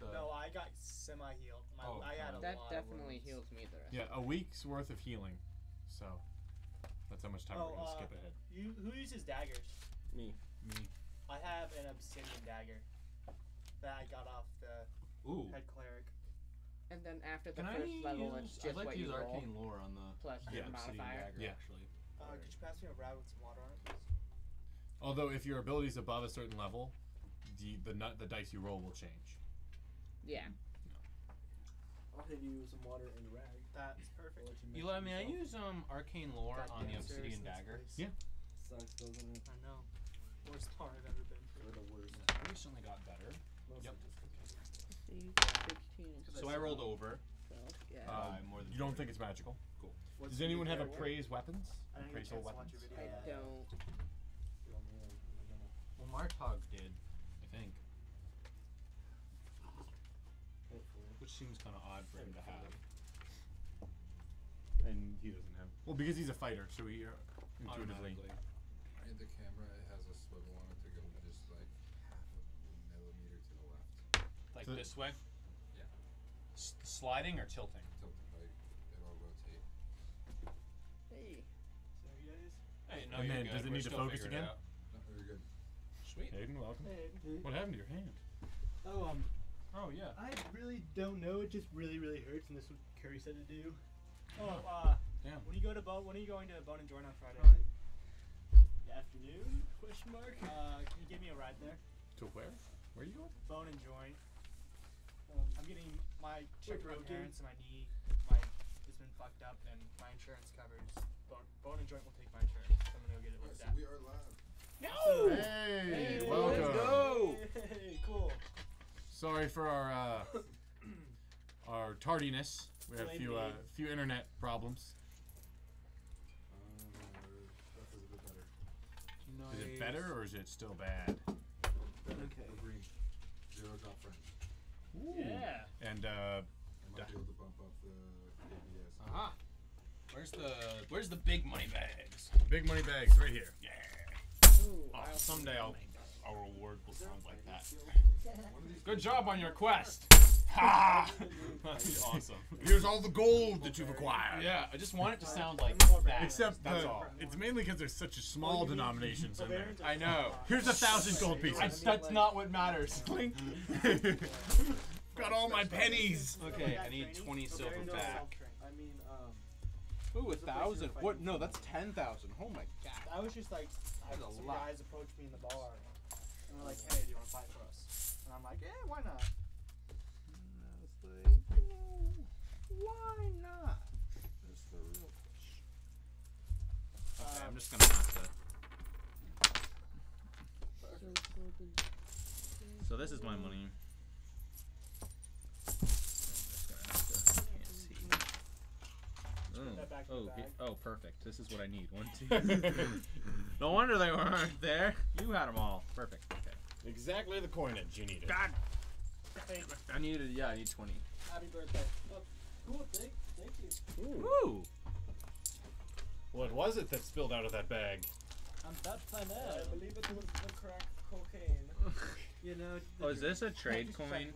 No, I got semi-healed. I had a that lot definitely of wounds. heals me the rest. Yeah, a week's worth of healing. So that's how much time we're gonna skip ahead. Who uses daggers? Me. I have an obsidian dagger that I got off the head cleric. And then after the first level, it's just I'd like what to use you roll. arcane lore on the Plus your modifier. dagger, actually. Could you pass me a rag with some water on it, please? Although if your ability is above a certain level, the dice you roll will change. Yeah. I'll hit you with some water and a rag. That's perfect. Eli, may I use arcane lore on the obsidian dagger? Yeah. Sucks, doesn't it? I know. Worst part I've ever been through. Or the worst. I recently got better. Mostly Yep. just 16. So I rolled over. Yeah. More than You don't think it's magical? Cool. Does anyone have appraised weapons? I didn't get a Appraisal chance to watch weapons? your video. I yet. don't. Well, Martog did, I think. Hopefully. Which seems kind of odd for him to have. And he doesn't have. Well, because he's a fighter, so he intuitively. Automatically. Right, the camera has a swivel on it to go just like half a millimeter to the left. Like So- this way? Yeah. Sliding or tilting? Tilted, like it'll rotate. Hey. So you guys? Hey, no, And you're then good. does it We're need to still focus figuring it again? out. No, very good. Sweet. Hayden, welcome. Hey. What happened to your hand? Oh, Oh, yeah. I really don't know. It just really hurts, and this is what Curry said to do. Oh, Damn. when are you going to Bone and Join on Friday? Afternoon? Question mark. Can you give me a ride there? To where? Where are you going? Bone and Join. I'm getting my checked my broken. parents and my knee. It's been fucked up, and my insurance covers. Bone and Joint will take my insurance. So I'm gonna go get it Alright, looked so at. we are live. No! Hey, Hey, welcome. let's go! Hey, cool. Sorry for our tardiness. We had a few internet problems. That was a bit better. Is it better or is it still bad? Better. Okay. We're green. Zero got French. Ooh. Yeah. And I might be able to bump up the ABS. Aha. Where's the big money bags? big money bags right here. Yeah. Ooh, Oh, someday our reward will sound like that. One of these Good job on your quest. Ha! That's awesome. Here's all the gold that you've acquired. Yeah, I just want it to sound like that. Except that's all. it's mainly because there's such a small denominations in there. I know. Here's 1,000 gold pieces. That's not what matters. Clink. Got all my pennies. Okay, I need 20 silver back. I mean, Ooh, 1,000. What? No, that's 10,000. Oh my god. I was just like, That's a some lot. guys approached me in the bar, and they're like, "Hey, do you want to fight for us?" And I'm like, "Yeah, why not?" I was like, why not? That's the real fish. Okay, I'm just gonna have to. So this is my money. I'm just gonna have to. Can't see. that back in the bag. Oh, perfect. This is what I need. 1, 2. No wonder they weren't there. You had them all. Perfect. Okay. Exactly the coinage you needed. God. Hey, I needed. Yeah, I need 20. happy birthday. oh, cool. Thank you. Woo! What was it that spilled out of that bag? I'm that fun. I believe it was the crack cocaine. You know. Oh, is this a trade coin?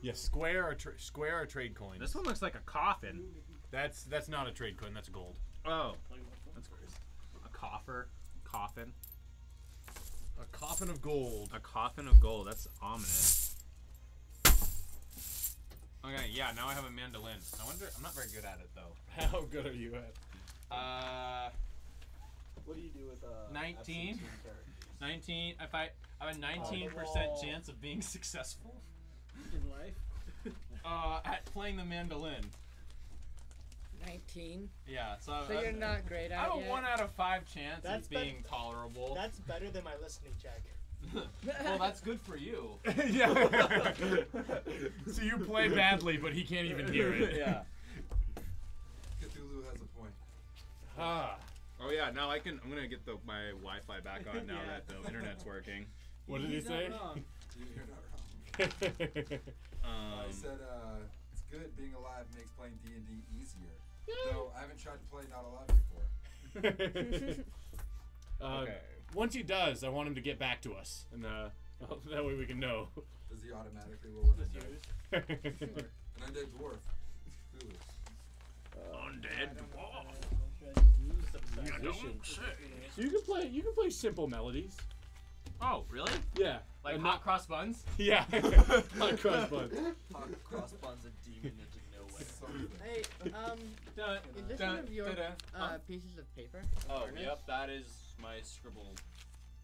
Yeah, square or trade coin. This one looks like a coffin. That's not a trade coin. That's gold. Oh, that's gross. A coffin. A coffin of gold. A coffin of gold. That's ominous. Okay, yeah. Now I have a mandolin. I wonder. I'm not very good at it though. How good are you at? What do you do with 19? absentee characters? 19. If I have a 19% chance of being successful In life. at playing the mandolin. 19. Yeah. So you're not great I at have a it. 1 out of 5 chance That's of being tolerable. That's better than my listening check. Well, that's good for you. Yeah. So you play badly, but he can't even hear it. Yeah. Cthulhu has a point. Ah. Oh yeah. Now I'm gonna get my Wi-Fi back on now Yeah. that the internet's working. What did he say? You're not wrong. I said, it's good being alive makes playing D&D easier. Though I haven't tried to play Not Alive before. Okay. Once he does, I want him to get back to us, and that way we can know. Does he automatically roll an Just undead? use. An undead dwarf. Cthulhu. Undead Musician. You can play simple melodies. Oh, really? Yeah. Like and hot cross buns. Yeah. Hot cross buns. Hot cross buns a demon into nowhere. Something. Hey, Dun, is this dun, one of your dun, dun. Huh? pieces of paper? Oh, Ernest? yep, that is my scribble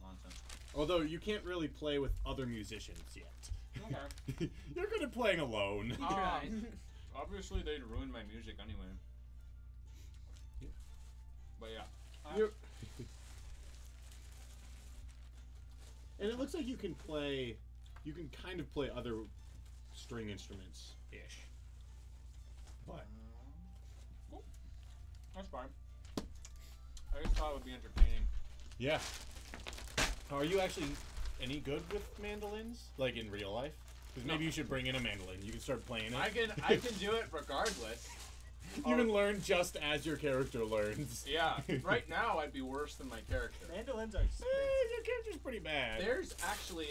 nonsense. Although you can't really play with other musicians yet. Okay. You're good at playing alone. Obviously, they'd ruin my music anyway. Yeah. But yeah. You're- And it looks like you can kind of play other string instruments-ish. But That's fine. I just thought it would be entertaining. yeah. Are you actually any good with mandolins? Like in real life? Because maybe you should bring in a mandolin. You can start playing it. I can do it regardless. You can learn just as your character learns. Yeah. Right now, I'd be worse than my character. Mandolins are. Your character's pretty bad. There's actually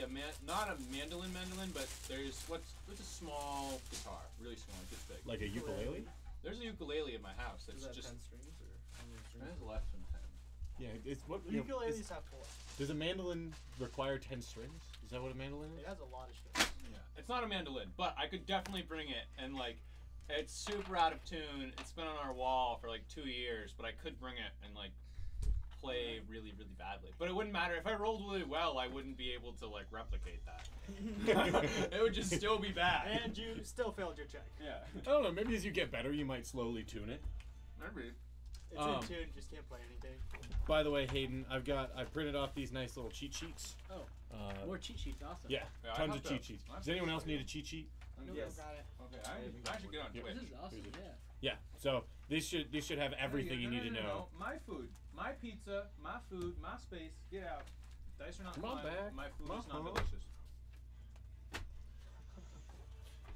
not a mandolin, but there's what's a small guitar, really small, like this big. Like a ukulele? There's a ukulele in my house. Does That's that just 10 strings or how many strings? there's less than 10. Yeah, it's what The ukuleles have 4. does a mandolin require 10 strings? Is that what a mandolin It is? has a lot of strings. Yeah, it's not a mandolin, but I could definitely bring it and like. It's super out of tune. It's been on our wall for like 2 years, but I could bring it and like play really, really badly. But it wouldn't matter if I rolled really well. I wouldn't be able to like replicate that. It would just still be bad. And you still failed your check. Yeah, I don't know, maybe as you get better you might slowly tune it. maybe. It's Um, in tune, just can't play anything. By the way, Hayden, I've printed off these nice little cheat sheets. Oh, More cheat sheets, awesome. Yeah, Yeah, I tons have of to- cheat sheets. I have Does to anyone else check need it a cheat sheet? Yes. Got it. Okay, I should get on Yeah. Twitch. This is awesome, yeah. Yeah, so these should have everything you need to know. My food, my pizza, my food, my space. Get out. Dice are not Come on flying. back. My food is not Uh-huh. delicious.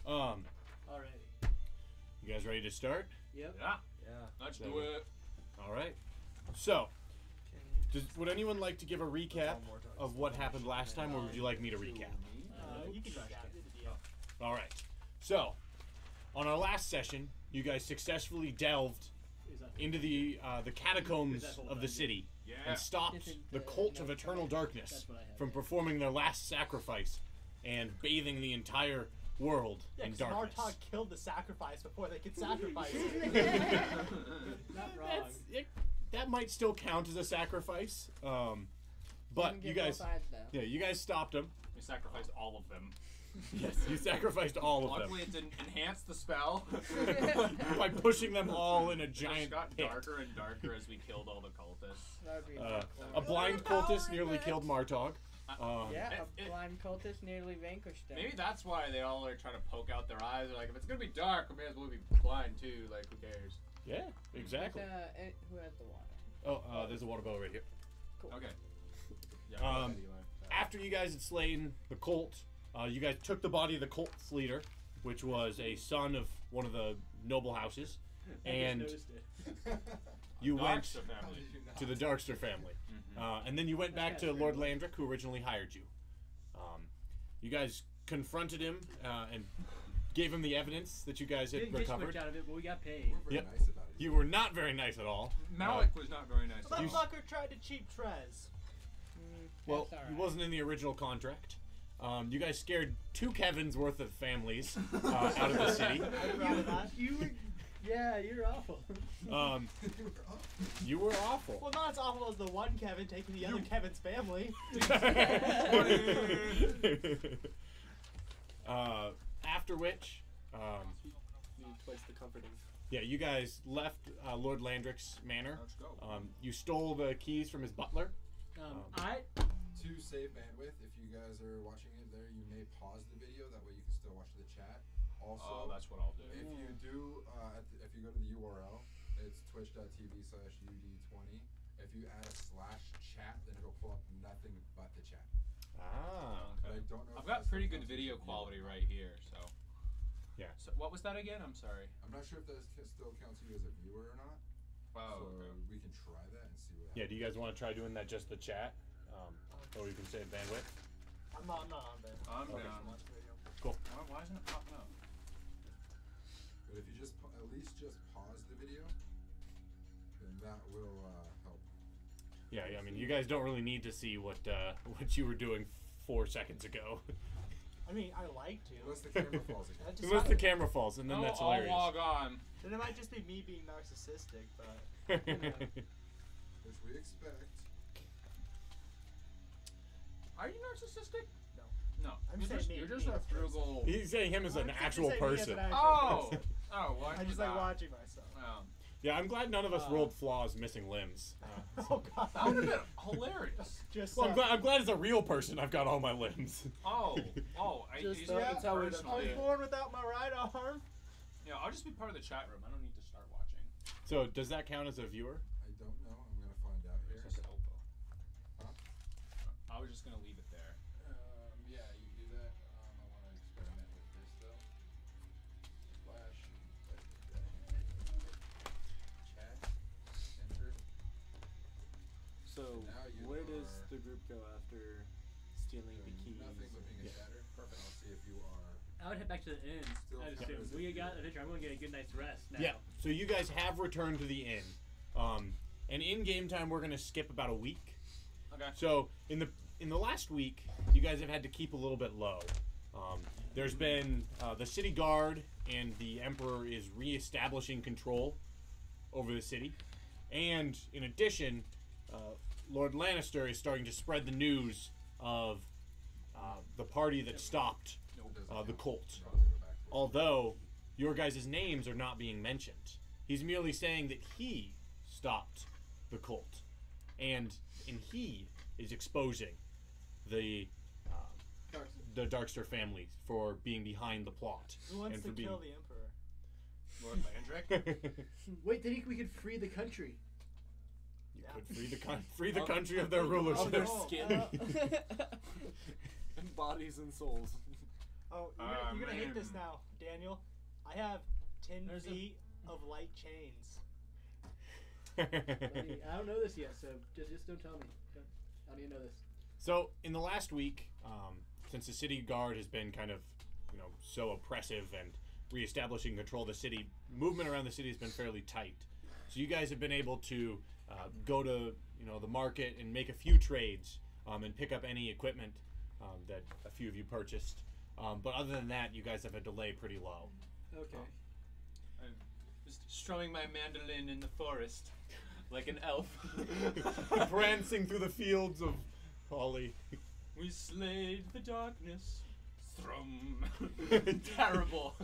Alrighty. You guys ready to start? Yep. Yeah, Yeah. let's There do we- it. All right. So, would anyone like to give a recap of what happened last time, or would you like me to recap? You can recap it. All right. So, on our last session, you guys successfully delved into the catacombs of the city Yeah. and stopped the cult of eternal darkness That's what I had. from performing their last sacrifice and bathing the entire world Yeah, in because darkness. Martok killed the sacrifice before they could sacrifice it. Not wrong. That might still count as a sacrifice, but you guys, yeah, you guys stopped them. We sacrificed all of them. Yes, you sacrificed all of them Luckily, it didn't enhance the spell. by pushing them all in a It just giant got pit. darker and darker as we killed all the cultists. That would be A blind cultist nearly killed Martog. Yeah, It- a blind cultist nearly vanquished them. Maybe that's why they all are trying to poke out their eyes. They're like, if it's gonna be dark, we may as well be blind too. Like, who cares? Yeah, exactly. Who has the water? Oh, there's a water bottle right here. Okay. Yeah, Um, After you guys had slain the cult, you guys took the body of the cult's leader, which was a son of one of the noble houses, and you went Darkster family. to the Darkster family. And then you went back to Lord Landrick, who originally hired you. You guys confronted him and gave him the evidence that you guys had Didn't get recovered. much out of it, but we got paid. We're very Yep. nice about it. You were not very nice at all. Malik was not very nice. That fucker tried to cheap Trez. Well, That's all he right. wasn't in the original contract. You guys scared 2 Kevins worth of families out of the city. I'm proud of that. You're awful. You were awful. Well, not as awful as the one Kevin taking the other Kevin's family. After which, You place the comforting. yeah, you guys left Lord Landrick's manor. Let's go. You stole the keys from his butler. To save bandwidth, if you guys are watching it there, you may pause the video. That way you can still watch the chat. Also, Oh, that's what I'll do. if you do, if you go to the URL, it's twitch.tv/ud20. If you add a /chat, then it'll pull up nothing but the chat. Ah. But I don't know. I've if got that pretty still good counts as video a viewer. quality right here, so. Yeah. So what was that again? I'm sorry. I'm not sure if that still counts you as a viewer or not. Wow. So Okay. we can try that and see what happens. Yeah, do you guys want to try doing that just the chat? Or you can save bandwidth? I'm not on there. I'm Okay. down. Watch the video. Cool. Why isn't it popping up? But if you just at least just pause the video, then that will help. Yeah, I mean, you guys don't really need to see what you were doing 4 seconds ago. I mean, I like to. Unless the camera falls again. Unless the camera falls, and then that's I'll hilarious. log on. Then it might just be me being narcissistic, but Which we expect. Are you narcissistic? No. No. I'm You're saying just, me, you're just me a as a person. frugal. He's saying him as an actual person. Oh. Oh, well, I just like watching myself. Yeah, I'm glad none of us Uh. rolled flaws missing limbs. Oh god. That would have been hilarious. Just Well, I'm glad as a real person I've got all my limbs. Oh, Just, these yeah, are that's how we're personal. I was Yeah. born without my right arm. Yeah, I'll just be part of the chat room. I don't need to start watching. So does that count as a viewer? I don't know. I'm gonna find out here. Where's this elbow? Huh? I was just gonna leave it there. Yeah, you can do that. I want to experiment with this though. Flash. Chat. Enter. So, Now you where does are- the group go after stealing the keys? Nothing but being a chatter. Perfect. I'll see if you are. I would head back to the inn. Still I counted assume as a we got viewer. adventure. I'm gonna get a good night's rest now. Yeah. So you guys have returned to the inn. And in game time we're gonna skip about a week. Okay. So in the last week, you guys have had to keep a little bit low. There's been the city guard and the emperor is reestablishing control over the city, and in addition, Lord Lannister is starting to spread the news of the party that stopped the cult. Although your guys' names are not being mentioned, he's merely saying that he stopped the cult, and he is exposing the Darkster family for being behind the plot. Who wants and to for being kill the emperor? Lord Landrick? Wait, did we could free the country? You Yeah. could free the country of their rulership. Of their Oh, skin. And bodies and souls. Oh, you're gonna hate this now, Daniel. I have 10 There's a- feet of light chains. Buddy, I don't know this yet, so just don't tell me. I don't even know this. So in the last week, since the city guard has been kind of, so oppressive and reestablishing control of the city, movement around the city has been fairly tight. So you guys have been able to go to the market and make a few trades and pick up any equipment that a few of you purchased. But other than that, you guys have had to lay pretty low. Okay. I'm just strumming my mandolin in the forest like an elf. Prancing through the fields of holly. We slayed the darkness. Strum. Terrible.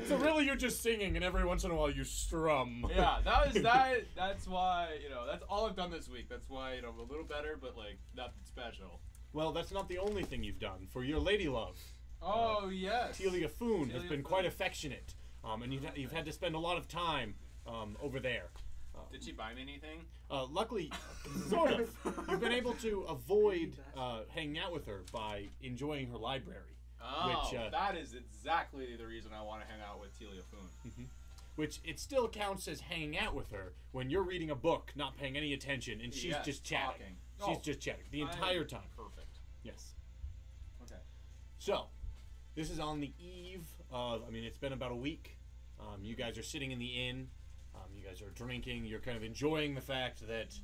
So really, you're just singing, and every once in a while you strum. Yeah, that's why, that's all I've done this week. That's why, I'm a little better, but like nothing special. Well, that's not the only thing you've done. For your lady love, Oh, yes. Telia Foon has Telia been Foon. quite affectionate, and you've had to spend a lot of time over there. Did she buy me anything? Luckily, sort of, you've been able to avoid hanging out with her by enjoying her library. Oh, Which, that is exactly the reason I want to hang out with Telia Foon. Which it still counts as hanging out with her when you're reading a book, not paying any attention, and she's Yes, just chatting. talking. She's Oh, just chatting the I am entire time. Perfect. Yes. Okay. So, this is on the eve of, it's been about a week. You guys are sitting in the inn. You guys are drinking. You're kind of enjoying the fact that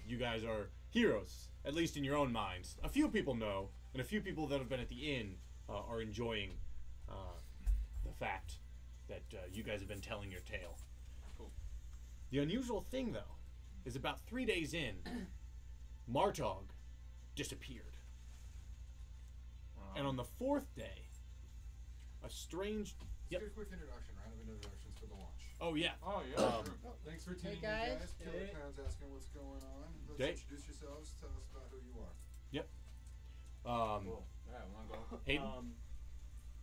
you guys are heroes, at least in your own minds. A few people know, and a few people that have been at the inn are enjoying the fact that you guys have been telling your tale. Cool. The unusual thing, though, is about 3 days in, Martog disappeared. And on the 4th day, a strange... Let's do a quick introduction, round of introductions for the launch. Oh, yeah. Oh, yeah. true. Thanks for tuning in, guys. guys. Killer Hey. Clown's asking what's going on. Let's Okay. introduce yourselves. Tell us about who you are. Cool. Yeah, wanna go? Hayden?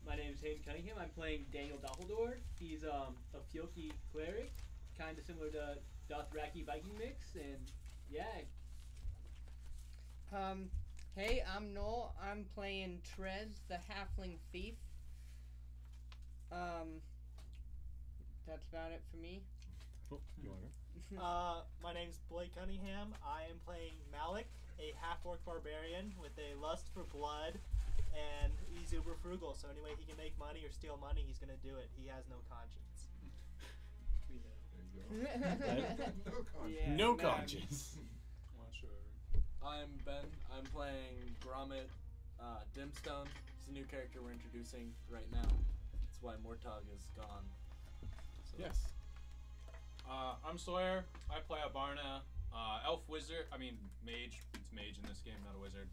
My name is Hayden Cunningham. I'm playing Daniel Doppledor. He's a Fioki cleric, kind of similar to Dothraki Viking mix, and yeah. Hey, I'm Noel. I'm playing Trez, the halfling thief. That's about it for me. Oh, you want to go? My name's Blake Cunningham. I am playing Malik, a half-orc barbarian with a lust for blood and he's uber frugal. So any way he can make money or steal money, he's gonna do it. He has no conscience. We know. There you go. No conscience. Yeah, No man. conscience. Not sure. I'm Ben. I'm playing Gromit Dimstone. It's a new character we're introducing right now. That's why Mortog is gone. So Yes. I'm Sawyer. I play a Barna, elf wizard. I mean mage. It's mage in this game, not a wizard.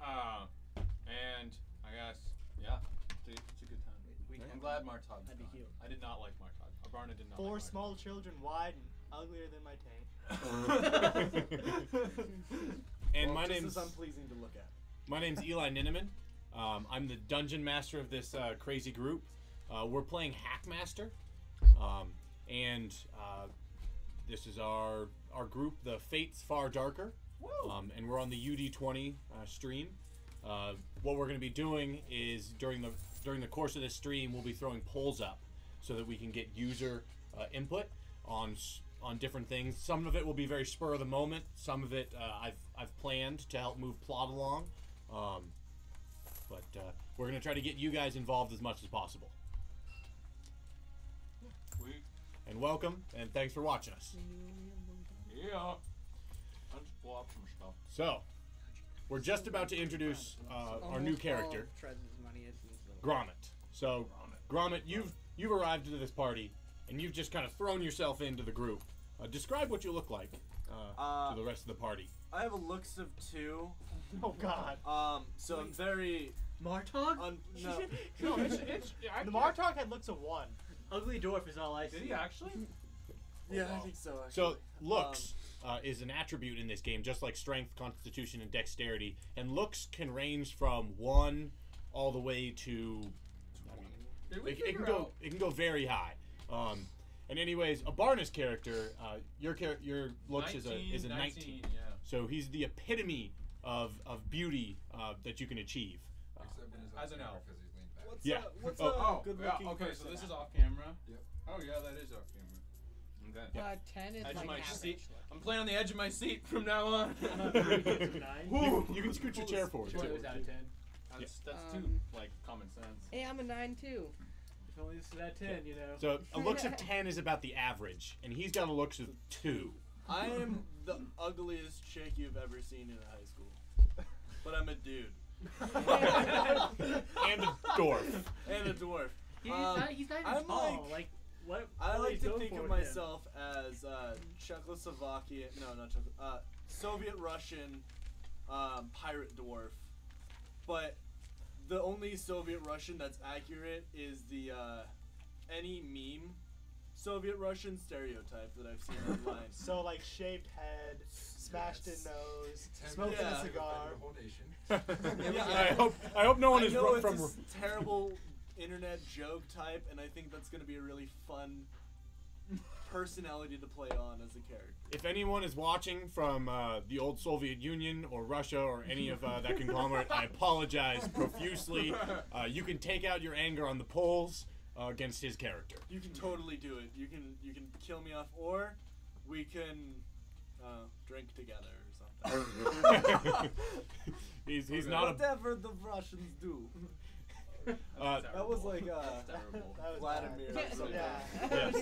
And I guess it's a good time. I'm glad Martog's I'd be gone. cute. I did not like Martog. Barna did not. Four like small children wide and uglier than my taint. And well, my just name's as unpleasing to look at. my name's Eli Ninneman. I'm the dungeon master of this crazy group. We're playing Hackmaster, and this is our group, the Fates Far Darker, and we're on the Ud20 stream. What we're going to be doing is during the course of this stream, we'll be throwing polls up so that we can get user input on different things. Some of it will be very spur of the moment. Some of it I've planned to help move plot along. But we're going to try to get you guys involved as much as possible. Sweet. And welcome, and thanks for watching us. Yeah. I'll just pull up some stuff. So, we're just about to introduce our new character, Gromit. So, Gromit, you've arrived into this party, and you've just kind of thrown yourself into the group. Describe what you look like to the rest of the party. I have a looks of 2. Oh God. So I'm very Martog? no. No, it's The Martog had looks of 1. Ugly dwarf is all I see. Did he actually? Yeah, I think so. Actually. So, looks is an attribute in this game, just like strength, constitution, and dexterity. And looks can range from 1 all the way to... Did we It can go very high. And anyways, Abarna's character, your looks is a 19. 19, yeah. So he's the epitome of beauty that you can achieve. Except when he's As an on camera elf. 'cause he's leaned back. What's Yeah. what's Oh, a good yeah, looking okay, person? so this is off camera. Yep. Oh yeah, that is off camera. Okay. 10 is Edge of like my average seat. looking. I'm playing on the edge of my seat from now on. I'm a pretty good 9. You can scoot your chair forward. Two too. out of 10. That's too like common sense. Hey, I'm a 9 too. If only this is at 10, you know. So a looks of 10 is about the average, and he's got a looks of 2. I am the ugliest chick you've ever seen in high school, but I'm a dude And a dwarf. and a dwarf. He's not even I'm small. Like, what? I what like is to going think for of with him? myself as Czechoslovakian, no, not Czech, Soviet Russian pirate dwarf, but the only Soviet Russian that's accurate is the any meme Soviet Russian stereotype that I've seen online. So like shaved head, smashed in nose, 10 smoking Yeah. a cigar. The whole nation. Yeah, I hope no one I is know it's from. a terrible internet joke type, and I think that's going to be a really fun personality to play on as a character. If anyone is watching from the old Soviet Union or Russia or any of that conglomerate, I apologize profusely. You can take out your anger on the polls against his character. You can totally do it. You can kill me off, or we can drink together or something. He's not a. Whatever the Russians do. That was like terrible. That was Vladimir bad. or something. Yeah. Yes.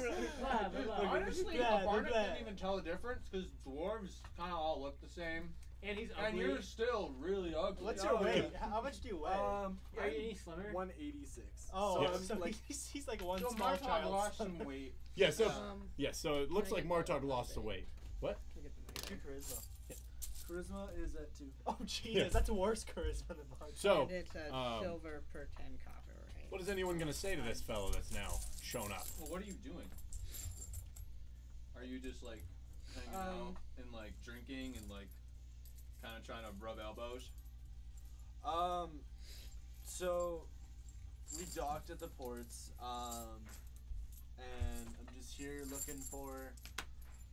Blah, blah, blah. Honestly, Yeah, Barna they're couldn't even tell the difference because dwarves kind of all look the same, And he's and ugly. you're still really ugly. What's Oh, your weight? yeah. How much do you weigh? Are you any slimmer? 186. Oh, Yeah. I'm so like, he's like one So small Martog child. lost some weight. Yeah. So Yeah. So it looks Can I like get Martog the- lost the weight. What? Two charisma. charisma is at 2. Oh Jesus, Yeah. that's worse charisma than Martog. So And it's a silver per 10 copper. Right? what is anyone gonna say to this fellow that's now shown up? Well, what are you doing? Are you just like hanging out and like drinking and like kind of trying to rub elbows? So we docked at the ports, and I'm just here looking for.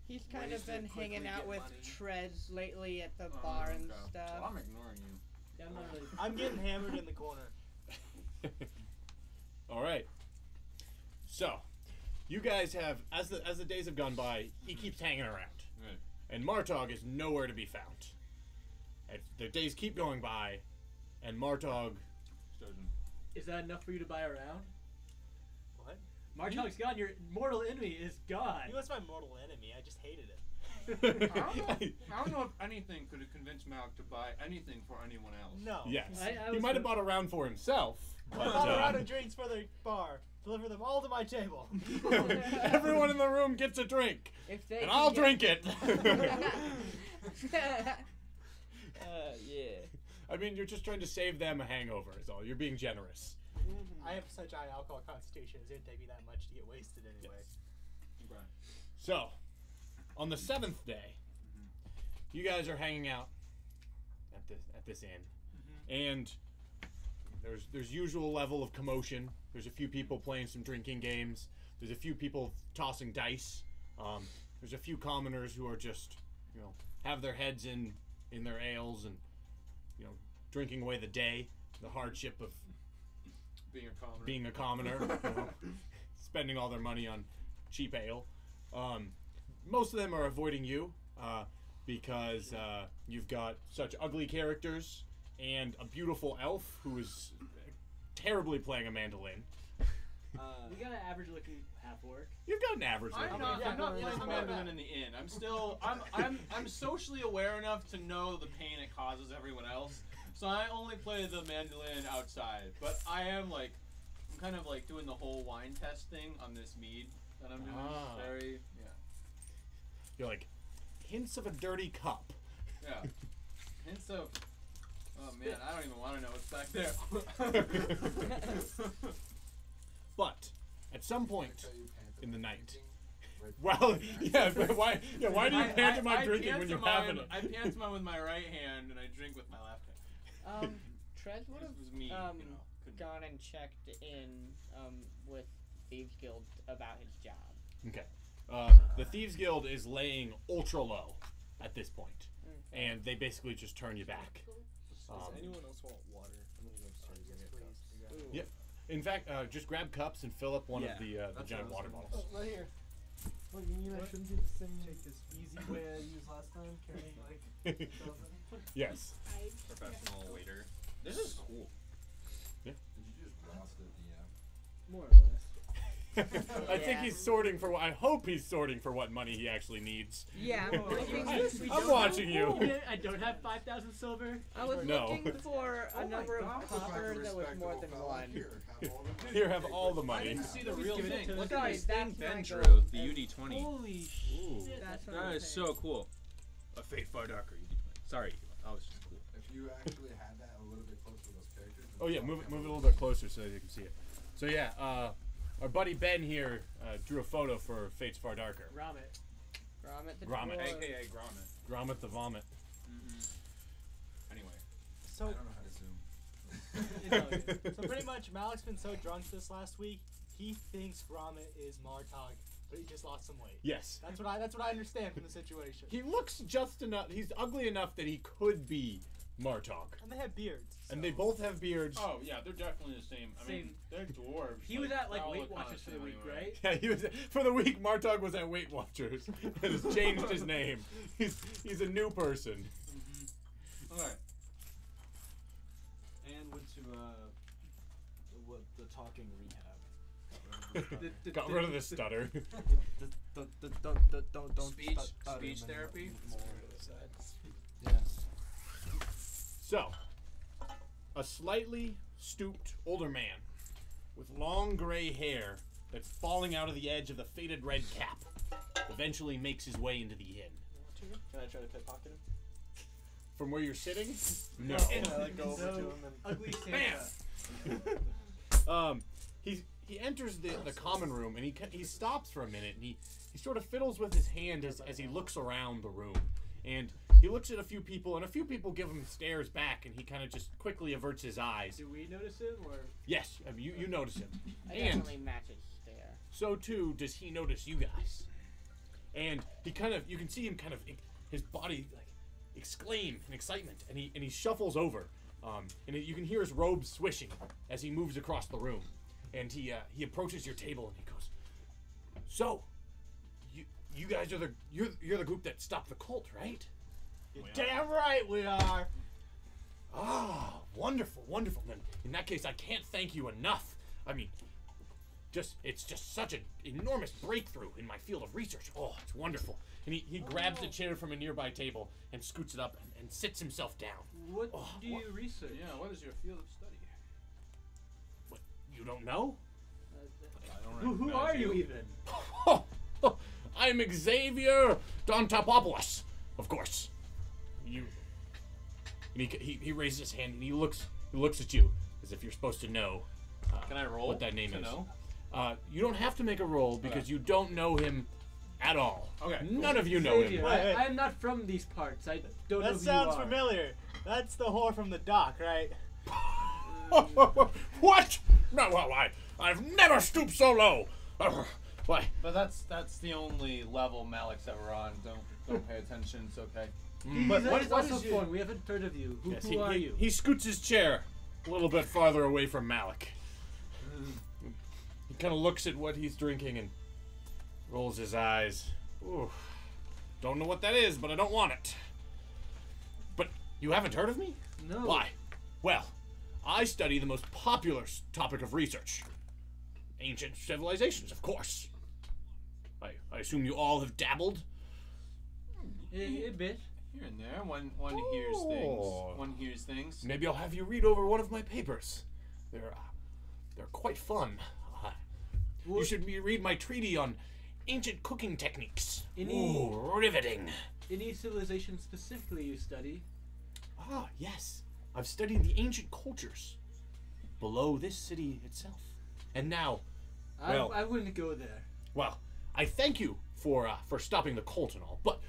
He's kind ways of to been quickly hanging out get with money. Trez lately at the Oh, bar and okay. stuff. Well, I'm ignoring you. Yeah, I'm not really. I'm getting hammered in the corner. All right. So, you guys have, as the days have gone by, he keeps hanging around, Right. and Martog is nowhere to be found. And the days keep going by, and Martog doesn't. Is that enough for you to buy a round? What? Martog's gone. Your mortal enemy is gone. He was my mortal enemy. I just hated it. I don't know if anything could have convinced Malik to buy anything for anyone else. No. Yes. I He was might have go- bought a round for himself. I But, bought a round of drinks for the bar. Deliver them all to my table. everyone in the room gets a drink. If they And can I'll get- drink it. Yeah. I mean, you're just trying to save them a hangover, is all. You're being generous. I have such high alcohol constitution. It didn't take me that much to get wasted anyway. Okay. So, on the 7th day, you guys are hanging out at this inn, and there's usual level of commotion. There's a few people playing some drinking games. There's a few people tossing dice. There's a few commoners who are just, have their heads in their ales and, drinking away the day, the hardship of Being a commoner. spending all their money on cheap ale. Most of them are avoiding you because you've got such ugly characters and a beautiful elf who is terribly playing a mandolin. We got an average-looking half-orc. You've got an average. I'm level. not playing the mandolin in the inn. I'm still I'm socially aware enough to know the pain it causes everyone else. So I only play the mandolin outside. But I'm kind of doing the whole wine test thing on this mead that I'm doing. Ah. Very You're like hints of a dirty cup. yeah. Hints of oh man, I don't even want to know what's back there. But at some point Tell you pantomime in the night. drinking, right Well, yeah, but why? Yeah, why do you pantomime I drinking when you're having it? I pantomime with my right hand and I drink with my left hand. Trez would This was me, have couldn't- gone and checked in with Thieves Guild about his job. Okay. The Thieves Guild is laying ultra low at this point, and they basically just turn you back. Does anyone else want water? I'm gonna go upstairs and get cups. Yep. In fact, just grab cups and fill up one of the That's giant what I water was bottles. Right here. What, you mean I shouldn't do the same take this easy way I used last time? Carrying like Yes. Professional waiter. This is cool. Did you just rouse the DM? More or less. I think he's sorting for. I hope he's sorting for what money he actually needs. Yeah, I'm watching you. I don't have 5,000 silver. I was No. looking for a number of That's a copper that was more respectable than fella. one. Here, have all the money. Here, have all the I money. didn't see the Please real give it thing. to Look us. at this Sorry, thing that's Ben my drew, goal. the UD20. Holy Ooh. shit. That's what That I'm is saying. so cool. A Fate Far Darker UD20. Sorry, that was just cool. If you actually had that a little bit closer to those characters. Oh yeah, move it a little bit closer so that you can see it. So yeah, our buddy Ben here drew a photo for Fates Far Darker. Gromit. Gromit the Gromit. dwarf. AKA Gromit. Gromit the Vomit. Anyway. I So, don't know how to zoom. it's all good. So pretty much, Malik's been so drunk this last week, he thinks Gromit is Martog, but he just lost some weight. Yes. That's what I understand from the situation. He looks just enough. He's ugly enough that he could be Martok. And they have beards. And they both have beards. Oh yeah, they're definitely the same. I mean, Same. they're dwarves. He was at they're all Weight the Watchers for the kinda week, same anyway. right? Yeah, he was for the week. Martok was at Weight Watchers and has changed his name. He's a new person. Alright. And went to the talking rehab. Got rid of the stutter. Don't Speech therapy? Yeah. So, a slightly stooped older man with long gray hair that's falling out of the edge of the faded red cap eventually makes his way into the inn. Can I try to pickpocket him? From where you're sitting? No. Can I like go over to him and Ugly Santa. He enters the common room and he stops for a minute and he sort of fiddles with his hand as he looks around the room. And he looks at a few people, and a few people give him stares back, and he kind of just quickly averts his eyes. Do we notice him, or? Yes, I mean, you notice him. I And definitely match his stare. so too does he notice you guys. And he you can see him his body exclaim in excitement, and he shuffles over. And you can hear his robe swishing as he moves across the room. And he approaches your table and he goes, "So, you guys are you're the group that stopped the cult, right?" You're damn right we are. Ah, wonderful, wonderful. Then in that case, I can't thank you enough. I mean, it's just such an enormous breakthrough in my field of research. Oh, it's wonderful. And he grabs a chair from a nearby table and scoots it up and sits himself down. What do you research? Yeah, what is your field of study? What, you don't know? I don't Who are you even? I'm Xavier Dontopopoulos, of course. You. And he raises his hand and he looks at you as if you're supposed to know. Can I roll what that name to is? know? You don't have to make a roll because you don't know him at all. Okay. None of you know him. Xavier, Wait. I'm not from these parts. I don't know That who sounds you are. familiar. That's the whore from the dock, right? What? No, well, I've never stooped so low. Why? But that's the only level Malik's ever on. Don't pay attention. It's okay. But What what is- is what also is your- fun? We haven't heard of you. Who, Yes, who are you? He scoots his chair a little bit farther away from Malik. He kind of looks at what he's drinking and rolls his eyes. Ooh. Don't know what that is, but I don't want it. But you haven't heard of me? No. Why? Well, I study the most popular topic of research. Ancient civilizations, of course. I assume you all have dabbled? A bit. Here and there, one hears things. One hears things. Maybe I'll have you read over one of my papers. They're quite fun. You should read my treatise on ancient cooking techniques. Ooh, riveting. Any civilization specifically you study? Ah, yes. I've studied the ancient cultures below this city itself. And now, well, I wouldn't go there. well, I thank you for stopping the cult and all, but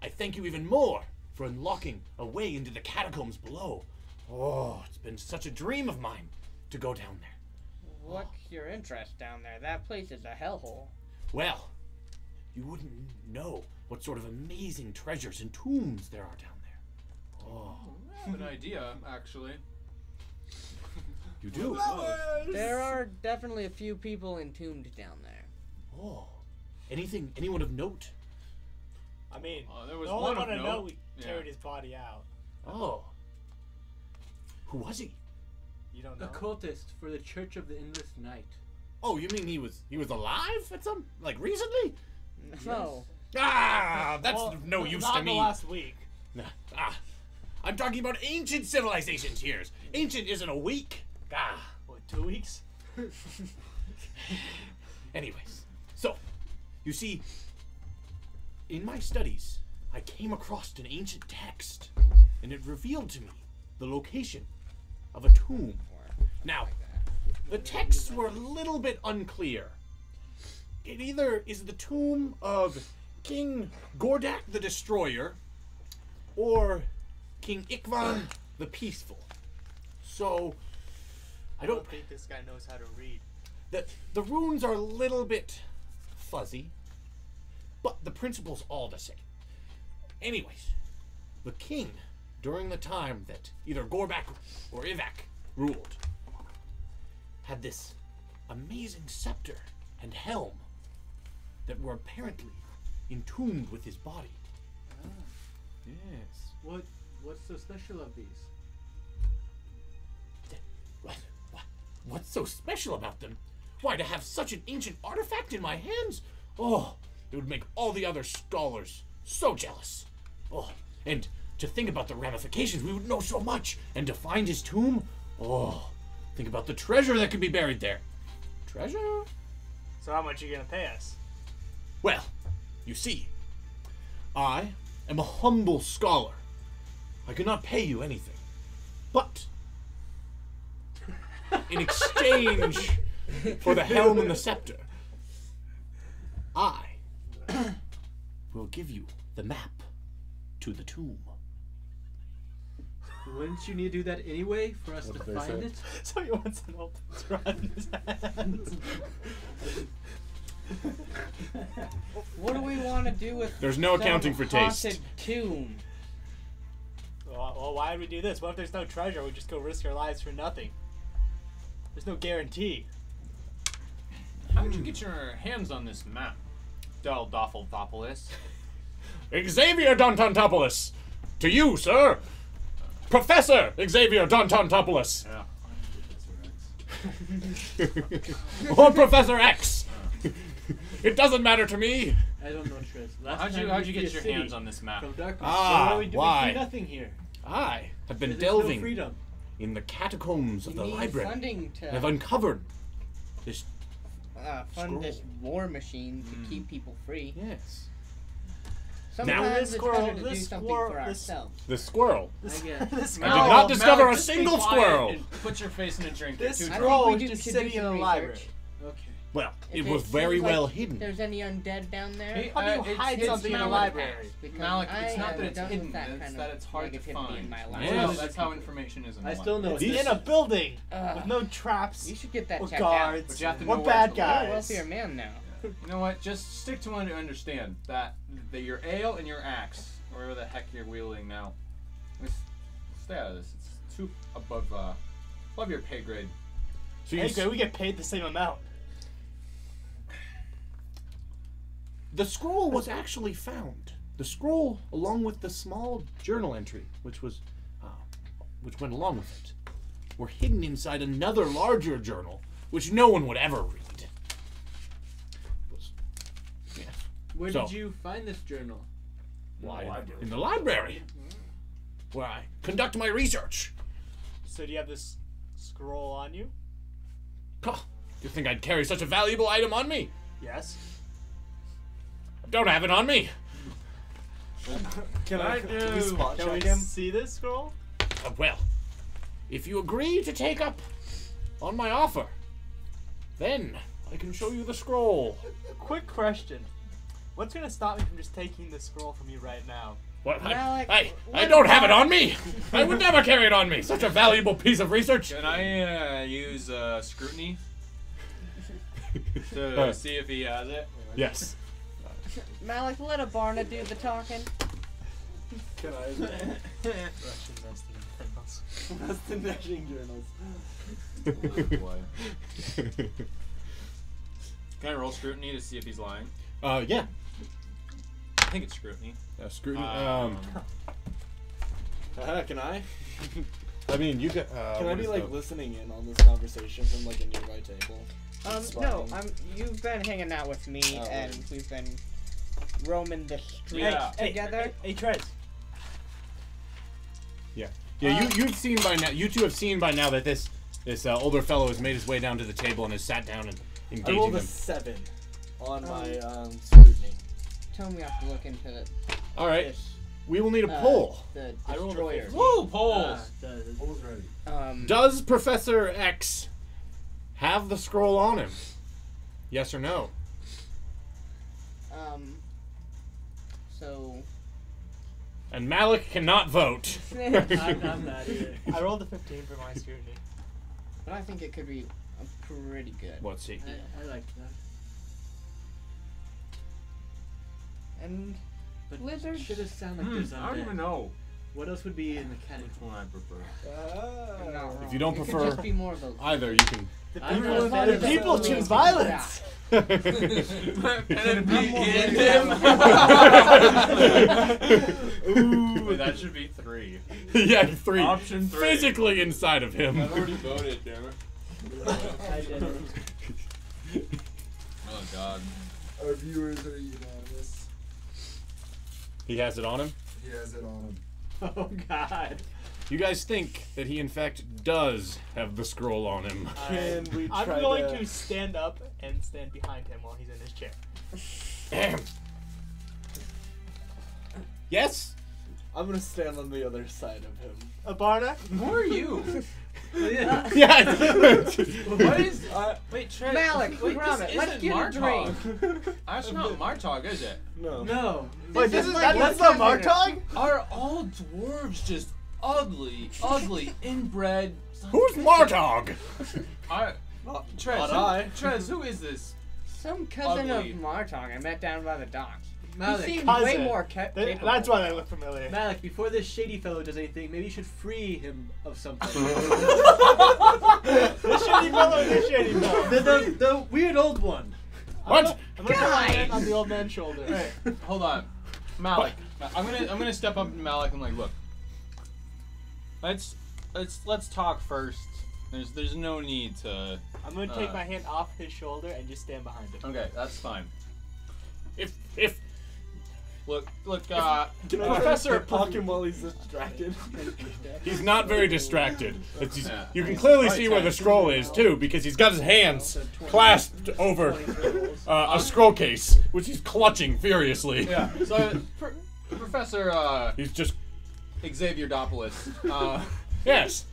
I thank you even more for unlocking a way into the catacombs below. Oh, it's been such a dream of mine to go down there. What's your interest down there? That place is a hellhole. Well, you wouldn't know what sort of amazing treasures and tombs there are down there. Oh, I have an idea, actually. you do? There are definitely a few people entombed down there. Oh, anyone of note? I mean, There was the one only of one to note. know we Yeah. carried his body out. Oh. Who was he? You don't A know? cultist for the Church of the Endless Night. Oh, you mean he was alive at some recently? No. Ah, that's Well, no use not to in the me. last week. Ah, I'm talking about ancient civilizations here. Ancient isn't a week. Ah. What, 2 weeks? Anyways, so you see, in my studies, I came across an ancient text, and it revealed to me the location of a tomb. Now, the texts were a little bit unclear. It either is the tomb of King Gordak the Destroyer or King Ikvan the Peaceful. So, I don't think this guy knows how to read. the runes are a little bit fuzzy, but the principle's all the same. Anyways, the king, during the time that either Gorbak or Ivak ruled, had this amazing scepter and helm that were apparently entombed with his body. Yes. What's so special of these? What's so special about them? Why, to have such an ancient artifact in my hands? Oh, it would make all the other scholars so jealous. Oh, and to think about the ramifications, we would know so much. And to find his tomb, oh, think about the treasure that could be buried there. Treasure? So how much are you gonna pay us? Well, you see, I am a humble scholar. I cannot pay you anything. But, in exchange for the helm and the scepter, I will give you the map to the tomb. Wouldn't you need to do that anyway for us What to did they find say? it? So he wants an old rod in his hands. What do we want to do with There's no some accounting for taste. haunted tomb? Well, why would we do this? What if there's no treasure? We just go risk our lives for nothing. There's no guarantee. How did you get your hands on this map, Del Doffeldopoulos? Xavier Dontopoulos! To you, sir! Professor Xavier Dantontopoulos. Yeah. Or Professor X. It doesn't matter to me. I don't know, Triss. Last How'd time you we get beat a your city hands on this map? From darkness. Ah, Why are we doing why? nothing here? I have been There's delving no freedom. in the catacombs of You the need library. funding And I've to uncovered this. fund this scroll. war machine to keep people free. Yes. Sometimes this it's squirrel- better to do this something squirrel- for this- ourselves. The squirrel. I guess. This I did scroll- not discover a just be single quiet squirrel. and Put your face in a drink. This You're too I drunk. think scroll we is do- just should sitting do in some a library. research. Okay. Well, If it was very seems well like hidden. There's any undead down there? Hey, How do you it's- hide it's something in a Malik. library? Because Malik, I it's not am that it's done hidden, with that it's kind that of it's hard to negativity find. in my life. Yeah. That's how information is in I life. still know It's it's in a building Ugh. with no traps You should get that or checked out. guards But you have to or know bad where to You're a guys. wealthier man now. You know what? Just stick to one to understand that your ale and your axe, or whatever the heck you're wielding now, just stay out of this. It's too above your pay grade. So Hey, you good, we get paid the same amount. The scroll was actually found. The scroll, along with the small journal entry, which went along with it, were hidden inside another larger journal, which no one would ever read. Yeah. Where So- did you find this journal? Why? In the library, where I conduct my research. So do you have this scroll on you? Huh, you think I'd carry such a valuable item on me? Yes. Don't have it on me. Can I can do. we spot Can we check him? see this scroll? Well, if you agree to take up on my offer, then I can show you the scroll. Quick question. What's gonna stop me from just taking this scroll from you right now? What? Malik, I what don't have it about- on me. I would never carry it on me. Such a valuable piece of research. Can I use scrutiny to see if he has it? Yes. Malik, let Abarna do the talking. Can I? That's the Nashing journals. Can I roll scrutiny to see if he's lying? Yeah. I think it's scrutiny. Scrutiny. Can I? I mean, you can. Can I be like listening in on this conversation from like a nearby table? No, you've been hanging out with me, Oh, and right. we've been roaming the streets Yeah. together. Hey, Trez. Yeah, you've seen by now. You two have seen by now that this older fellow has made his way down to the table and has sat down and I engaging rolled a them. 7 on my scrutiny. Tell me we have to look into All right, this. we will need a poll. The I rolled a destroyer. 15. Woo! Polls! Pole's ready. Does Professor X have the scroll on him? Yes or no? So. And Malik cannot vote. I'm not either. I rolled a 15 for my scrutiny. But I think it could be pretty good. Let's see. I like that. And But lizards? should it sound like there's I don't even undead? know. What else would be in the Which category? one I prefer. I'm not wrong. If you don't it prefer could just be more of a either, you can. The I'm people, not the a fan people of that. choose violence. And then I'm be more in worried him. about Ooh, that should be 3. Yeah, 3. Option 3. Physically inside of him. I've already voted, damn it. I did it. Oh god. Our viewers are unanimous. He has it on him. He has it on him. Oh god. You guys think that he in fact does have the scroll on him? Can we I'm try going to- to stand up and stand behind him while he's in his chair. Damn. Yes? I'm gonna stand on the other side of him. Abarna? Who are you? Yeah. Yeah. What is? Wait, Trent. Malik, wait, Gromit, this let's isn't get a Martog. drink. That's not Martog, is it? No. No. Wait, This this is is like that's a not governor. Martog? Are all dwarves just ugly, inbred? Who's Martog? Trez, I. Trez, who is this? Some cousin Ugly. of Martog I met down by the docks. Malik, he seems cousin. way more They- capable. That's why they look familiar. Malik, before this shady fellow does anything, maybe you should free him of something. The shady fellow is the shady fellow. the weird old one. What? I'm gonna put my hand Guys! on the old man's shoulder. Hey, hold on, Malik. I'm gonna step up to Malik and like, look. let's talk first. There's no need to. I'm gonna take my hand off his shoulder and just stand behind him. Okay, that's fine. If Look, Can I Professor. poke him while he's distracted? he's not very distracted. Yeah. You can clearly Right, see where the Ted. scroll is too, because he's got his hands clasped over a scroll case, which he's clutching furiously. Yeah. So, Professor He's just Xavier Dopoulos. yes.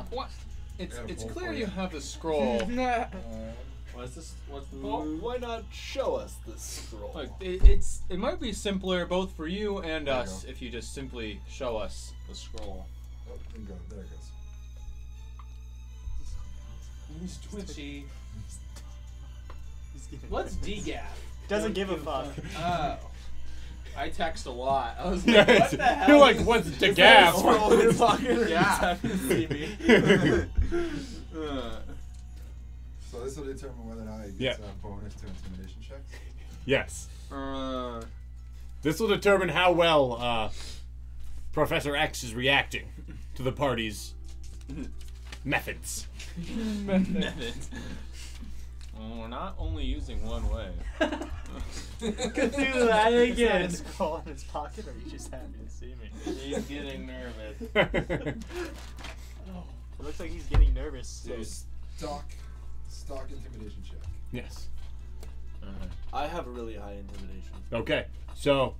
What? It's Gotta pull clear for you you. have a scroll. What's this? Why not show us this scroll? Look, it might be simpler both for you and There you us go. if you just simply show us the scroll. Oh, bingo. There it goes. He's twitchy. He's getting What's nervous. DGAF? Doesn't give a fuck. Oh. I text a lot. I was like, Yes. what the hell? You're like, what's the gap? Scroll in your pocket. Or Yeah. just happen to see me. So this will determine whether or not it gets a bonus to intimidation checks. Yes. Uh, This will determine how well Professor X is reacting to the party's methods. methods. Well, we're not only using one way. Cthulhu, I again. Is that a scroll in his pocket, or are you just happy to see me? He's getting nervous. It looks like he's getting nervous. So stock intimidation check. Yes. I have a really high intimidation. Okay. So.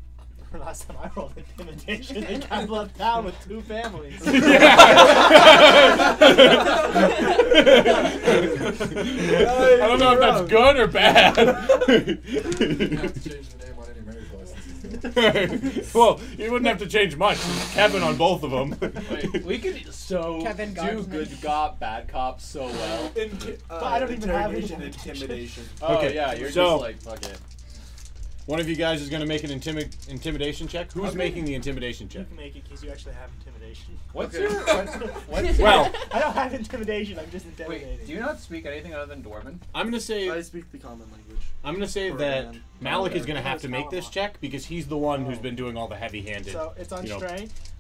Last time I rolled intimidation, they got left down with 2 families. I don't know if that's good or bad. You don't have to change the name on any marriage license. Well, you wouldn't have to change much. Kevin on both of them. Wait, we could Kevin do Gardner. good cop, bad cop so well. But I don't even have interrogation, intimidation. intimidation. Oh Okay, yeah, you're so- just like fuck it. One of you guys is going to make an intimidation check. Who's Okay. making the intimidation You check? can make it because you actually have intimidation. What's Okay. your what's Well, I don't have intimidation. I'm just intimidating. Wait, do you not speak anything other than Dwarven? I'm going to say I speak the common language. I'm going to say For that man. Malik is going to No, have it's to make this Kalamar. check because he's the one who's Oh. been doing all the heavy-handed. So it's on you know. strength.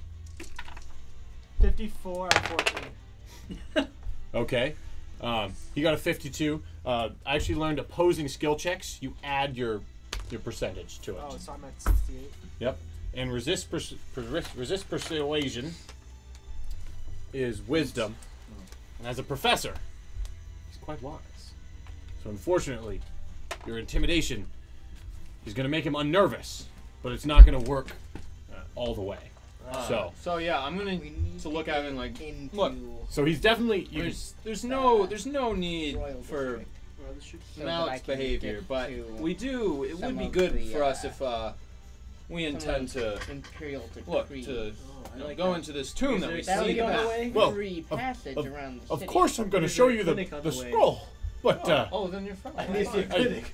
54 and 14. Okay. He got a 52. I actually learned opposing skill checks. You add your percentage to it. Oh, so I'm at 68. Yep. And resist persuasion is wisdom. And as a professor, he's quite wise. So unfortunately, your intimidation is going to make him unnervous, but it's not going to work all the way. So yeah, I'm gonna We need to look at it and like into look. so he's definitely you can, There's no need Royal for District, so that I Malik's can behavior, get but to we do. It some would be of good the, for us if we some intend of to Imperial look decree. to I you know, like go that. into this tomb that we That'll see. give us Well, free passage around the of city. course I'm going to There's show a you the clinic on the the way. scroll. But Oh, then you're fine. I need to see a clinic.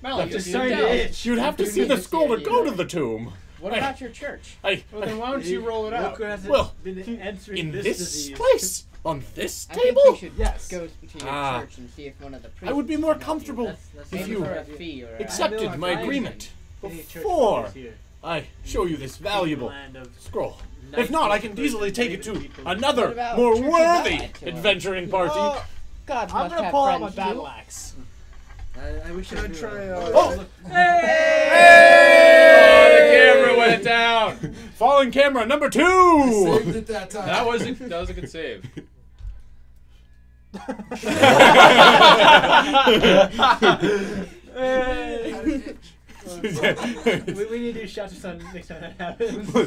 Malik, Just just starting sign to it. itch. you'd have to You see need the to see scroll to it, go yeah. to the tomb. What about your church? Well, then why don't you roll it out? Look who hasn't Well, been answering In this this disease. place, on this I think table, you should Yes. go to your Ah. church and see if one of the priests I would be more can help you. comfortable That's Maybe if you for a fee or accepted I'm my fine. agreement Any church before fathers here. I show you this valuable Land of scroll. nice If not, I can people easily take it and to people. What another, about more Church of worthy God to us? adventuring party. Oh, God I'm must gonna have pull out my friends battle too. axe. I wish I Can I knew. try, Oh! Oh, the camera went down. Falling camera number 2! Saved it that time. That was a good save. We need to do shots or something next time that happens. Do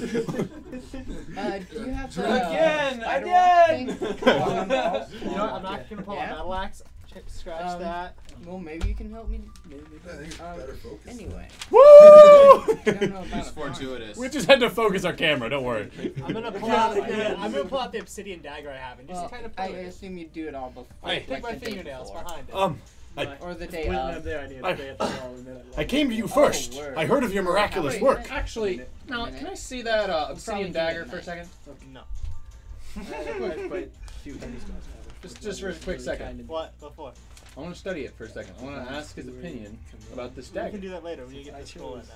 you have the Again, spider again! walk thing? You know what? I'm not gonna pull Yeah? out battle axe. Scratch that. Well, maybe you can help me. I think it's better focus. Anyway, Woo! I don't know about It's a farm. fortuitous. We just had to focus our camera, don't worry. I'm gonna pull out. I'm gonna pull out the obsidian dagger I have and just Well, kind of I put it. assume you do it all before. Hey. Pick like my the day fingernails before. behind it. Or the day When of. I'm there, I need I- to stay at the wall and then I came to you first. word. I heard of your miraculous Wait, work. Actually, Malik, can I see that obsidian probably do dagger it for a tonight. second? No. quite a few heavy spots. Just for a quick second. What? Before? I want to study it for a second. I want to ask his opinion about this We can dagger. do that later when you get the scroll right now.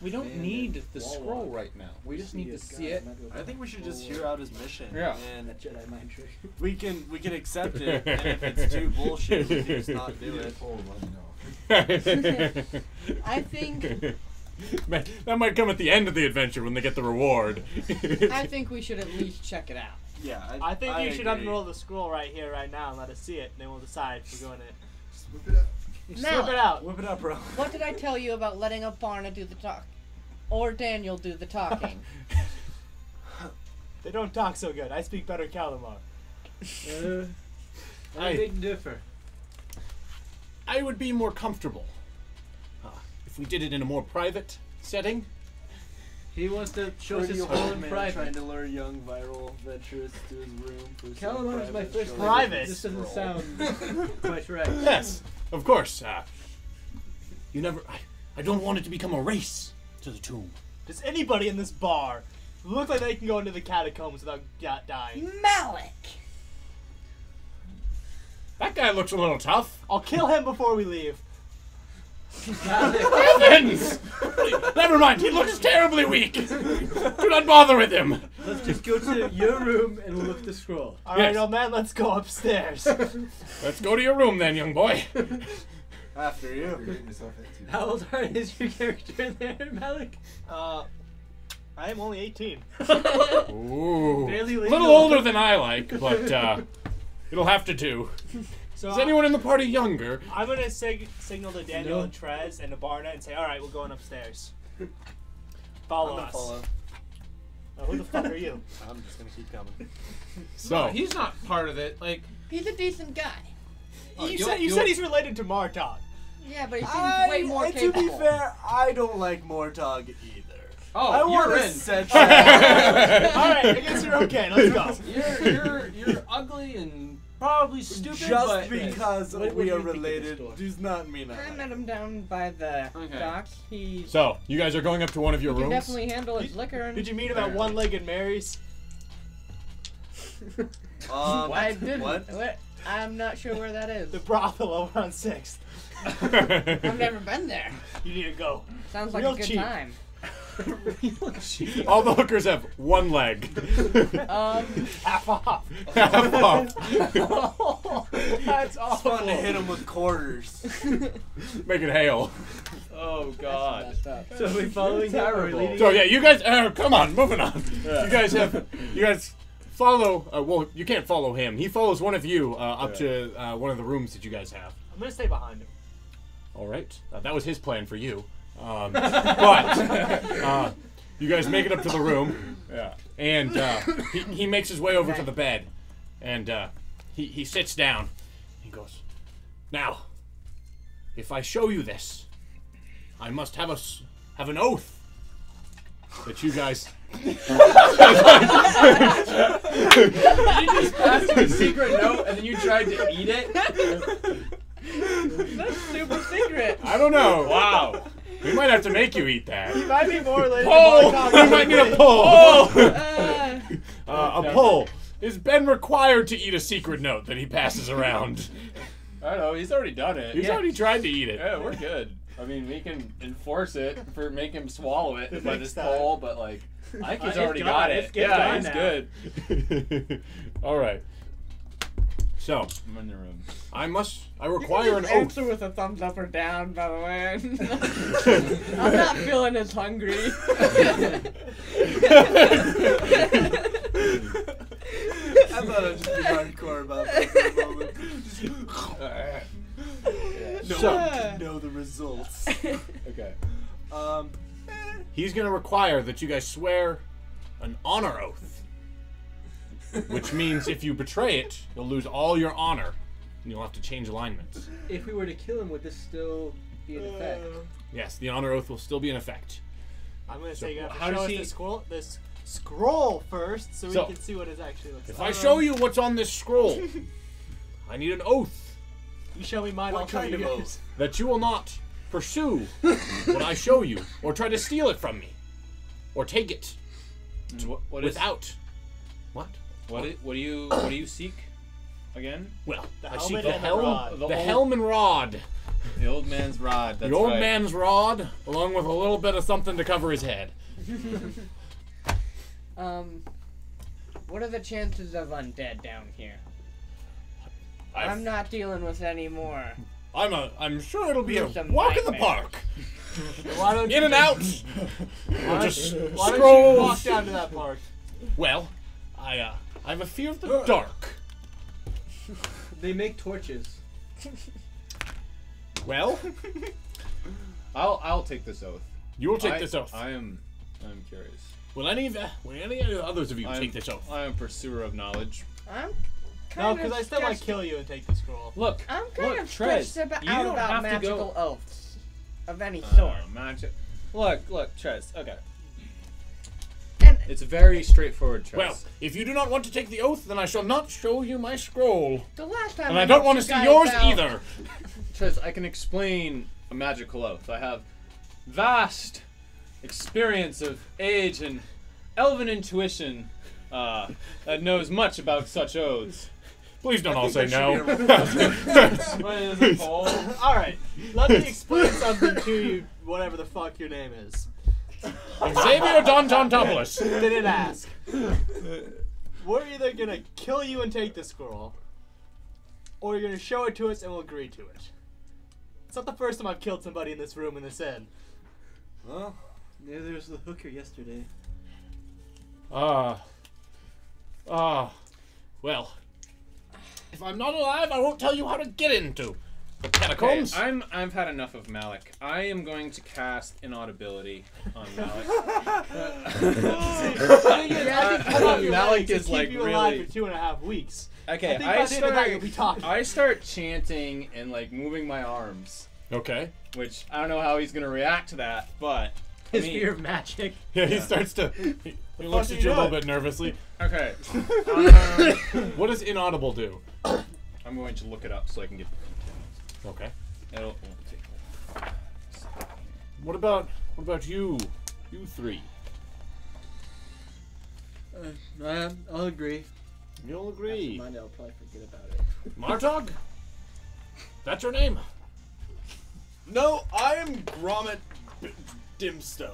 We don't Bandit, need the Warlock. scroll right now. We just need to see it. I think we should just hear out his mission. Yeah. And That Jedi mind trick. we can accept it, and if it's too bullshit, we can just not do it. Pull, let me know. I think That might come at the end of the adventure when they get the reward. I think we should at least check it out. Yeah, I think you should agree. unroll the scroll right here, right now, and let us see it. And then we'll decide if we're going to Just whip it up. slip it out. Whip it up, bro. What did I tell you about letting Aparna do the talk? Or Daniel do the talking? They don't talk so good. I speak better Kalimar. I beg differ. I would be more comfortable if we did it in a more private setting. He wants to show Pretty his old whole in man private. trying to lure young viral venturers to his room for some Calamar is my private first show. Private. This doesn't sound quite right. Yes, of course. You never. I don't want it to become a race to the tomb. Does anybody in this bar look like they can go into the catacombs without dying? Malik! That guy looks a little tough. I'll kill him before we leave. Heavens! Never mind. He looks terribly weak. Do not bother with him. Let's just go to your room and we'll look at the scroll. All right, Yes. old man, let's go upstairs. Let's go to your room then, young boy. After You're you. getting yourself into. How old is your character there, Malik? I am only 18. Ooh. Barely A legal. little older than I like, but it'll have to do. So Is anyone in the party younger? I'm gonna signal to Daniel No. and Trez and to Barna and say, "All right, we're going upstairs. Follow us." Follow. Now, who the fuck are you? I'm just gonna keep coming. So he's not part of it. Like, He's a decent guy. You said he's related to Martok. Yeah, but he seems way more and to capable. be fair, I don't like Mortog either. oh, I want you're to in. set All right, I guess you're okay. Let's go. You're ugly and probably stupid. Just but because What we do are you think of the related store? does not mean I I met like him down by the Okay. docks. He So, you guys are going up to one of your can rooms? definitely handle his liquor. And Did you meet him at One-Legged Mary's? I didn't. What? I'm not sure where that is. The brothel over on 6th. I've never been there. You need to go. Sounds like Real a good cheap. time. All the hookers have one leg. Half off. Half off. That's It's awful. fun to hit him with quarters. Make it hail. Oh God. Messed up. So are we following him? Or are we Terrible. leading So him? yeah, you guys. Come on, moving on. You guys follow. Well, you can't follow him. He follows one of you up to one of the rooms that you guys have. I'm gonna stay behind him. All right, that was his plan for you. But you guys make it up to the room. Yeah. And he makes his way over to the bed, and he sits down. He goes, "Now, if I show you this, I must have an oath that you guys." You just passed him a secret note and then you tried to eat it. That's super secret. I don't know. Wow. We might have to make you eat that. He might be more related Pull! to Martok. We might need a pull. Uh, A pull. Is Ben required to eat a secret note that he passes around? I don't know. He's already done it. He's already tried to eat it. Yeah, we're good. I mean, we can enforce it for make him swallow it by this time. poll, but like, I think he's It's already gone. got It's it. getting Yeah, gone he's now. good. All right. So I'm in the room. I you require can an just oath. answer with a thumbs up or down, by the way. I'm not feeling as hungry. I thought I'd just be hardcore about that for a moment. No So- one can know the results. Okay. He's gonna require that you guys swear an honor oath, which means if you betray it, you'll lose all your honor, and you'll have to change alignments. If we were to kill him, would this still be in effect? Yes, the honor oath will still be in effect. I'm gonna say you have to how does show us he- this scroll first, so we So, can see what it actually looks If like. I show you what's on this scroll, I need an oath You show me mine, I'll What show kind you of yours. oath? that you will not pursue what I show you, or try to steal it from me, or take it What is without. What? what do you seek again? Well, The I seek helmet the and the helm, rod. the helm and rod. The old man's rod. That's The old right. man's rod, along with a little bit of something to cover his head. What are the chances of undead down here? I've- I'm not dealing with any more. I'm sure it'll be a Some walk in the nightmares. park. Why don't In you and out. just- We'll just Why don't scroll. you walk down to that park? Well, I have a fear of the dark. They make torches. Well, I'll take this oath. you will take this oath. I'm curious. Will any of the others of you take this oath? I am a pursuer of knowledge. I'm No, kind because of I still might stressed- kill you and take the scroll. Look, I'm kind look, of stressed Trez, about, you out don't about have to magical go. oaths of any sort. Magic. Look, Trez. Okay. And It's very straightforward, Trez. Well, if you do not want to take the oath, then I shall not show you my scroll. the last time And I don't helped want to you see guys yours out- either. Trez, I can explain a magical oath. I have vast experience of age and elven intuition that knows much about such oaths. Please don't I all say think no. there should What is it, Paul? All right, let me explain something to you. Whatever the fuck your name is. Xavier Dontontopoulos. Didn't ask. We're either gonna kill you and take the scroll, or you're gonna show it to us and we'll agree to it. It's not the first time I've killed somebody in this room in this inn. Well, yeah, there was the hooker yesterday. Well, if I'm not alive, I won't tell you how to get into the Okay, catacombs. I've had enough of Malik. I am going to cast inaudibility on Malik. Malik is like keep you alive really. for 2.5 weeks. Okay, I think by the end of that you'll be talking. I start chanting and like moving my arms, Okay. which I don't know how he's gonna react to that, but I His mean- fear of magic. Yeah, he starts to. He looks fuck at you a are you little doing? bit nervously. Okay, What does inaudible do? I'm going to look it up so I can get. Okay. It'll take. What about you? You three. I'll agree. You'll agree. Mine, I'll probably forget about it. Martog? That's your name. No, I am Gromit Dimstone.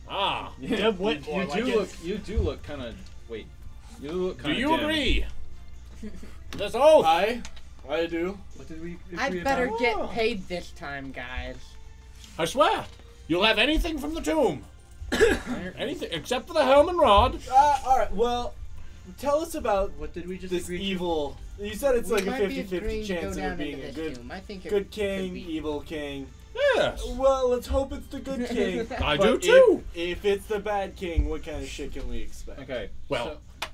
Ah. Deb Whitmore, like it. You do look kind of. Wait. You look Do kind of. you agree? This oath. I do. What did we I agree better about? get paid this time, guys. I swear. You'll have anything from the tomb. Anything except for the helm and rod. All right. Well, tell us about What did we just this agree to? evil. You said it's We like a might be 50-50 agreeing to go chance of down it being into a this good, tomb. I think it good could king, be. evil king. Yes. Well, let's hope it's the good king. I But do too. If it's the bad king, what kind of shit can we expect? Okay. Well, so-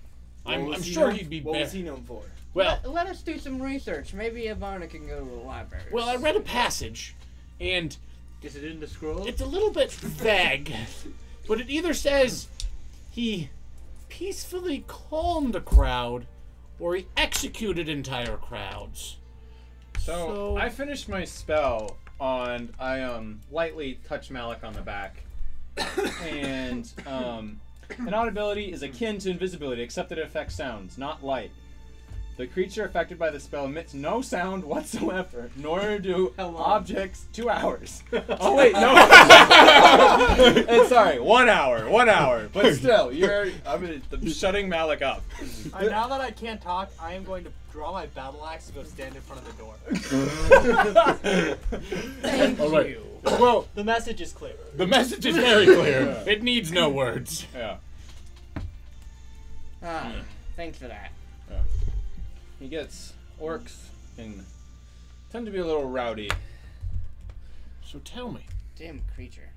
I'm What was he sure known- he'd be What was better. he known for? Well, Let us do some research. Maybe Ivana can go to the library. I read a passage, and Is it in the scroll? it's a little bit vague, but it either says he peacefully calmed a crowd, or he executed entire crowds. So I finished my spell on. I lightly touch Malik on the back, and inaudibility is akin to invisibility, except that it affects sounds, not light. The creature affected by the spell emits no sound whatsoever, nor do How long? objects. 2 hours. Oh wait, no. Sorry, 1 hour. 1 hour. But still, I'm shutting Malik up. Now that I can't talk, I am going to draw my battle axe and go stand in front of the door. Thank All right. you. Well, The message is clear. the message is very clear. It needs no words. Yeah. Thanks for that. He gets orcs and tend to be a little rowdy. So tell me, Dim creature.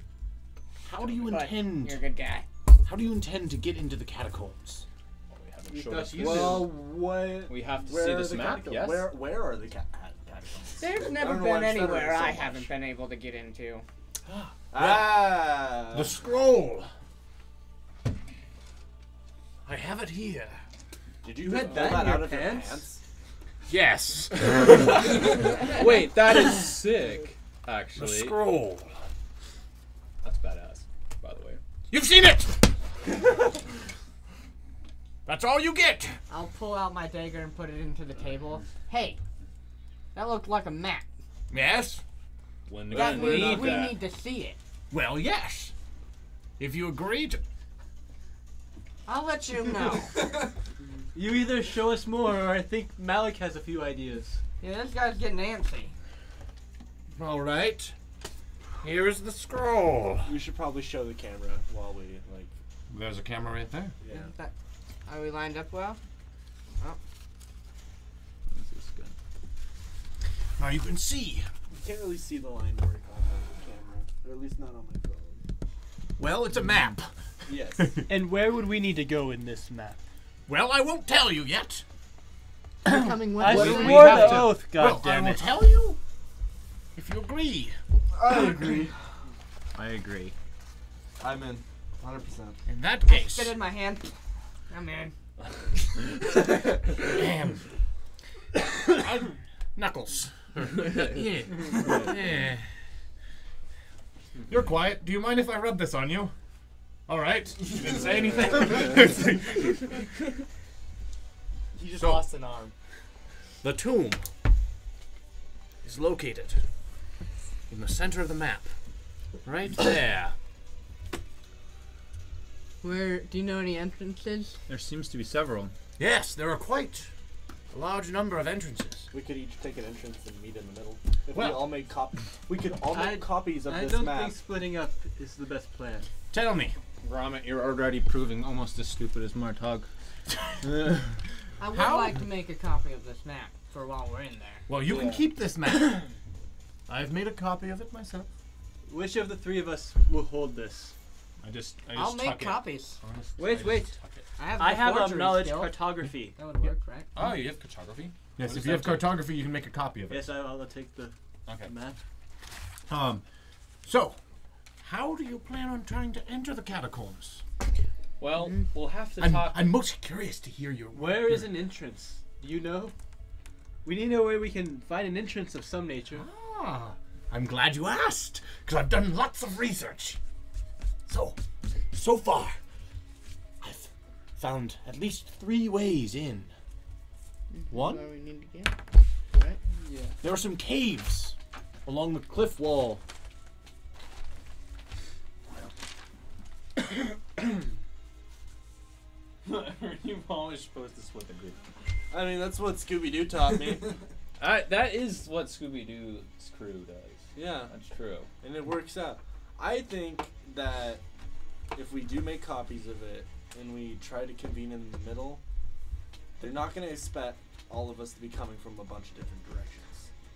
how do you But intend? you're a good guy. How do you intend to get into the catacombs? We haven't We showed thought us you this. Well, what? We have to Where see are this the map, catacombs? yes? Where are the catacombs? There's I never don't know why been I'm stuttering anywhere so I much. haven't been able to get into. Ah. The scroll. I have it here. Did You had that in your pants? Yes. Wait, that is sick, The actually. scroll. That's badass, by the way. You've seen it. That's all you get. I'll pull out my dagger and put it into the table. Hey, that looked like a map. Yes. When the That gun means need we that. need to see it. Well, yes. If you agree to. I'll let you know. You either show us more, or I think Malik has a few ideas. Yeah, this guy's getting antsy. All right. Here is the scroll. We should probably show the camera while we like. There's a camera right there. Yeah. Isn't that- Are we lined up well? Now you can see. You can't really see the line work on the camera, or at least not on my phone. Well, it's a map. Yes. And where would we need to go in this map? Well, I won't tell you yet. Becoming I what? swore have the to- oath, Well, I goddammit. will tell you if you agree. I agree. I agree. I'm in. 100%. In that case. Spit in my hand. I'm in. Damn. Knuckles. Yeah. Yeah. You're quiet. Do you mind if I rub this on you? All right. You didn't say anything. He just So- lost an arm. The tomb is located in the center of the map. Right there. Where? Do you know any entrances? There seems to be several. Yes, there are quite a large number of entrances. We could each take an entrance and meet in the middle. If Well- we all make we could all make copies of I this don't map. think splitting up is the best plan. Tell me. Gromit, you're already proving almost as stupid as Martog. I would How? like to make a copy of this map for while we're in there. Well, you can Yeah. keep this map. I've made a copy of it myself. Which of the three of us will hold this? I just I'll make tuck it. copies. Honestly, Wait, I wait. just tuck it. I have the a forgery knowledge skill. cartography. That would work, right? Oh, you have cartography? Yes, What if does you have that do? cartography, you can make a copy of it. Yes, I'll take the Okay. map. So, how do you plan on trying to enter the catacombs? Well, we'll have to I'm, talk. I'm most curious to hear your. Where is an entrance? Do you know? We need to know where we can find an entrance of some nature. Ah, I'm glad you asked, because I've done lots of research. So far, I've found at least 3 ways in. One, Where we need to get. Right? there are some caves along the cliff wall. You're always supposed to split the group. I mean, that's what Scooby Doo taught me. That is what Scooby Doo's crew does. Yeah, That's true. and it works out. I think that if we do make copies of it and we try to convene in the middle, they're not going to expect all of us to be coming from a bunch of different directions.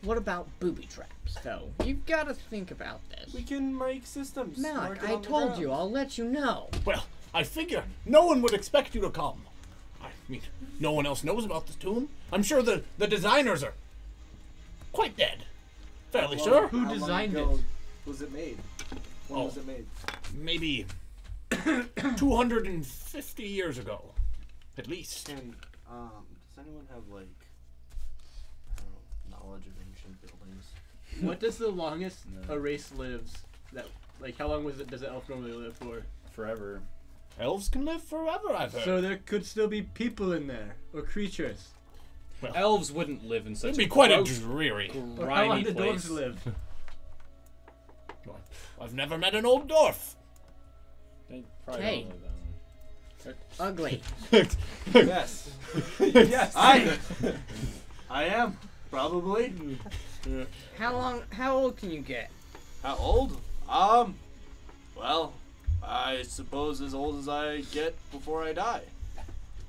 What about booby traps, though? You've got to think about this. We can make systems. Malik, mark it I on the told ground. you. I'll let you know. Well, I figure no one would expect you to come. I mean, no one else knows about this tomb. I'm sure the designers are quite dead. Fairly Well, sure. Who how long designed ago was it made? When Oh. was it made? Maybe 250 years ago, at least. Can does anyone have like I don't know, knowledge of ancient buildings? What does the longest No. a race lives? That like how long does an elf normally live for? Forever. Elves can live forever, I've heard. So there could still be people in there or creatures. Elves wouldn't live in such It'd a be quite a gross, dreary. Or how long grimy do place. dwarves live? I've never met an old dwarf. They probably Hey. don't live Ugly. Yes. Yes. I am probably. How old can you get? How old? Well, I suppose as old as I get before I die.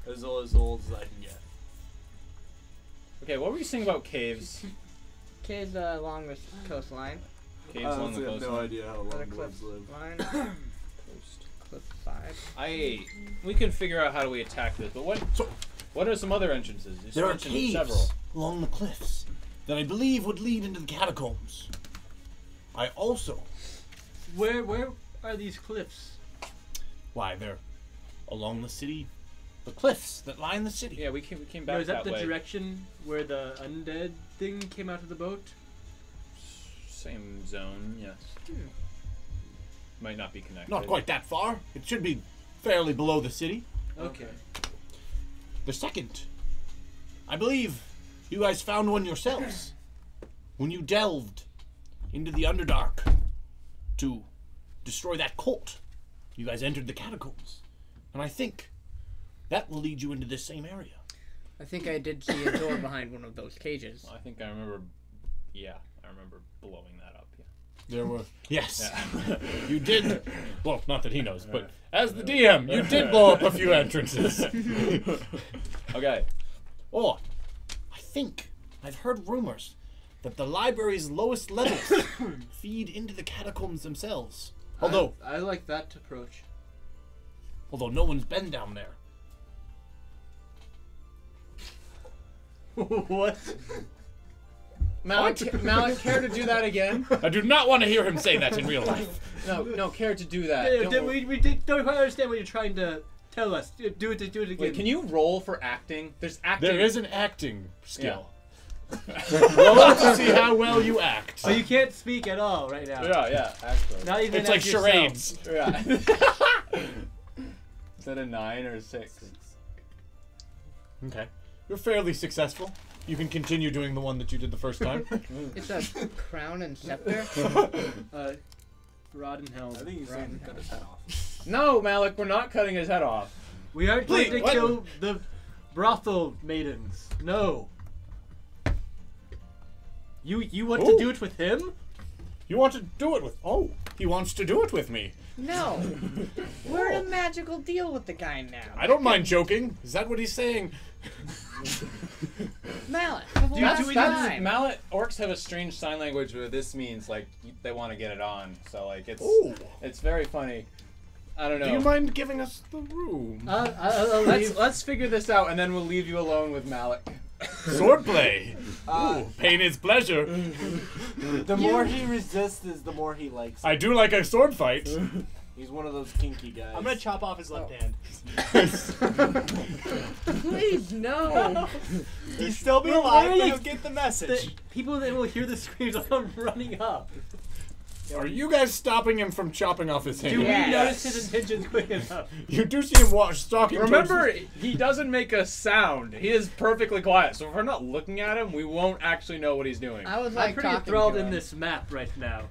As old as I can get. Okay, what were you saying about caves? Kids along the coastline. Caves along the I have no coastline. idea how Or long the cliff dwarves live. line. Coast. Cliffside. We can figure out how do we attack this, but what are some other entrances? You There are mentioned caves several. along the cliffs that I believe would lead into the catacombs. I also, Where are these cliffs? why, they're along the city, the cliffs that line the city. Yeah, we came No, back is that the way. direction where the undead thing came out of the boat? Same zone, yes. Might not be connected. Not quite that far. It should be fairly below the city. Okay. The second, I believe you guys found one yourselves when you delved into the Underdark to destroy that cult. You guys entered the catacombs. And I think that will lead you into this same area. I think I did see a door behind one of those cages. I think I remember. Yeah, I remember blowing that up. Yeah. There were... Yes. Yeah. You did... Well, not that he knows, but as the DM, you did blow up a few entrances. Okay. Or, I think I've heard rumors that the library's lowest levels feed into the catacombs themselves. Although I like that approach. no one's been down there. What? Malik, care to do that again? I do not want to hear him say that in real life. No, care to do that. Don't quite understand what you're trying to tell us. Do it again. Wait, can you roll for acting? There's acting. There is an acting skill. Roll to see how well you act. So you can't speak at all right now. Yeah, actually. Not even It's like as yourself. charades. Yeah. Is that a 9 or a 6? Okay. You're fairly successful. You can continue doing the one that you did the first time. It's a crown and scepter. Rod and helm. I think he's saying to cut his head off. No, Malik, we're not cutting his head off. We aren't Please, going to what? kill the brothel maidens. No. You want to do it with him? You want to do it with... Oh, he wants to do it with me. No. We're in a magical deal with the guy now. I don't mind joking. Is that what he's saying? Mallet. Mallet orcs have a strange sign language where this means like they want to get it on. So like it's very funny. I don't know. Do you mind giving us the room? Let's figure this out and then we'll leave you alone with Malik. Swordplay. Ooh, pain is pleasure. The more he resists is the more he likes it. I do like a sword fight. He's one of those kinky guys. I'm gonna chop off his left hand. Please, no. He'd still be We're alive, but literally- he'll get the message. The people that will hear the screams come running up. Are you guys stopping him from chopping off his hand? Do Yes. we notice his intentions quick enough? You do see him stalking Remember, towards... he doesn't make a sound. He is perfectly quiet. So if we're not looking at him, we won't actually know what he's doing. I was I'm like pretty talking enthralled to in him. this map right now.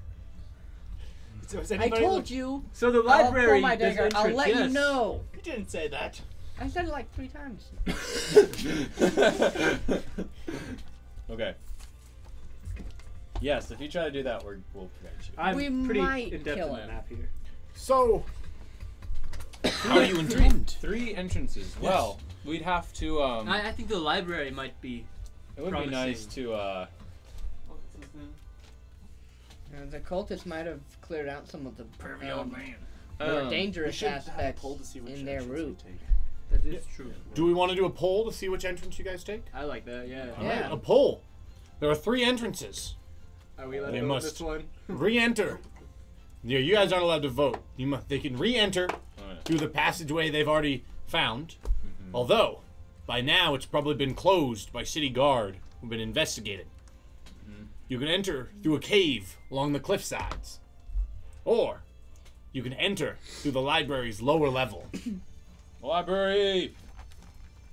So is I anybody told you. So the I'll library. pull my there's dagger. I'll entrance, let you yes. know. You didn't say that. I said it like 3 times. Okay. Yes, if you try to do that, we'll prevent you. I'm We pretty might in-depth kill in the him. map here. So, how do you intend? 3 entrances. Well, we'd have to. I think the library might be. It would promising. be nice to. The cultists might have cleared out some of the more We dangerous should have a aspects poll to see which in their entrance we route. take. That is true. Do we want to do a poll to see which entrance you guys take? I like that. Yeah. Yeah. A poll. There are 3 entrances. Are we allowed They to go with must. this one? Re-enter. Yeah, you guys aren't allowed to vote. They can re-enter through the passageway they've already found. Although, by now it's probably been closed by city guard who've been investigating. You can enter through a cave along the cliff sides. Or, you can enter through the library's lower level. Library.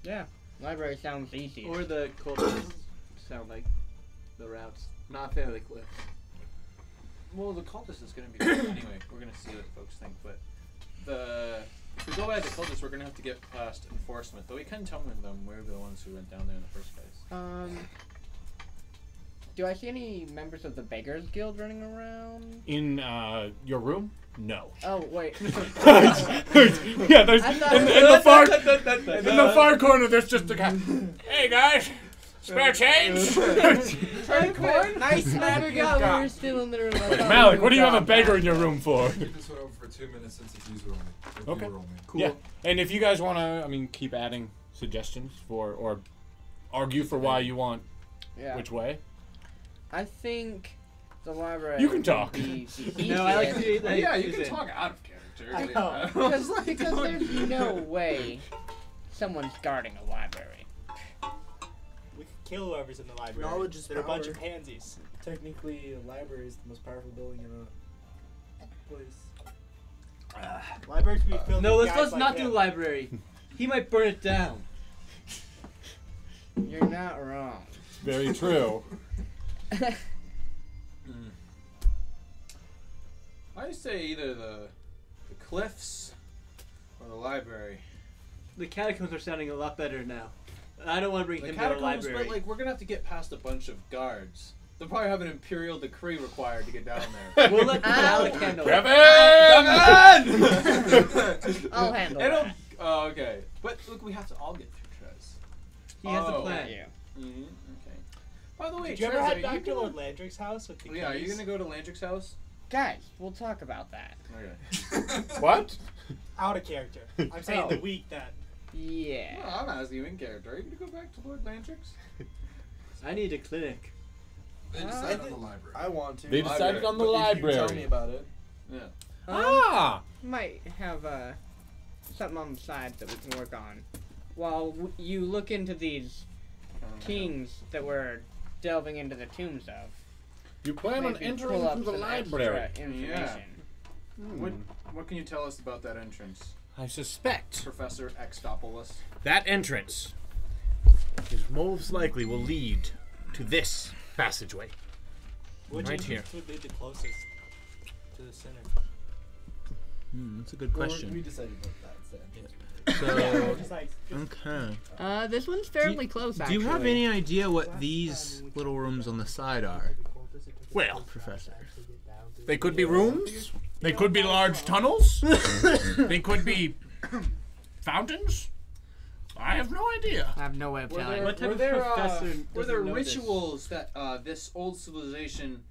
Yeah. Library sounds easy. Or the cultists sound like the routes. Not fairly cliff. Well, the cultist is going to be anyway. We're going to see what folks think, but if we go by the cultist, we're going to have to get past enforcement. Though we can tell them we're the ones who went down there in the first place. Do I see any members of the Beggars Guild running around? In your room? No. Oh, wait. Yeah, there's I thought- in the far corner. There's just a guy. Hey guys, spare change. Nice man, we were still in there. Malik, what do you have a beggar in your room for? Keep this one open for 2 minutes since it's user only. Or Okay. viewer only. Cool. Yeah, and if you guys want to, keep adding suggestions for or argue for why you want Yeah. which way. I think the library. You can talk. would be the No, I like to easiest. do that. Yeah, you can talk out of character. I know. Because there's no way someone's guarding a library. We could kill whoever's in the library. Knowledge is They're a bunch power. of pansies. Technically, a library is the most powerful building in a place. Libraries can be filled No, with let's guys like not do him. library. He might burn it down. You're not wrong. Very true. I say either the cliffs or the library. The catacombs are sounding a lot better now. I don't want to bring The him to the catacombs, library. but like we're gonna have to get past a bunch of guards. They'll probably have an imperial decree required to get down there. We'll let Alec handle it. Kevin! I'll handle It'll- that. Oh, okay. But look, we have to all get through Trez. He has a Oh. plan. Yeah. Mm-hmm. Okay. By the way, Did you ever Trez, head are back you to gonna- Lord Landrick's house with the Yeah, are you keys? gonna go to Landrick's house? Guys, we'll talk about that. Okay. What? Out of character. I'm saying the week that. Yeah. Well, I'm asking you in character. Are you gonna go back to Lord Landrick's? I need a clinic. They decided on the library. I want to. They decided on the but if library. you tell me about it. Yeah. Ah! Might have something on the side that we can work on. While you look into these kings that we're delving into the tombs of. You plan on maybe entering pull up through the some library. extra information. What can you tell us about that entrance, I suspect Professor Extopoulos? that entrance is most likely will lead to this passageway. Which Right entrance here. would be the closest to the center? That's a good Well, we decided about that. So, Just like, Okay. This one's fairly close, Do actually. you have any idea what these little rooms on the side are, well, Professor? they could be rooms. They could be large tunnels. They could be fountains. I have no idea. I have no way of telling. What type Were of there, professor were doesn't there know this? rituals that this old civilization,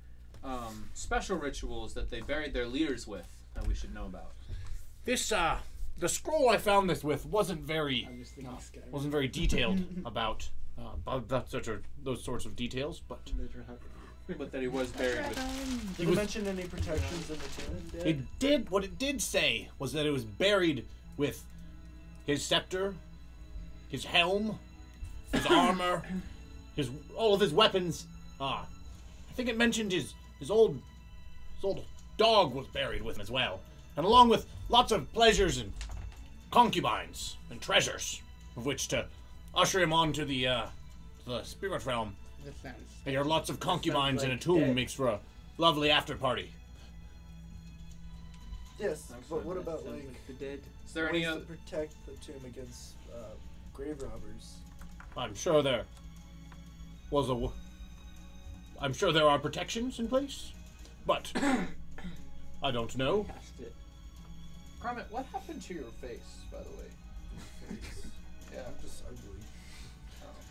special rituals that they buried their leaders with that we should know about? This the scroll I found this with wasn't very detailed about those sorts of details, but But that he was buried with. Did it mention any protections in the tomb? it did. What it did say was that it was buried with his scepter, his helm, his armor, all of his weapons. I think it mentioned his old dog was buried with him as well, and along with lots of pleasures and concubines and treasures, of which to usher him on to the spirit realm. That sounds. There are lots of concubines in a like tomb dead. makes for a lovely after party. Yes, but what about Sounds like the dead? Is there any ways other? to protect the tomb against grave robbers? I'm sure there was I'm sure there are protections in place, but I don't know. Cast it. Carmen, what happened to your face, by the way? Yeah. I'm just ugly.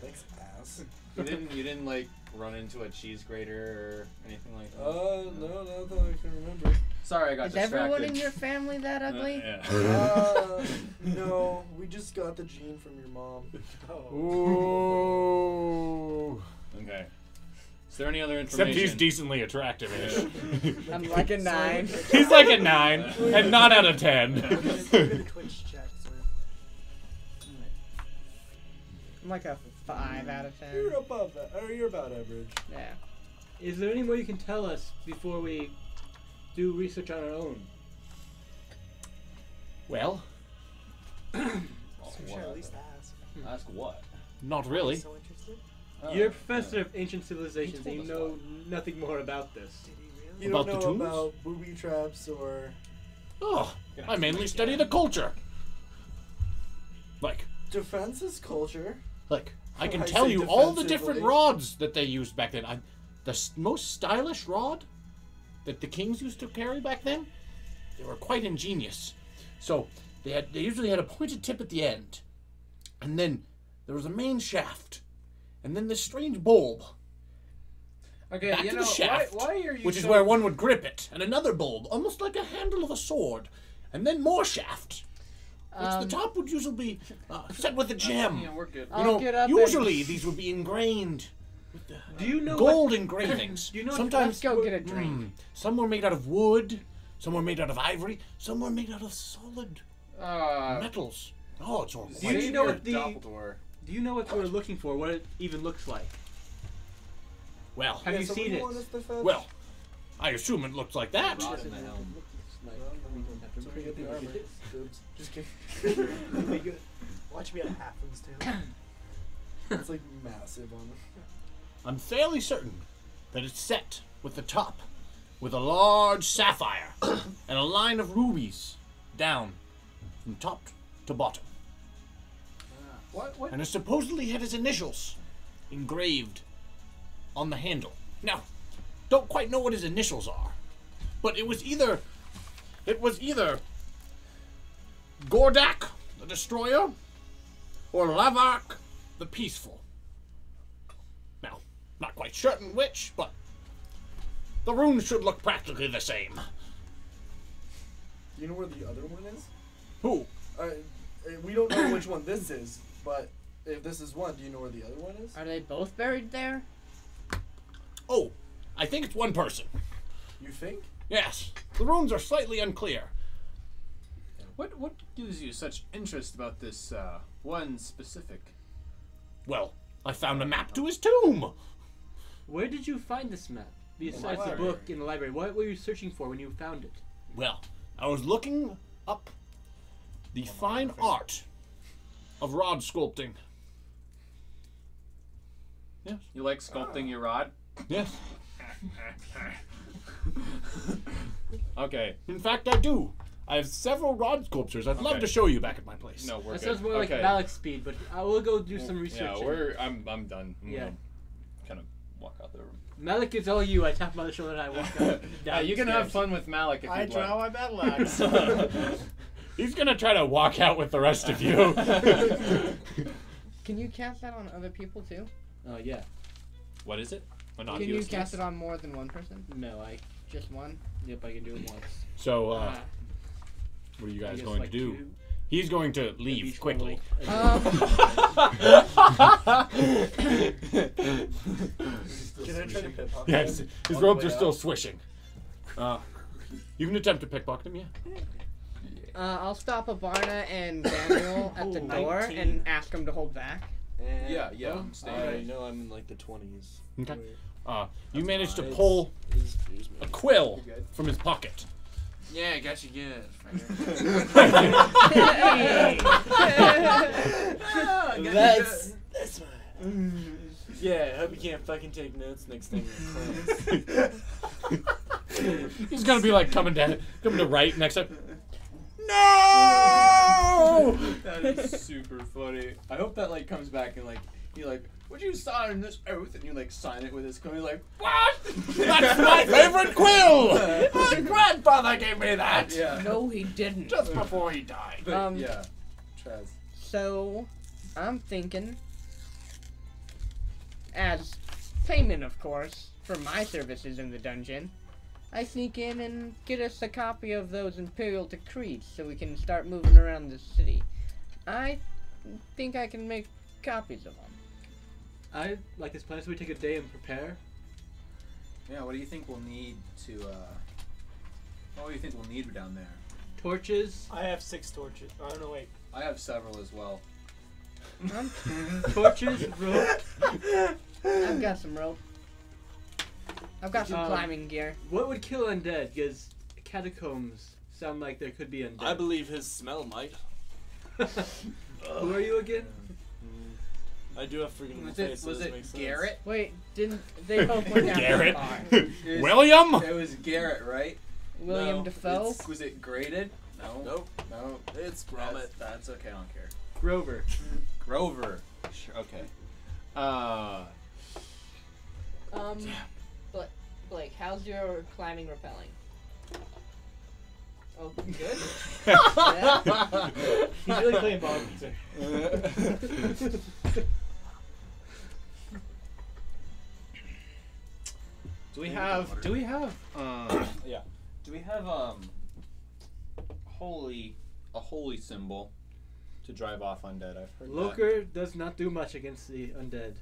Thanks, ass. You didn't like run into a cheese grater or anything like that. No, not that I can remember. Sorry, I got Is distracted. everyone in your family that ugly? No, we just got the gene from your mom. Ooh. Okay. Is there any other Except information? he's decently attractive. I'm like a 9. He's like a 9, and not out of 10. Twitch check, sir. I'm like a 5 out of 10. You're above that, or you're about average. Yeah. Is there any more you can tell us before we do research on our own? Well, So we should at least ask. Ask what? not really. So interested? You're a professor of ancient civilizations, He and you told us know nothing more about this. Did he really? You About don't the know tombs? about booby traps or Oh, I mainly study the culture. Like, defenses culture. I can I tell say you all the defensively. different rods that they used back then. The most stylish rod that the kings used to carry back then, they were quite ingenious. So they usually had a pointed tip at the end, and then there was a main shaft, and then this strange bulb, Okay, back you to know the shaft, why are you which is so- where one would grip it, and another bulb, almost like a handle of a sword, and then more shaft, which the top would usually be set with a gem. Yeah, we're good. You I'll know, get up usually these would be ingrained with the Do you know gold engravings. Do you know what- Sometimes Let's go get a drink. some were made out of wood, some were made out of ivory, some were made out of solid metals. Oh, it's all Do you know what the Dumbledore. Do you know what we're looking for? What it even looks like? well. Have you so seen what do it? want us to fetch? Well, I assume it looks like that. Rod in the helm. So we get the armor. Oops. Just kidding. Watch me at Halflings too. It's like massive on it. I'm fairly certain that it's set with the top with a large sapphire and a line of rubies down from top to bottom. What? And it supposedly had his initials engraved on the handle. Now, don't quite know what his initials are, but it was either Gordak, the Destroyer, or Lavark, the Peaceful. Now, not quite certain which, but the runes should look practically the same. Do you know where the other one is? Who? We don't know which one this is, but if this is one, do you know where the other one is? Are they both buried there? Oh, I think it's one person. You think? Yes. The runes are slightly unclear. What gives you such interest about this one specific? Well, I found a map to his tomb. Where did you find this map? Besides the library. book in the library, what were you searching for when you found it? Well, I was looking up the fine art of rod sculpting. Yes. You like sculpting your rod? Yes. Okay. In fact, I do. I have several rod sculptures. I'd love Okay. to show you back at my place. No, we're That good. sounds more like Okay. Malik's speed, but I will go do some research. Yeah, I'm done. I'm Yeah. gonna kind of walk out the room. Malik, it's all you. I tap him on the shoulder and I walk out. You can have fun with Malik if I you'd draw like. my battle axe. He's gonna try to walk out with the rest of you. Can you cast that on other people too? Oh yeah. What is it? Can you cast it on more than one person? No, Just one? Yep, I can do it once. So, Ah. what are you I guys guess going like to do? 2. He's going to leave Each quickly. roll. Can I try to pickpocket Yes, him his on the robes way are still out? swishing. You can attempt to pickpocket him, yeah. I'll stop Abarna and Daniel at the Ooh, door 19. and ask them to hold back. Yeah, I'm staying. I know I'm in like the 20s. Okay. You managed to fine. pull Excuse me. a quill You're good. from his pocket. Yeah, I got you good. That's fine. Yeah, I hope you can't fucking take notes next time you're in class. He's gonna be like coming to right next time. No! That is super funny. I hope that like comes back and like he like, would you sign this oath? And you like sign it with his quill. He's like, what? That's my favorite quill! My grandfather gave me that! Yeah. No, he didn't. Just before he died. But yeah, Trez. So, I'm thinking, as payment, of course, for my services in the dungeon, I sneak in and get us a copy of those Imperial decrees so we can start moving around the city. I think I can make copies of them. I like this plan, so we take a day and prepare. Yeah, what do you think we'll need to? What do you think we'll need down there? Torches. I have 6 torches. Oh no, wait. I have several as well. Torches, rope. I've got some rope. I've got some Um, climbing gear. What would kill undead? Because catacombs sound like there could be undead. I believe his smell might. Who are you again? I do have freaking Was face. it was it Garrett? Wait, didn't they both went down Garrett? the bar? William? It was Garrett, right? William No, Defoe? Was it graded? No. Nope. No. It's Gromit. That's okay. I don't care. Grover. Grover. Sure, okay. Blake, how's your climbing rappelling? Oh, good. He's really playing ball pizza. Do we have yeah. Do we have a holy symbol to drive off undead? I've heard that. Loker does not do much against the undead.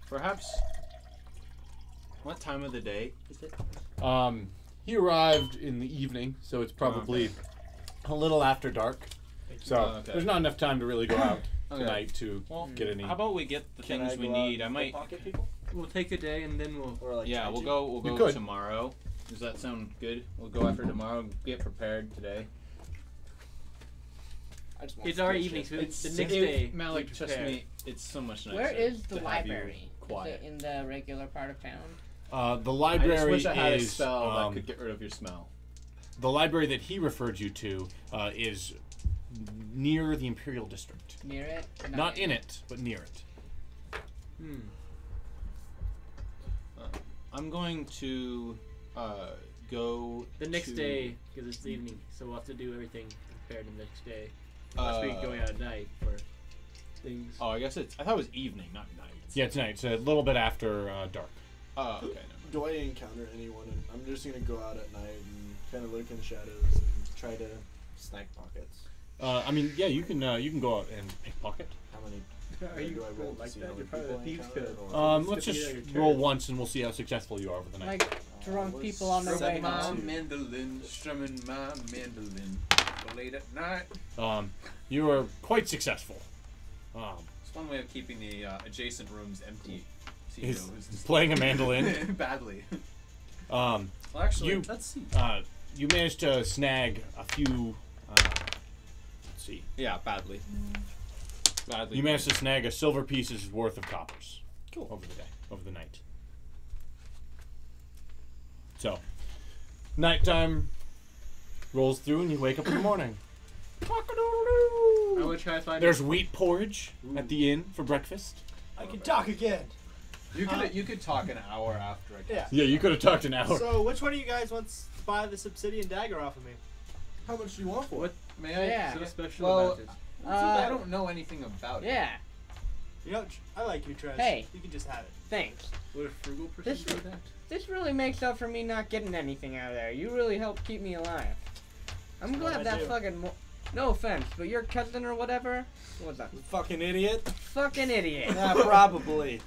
Perhaps. What time of the day is it? He arrived in the evening, so it's probably a little after dark. So okay. there's not enough time to really go out Okay. tonight to Well, get any. How about we get the Can things I we go out need? I and might. pocket people? We'll take a day and then we'll. Or like Yeah, try we'll to? go. You We'll go could. tomorrow. Does that sound good? We'll go after tomorrow. Get prepared today. I just want It's our to evening, so It's the next day. Malik, we trust prepare. me. It's so much nicer. Where is the to have you library? Is quiet. it in the regular part of town? The I just library wish I had is a spell that could get rid of your smell. the library that he referred you to is near the Imperial District. Near it? Not in it, but near it. I'm going to go The next to- day, because it's the evening, so we'll have to do everything prepared the next day. Unless we're going out at night for things. Oh, I guess I thought it was evening, not night. Yeah, it's night. It's a little bit after dark. Oh, okay. Never mind. Do I encounter anyone? I'm just gonna go out at night and kind of lurk in the shadows and try to snack pockets. I mean, yeah, you can go out and pickpocket. How many? Are you do I roll to like see that? how You're many probably people a I thieves encounter, code. or- Let's It's just gonna be your roll turn. once and we'll see how successful you are over the night. Like drunk was people on their way strumming my home. mandolin, strumming my mandolin late at night. You are quite successful. It's one way of keeping the adjacent rooms empty. So He's just playing a mandolin. badly. Well, actually, you let's see. you managed to snag a few. Let's see. Yeah, badly. Badly. You managed to snag a silver piece's worth of coppers. Cool. Over the night. So, nighttime rolls through and you wake up in the morning. I would try to find. There's wheat porridge at the inn for breakfast. I can talk again. You could talk an hour after I Yeah. Yeah, you could have talked an hour. So, which one of you guys wants to buy this obsidian dagger off of me? How much do you want for What? it? May I? Yeah. So special Well, about it. I don't know anything about it. Yeah, You know, I like you, Trez. Hey. You can just have it. thanks. Would a frugal person This- do that? This really makes up for me not getting anything out of there. You really helped keep me alive. I'm What'd glad I that do? fucking. No offense, but your cousin or whatever was a Fucking idiot. fucking idiot. Yeah, probably.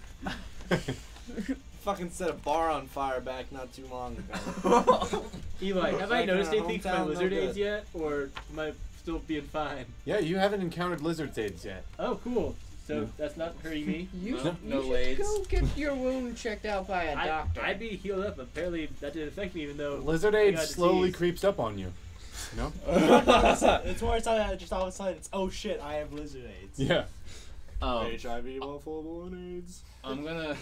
Fucking set a bar on fire back not too long ago. Eli, have I Like in noticed our anything from my hometown, no lizard good. aids yet, or am I still being fine? Yeah, you haven't encountered lizard aids yet. Oh, cool. So No. that's not hurting me. You, No- you no should lades. go get your wound checked out by a doctor. I'd be healed up. Apparently, that didn't affect me, even though Lizard I aid got slowly disease. creeps up on you. You know? It's more it's not just all of a sudden it's oh shit, I have lizard AIDS. Yeah. HIV, waffle, and AIDS. I'm gonna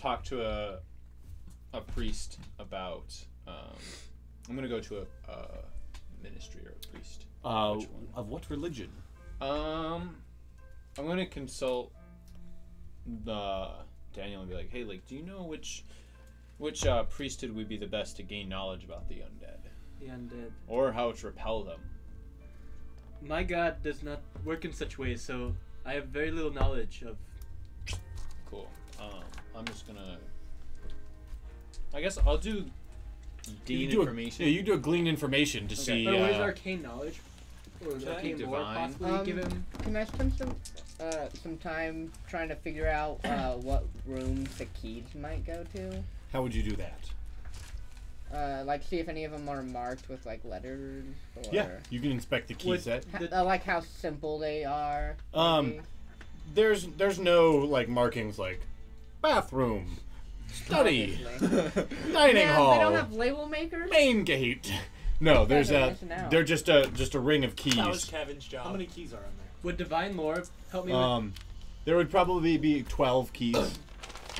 talk to a priest about I'm gonna go to a ministry or a priest. Which one? Of what religion? I'm gonna consult the Daniel and be like, hey, like, do you know which priesthood would be the best to gain knowledge about the undead, The undead. or how to repel them? My god does not work in such ways, so I have very little knowledge of. Cool. I'm just gonna. I guess I'll do Dean information. Yeah, you do a glean information to see. Or what is arcane knowledge? Or Can I arcane lore divine? possibly give him? Can I spend some time trying to figure out what rooms the keys might go to? How would you do that? Like see if any of them are marked with like letters. Or Yeah, you can inspect the key Would- set. like how simple they are. Um, maybe. There's no like markings like bathroom, study, Obviously. dining Yeah, hall, they don't have label makers. main gate. No, there's they're a missing out. they're just a ring of That was keys. Kevin's job. How many keys are on there? Would divine lore help me with? There would probably be 12 keys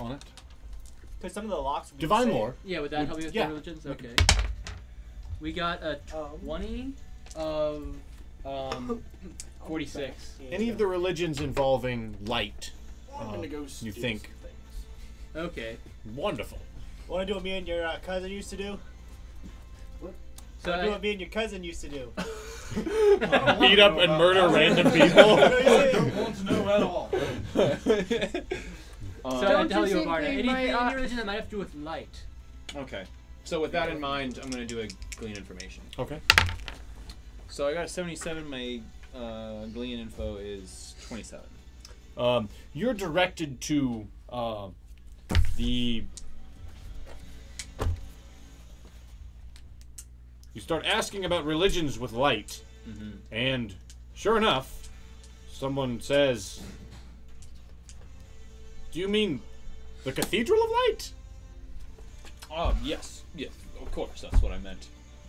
on it. Because some of the locks would be Divine the same. lore. Yeah, would that help me with yeah. the religions? Okay. We got a 20 of 46. Any of the religions involving light, I'm gonna go you steal think some things. Okay. wonderful. Want to do what me and your cousin used to do? So Do what me and your cousin used to do. Beat up and murder random people. Don't want to know at all. So I Don't tell you you, think Barna, they anything might, in your religion that might have to do with light. Okay. So with that in mind, I'm gonna do a glean information. Okay. So I got a 77. My glean info is 27. You're directed to the. You start asking about religions with light, Mm-hmm. and sure enough, someone says, "Do you mean the Cathedral of Light?" Yes. Yes. Of course, that's what I meant.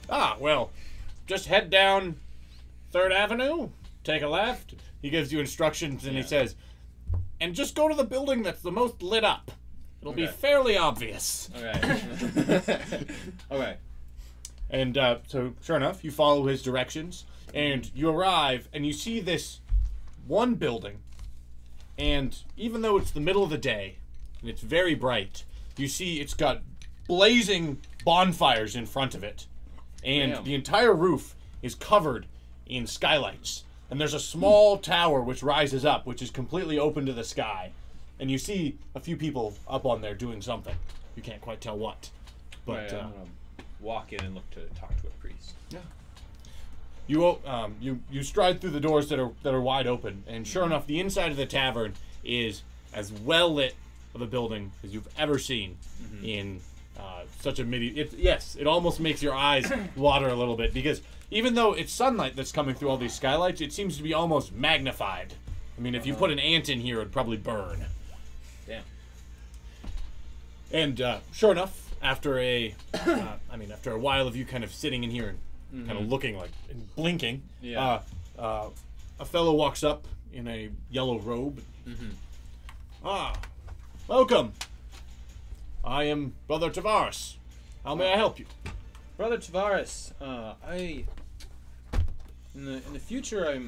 Ah, well, just head down 3rd Avenue, take a left. He gives you instructions, and he says, "And just go to the building that's the most lit up." It'll be fairly obvious. Okay. Okay. And so, sure enough, you follow his directions, and you arrive, and you see this one building. And even though it's the middle of the day, and it's very bright, you see it's got blazing bonfires in front of it. And Damn. the entire roof is covered in skylights. And there's a small tower which rises up, which is completely open to the sky. And you see a few people up on there doing something. You can't quite tell what. But I'm gonna walk in and look to talk to a priest. yeah. You stride through the doors that are wide open, and sure enough, the inside of the tavern is as well lit of a building as you've ever seen in such a it almost makes your eyes water a little bit, because even though it's sunlight that's coming through all these skylights, it seems to be almost magnified. I mean, if you put an ant in here, it'd probably burn. Damn. And sure enough, after a while of you kind of sitting in here and kind of looking like and blinking, Yeah. a fellow walks up in a yellow robe. Welcome. I am Brother Tavares. How may I help you? Brother Tavares, in the future I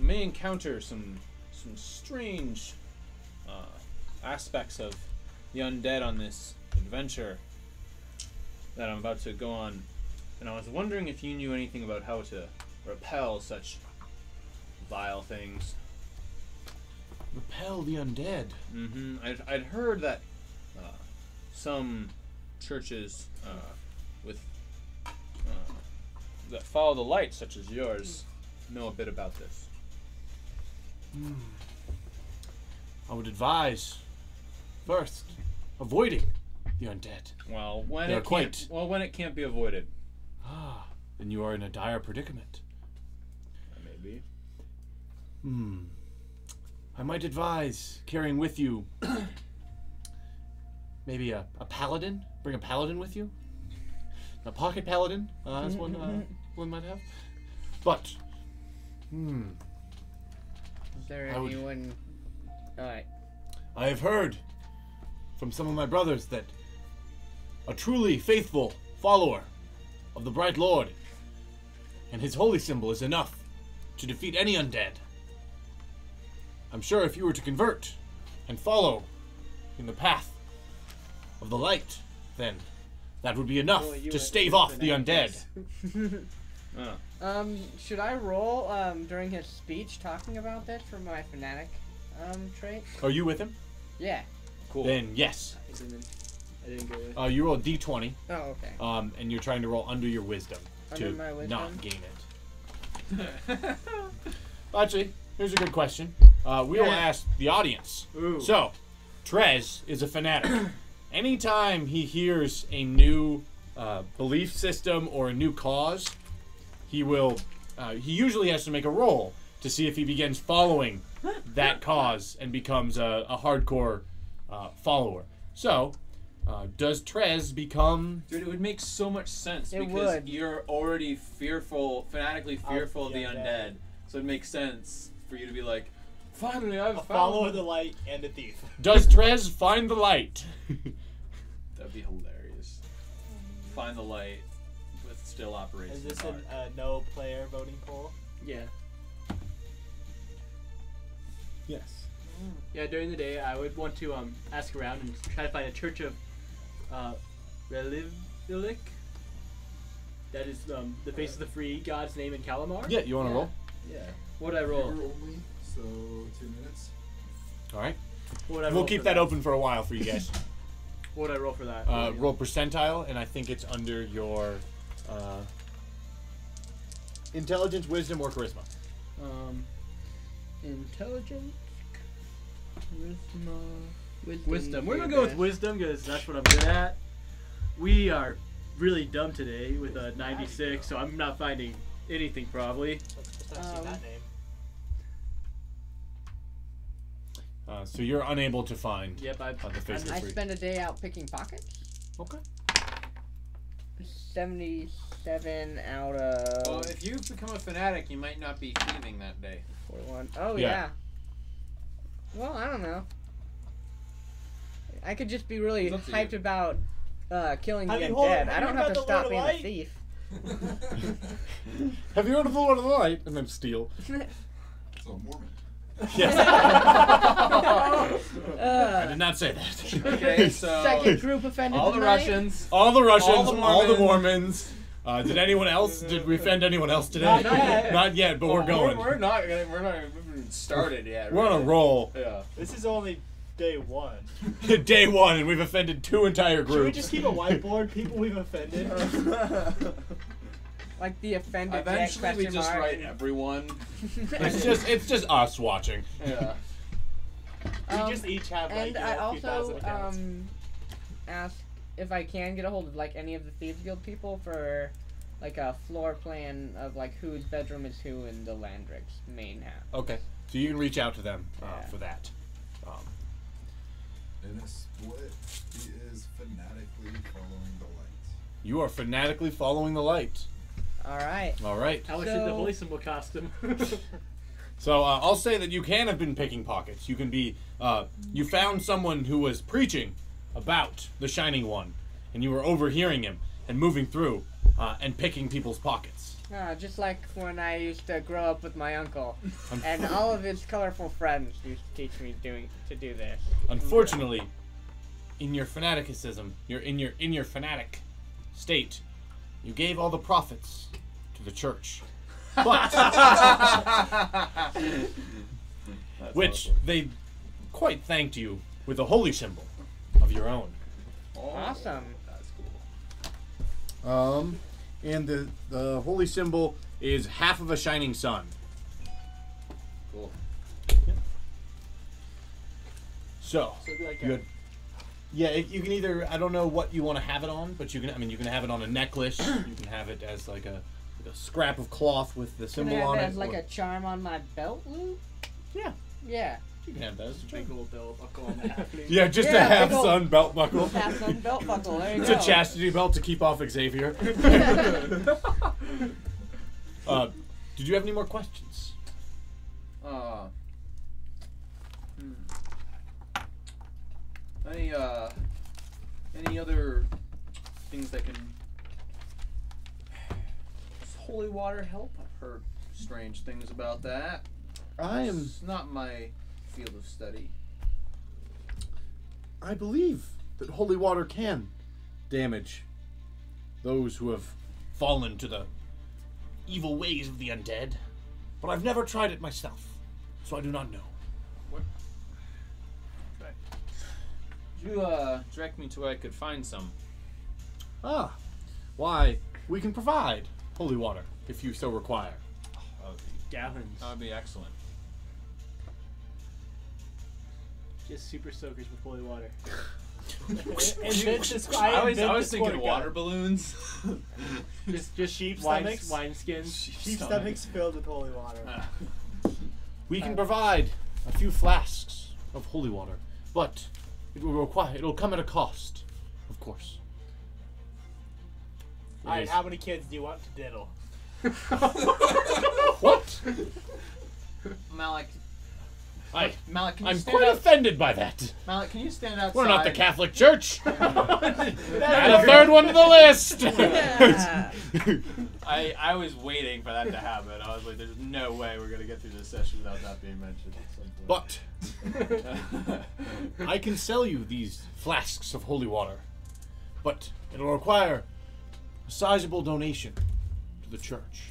may encounter some strange aspects of the undead on this adventure that I'm about to go on, and I was wondering if you knew anything about how to repel such vile things. Repel the undead. I'd heard that some churches that follow the light, such as yours, know a bit about this. I would advise first avoiding the undead. Well, when They're it can't be avoided. Then you are in a dire predicament. Maybe. I might advise carrying with you maybe a paladin. Bring a paladin with you. A pocket paladin, as one might have. But, Is there anyone? Alright. I have heard from some of my brothers that a truly faithful follower of the Bright Lord and his holy symbol is enough to defeat any undead. I'm sure if you were to convert and follow in the path of the light, then that would be enough to stave off the undead. Should I roll during his speech talking about this for my fanatic trait? Are you with him? Yeah. Cool. Then yes. I didn't go with You roll a d20. Oh, okay. And you're trying to roll under your wisdom Under to my wisdom? not gain it. Actually, here's a good question. We will ask the audience. Ooh. So, Trez is a fanatic. Anytime he hears a new belief system or a new cause, he will. He usually has to make a roll to see if he begins following that cause and becomes a hardcore follower. So, does Trez become? Dude, it would make so much sense It because would. you're already fanatically fearful of the undead. So it makes sense for you to be like, finally, I've A found follower of the light and a thief. Does Trez find the light? That'd be hilarious. Find the light, but still operates. Is in this the a dark. no player voting poll? Yeah. Yes. Yeah, during the day, I would want to ask around and try to find a church of Relivilik. That is the face of the free god's name in Kalamar. Yeah, you want to roll? Yeah. What would I roll? Only, so 2 minutes. All right. What would I We'll roll keep for that open for a while for you guys. What would I roll for that? Roll percentile, and I think it's under your intelligence, wisdom, or charisma. Intelligence, charisma, Wisdom. We're gonna go with wisdom because that's what I'm good at. We are really dumb today with a 96, so I'm not finding anything probably. Let's see that name. So you're unable to find Yep, the face of the I free. spend a day out picking pockets. Okay. 77 out of Well, if you become a fanatic, you might not be thieving that day. 41. Oh Yeah. yeah. Well, I don't know. I could just be really It's up to hyped you. about killing the Have you heard- undead. have I you don't heard have to about the stop Lord being of a Light? thief. Have you heard of the Lord of the Light? And then steal. So Mormon. Yes. I Uh, did not say that. Okay, so second group offended all the tonight? Russians. All the Russians, All the all the Mormons. Mormons. Did anyone else? Did we offend anyone else today? Not yet. Not yet, but we're going. We're not gonna. We're not even started yet. We're on a really. roll. Yeah. This is only day one. Day one, and we've offended 2 entire groups. Should we just keep a whiteboard? People we've offended. Like the offended Eventually, we question just mark. write everyone. It's just us watching. Yeah. We just each have like And I a few thousand also accounts. ask if I can get a hold of like any of the Thieves Guild people for like a floor plan of like whose bedroom is who in the Landric's main house. Okay, so you can reach out to them Yeah. for that. In a split, he is fanatically following the light. You are fanatically following the light. All right. All right. Alex did the So- holy symbol costume. So I'll say that you can have been picking pockets. You can be. You found someone who was preaching about the Shining One, and you were overhearing him and moving through and picking people's pockets. Just like when I used to grow up with my uncle, and all of his colorful friends used to teach me to do this. Unfortunately, in your fanaticism, in your fanatic state, you gave all the profits to the church, but which they quite thanked you with a holy symbol of your own. Awesome. That's cool. And the holy symbol is half of a shining sun. Cool. So, So it'd be like you you can either, I don't know what you want to have it on, but you can have it on a necklace. You can have it as like a scrap of cloth with the Can I symbol have on that it. as like or- a charm on my belt loop? Yeah. Yeah. You can have those. Big old belt buckle on that. Yeah, just Yeah, a half big ol' sun belt buckle. Half sun belt buckle. There you It's go. a chastity belt to keep off Xavier. Did you have any more questions? Any other things that can does holy water help? I've heard strange things about that. It's not my field of study. I believe that holy water can damage those who have fallen to the evil ways of the undead, but I've never tried it myself, so I do not know. Could you direct me to where I could find some? Why, we can provide holy water if you so require. Gallons. That would be excellent. Just super soakers with holy water. I was thinking water balloons. Just sheep wine, stomachs? wine skins. Sheep stomachs filled with holy water. We can provide a few flasks of holy water, but it'll come at a cost, of course. Alright, how many kids do you want to diddle? What? Malik, Malik, can you I'm stand quite out? offended by that. Malik, can you stand outside? We're not the Catholic Church. Add a third one to the list. Yeah. I was waiting for that to happen. I was like, there's no way we're gonna get through this session without that being mentioned at some point. But I can sell you these flasks of holy water, but it'll require a sizable donation to the church.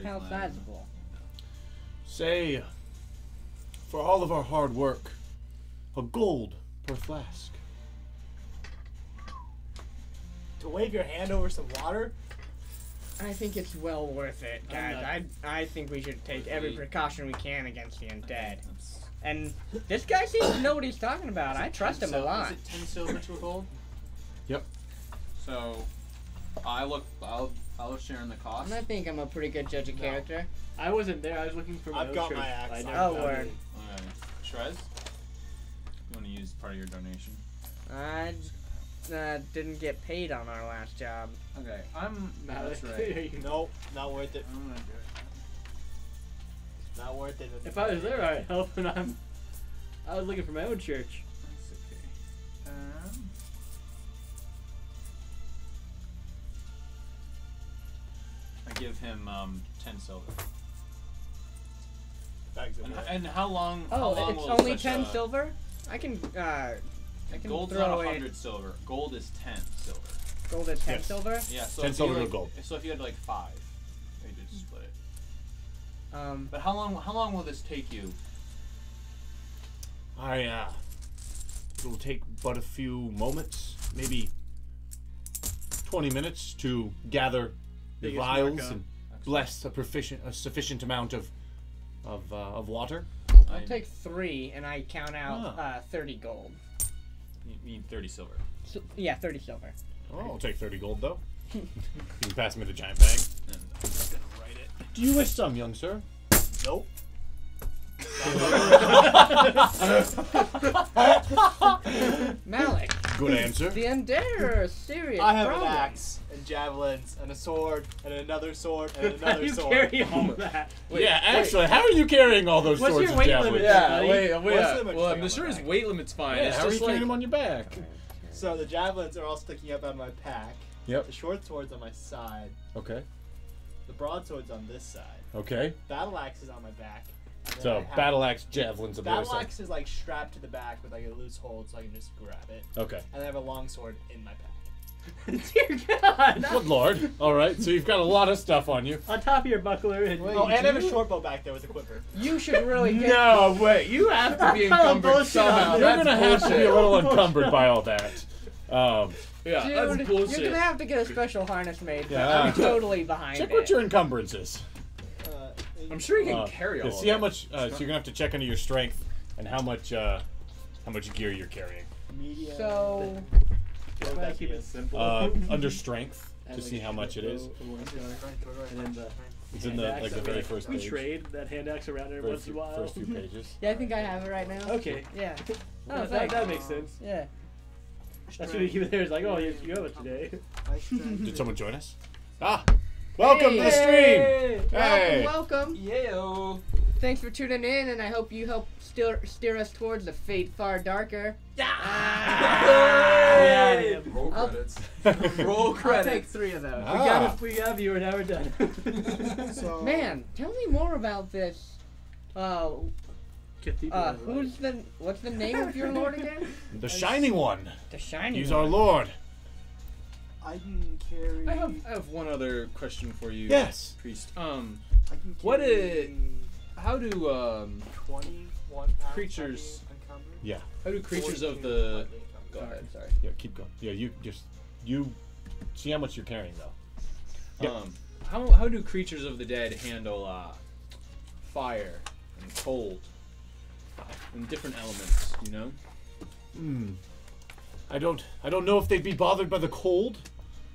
How sizable? Say, for all of our hard work, a gold per flask. To wave your hand over some water? I think it's well worth it, guys. I think we should take every precaution we can against the undead. And this guy seems to know what he's talking about. I trust him a lot. Is it 10 silver to a gold? Yep. So, I'll share in the cost. And I think I'm a pretty good judge of character. I wasn't there. I was looking for my I've own got shirt. my axe. I Oh, never found word. it. Okay. Shrez? You want to use part of your donation? I didn't get paid on our last job. Okay, I'm. Nah, That's there right. you go. Nope, not worth it. I'm gonna do it. Not worth it. If I was there, I'd help, and I was looking for my own church. give him 10 silver. Bags of And, bread. and how long? how Oh, long it's will only such 10 a- silver? I can Gold's throw not it. 100 silver. Gold is 10 silver. Gold is 10 Yes. silver? Yeah, so 10 if silver you to like, gold. So if you had like 5, you just split it. Um, But how long will this take you? It'll take but a few moments, maybe 20 minutes to gather the Biggest vials markup. and bless a sufficient amount of water. I'll take 3 and I count out 30 gold. You need 30 silver. So, yeah, 30 silver. Oh, I'll take 30 gold though. You can pass me the giant bag. And I'm just gonna write it. Do you wish some, young sir? Nope. Malik, Good answer. the undead are a serious I have problem. an axe and javelins and a sword and another sword and How do another you sword. carry all that? Yeah, actually, how are you carrying all those What's swords your and weight javelins? limit? Yeah, buddy. wait, What's the much well, thing I'm on sure my his back? weight limit's fine. Yeah, it's how are you just carrying like them on your back? So the javelins are all sticking up out of my pack. Yep. The short sword's on my side. Okay. The broadsword's on this side. Okay. Battle axe is on my back. and then I So have- battle axe, javelins on the other Battle side. axe is like strapped to the back with like a loose hold, so I can just grab it. Okay. And I have a long sword in my pack. Dear God! Good lord. All right. So you've got a lot of stuff on you. On top of your buckler and Wait, Oh, and I have a you- short bow back there with a quiver. You should really get no, wait, you have to be encumbered Bullshit somehow. on You're That's gonna have to be a bullshit. little encumbered by all that. Yeah, Dude, that's bullshit. you're gonna have to get a special harness made. but Yeah. I'm totally behind Check it. what your encumbrance is. I'm sure you can carry all Yeah, of see it. how much. So you're gonna have to check under your strength and how much gear you're carrying. Medium. So, What Try to that keep it is. simple. Under strength And to like see how much it is. And then the It's in the hand axe like the that very we- first We page. trade that hand axe around every once in a while. First few pages. yeah, I think I have it right now. Okay. Yeah. Oh, that, thanks. that makes sense. Yeah. That's what you keep it there. It's like, oh, you have it today. Did someone join us? Ah, welcome to the stream. Hey. Welcome. Yayo. Thanks for tuning in, and I hope you help steer us towards a fate far darker. Yeah. Roll I'll- credits. Roll I'll take credits. 3 of those. Ah. We got a viewer, now we're done. So, Man, tell me more about this. What's the name of your lord again? The Shining One. The Shining He's One. our lord. I can carry. I have one other question for you, Yes. priest. I can what carry how do 21 pounds creatures- unencumbered. Yeah. how do creatures of 42 the lightly encumbered. go ahead, sorry. Yeah. Keep going. Yeah. You see how much you're carrying though. Yep. How do creatures of the dead handle fire and cold and different elements? You know. I don't know if they'd be bothered by the cold.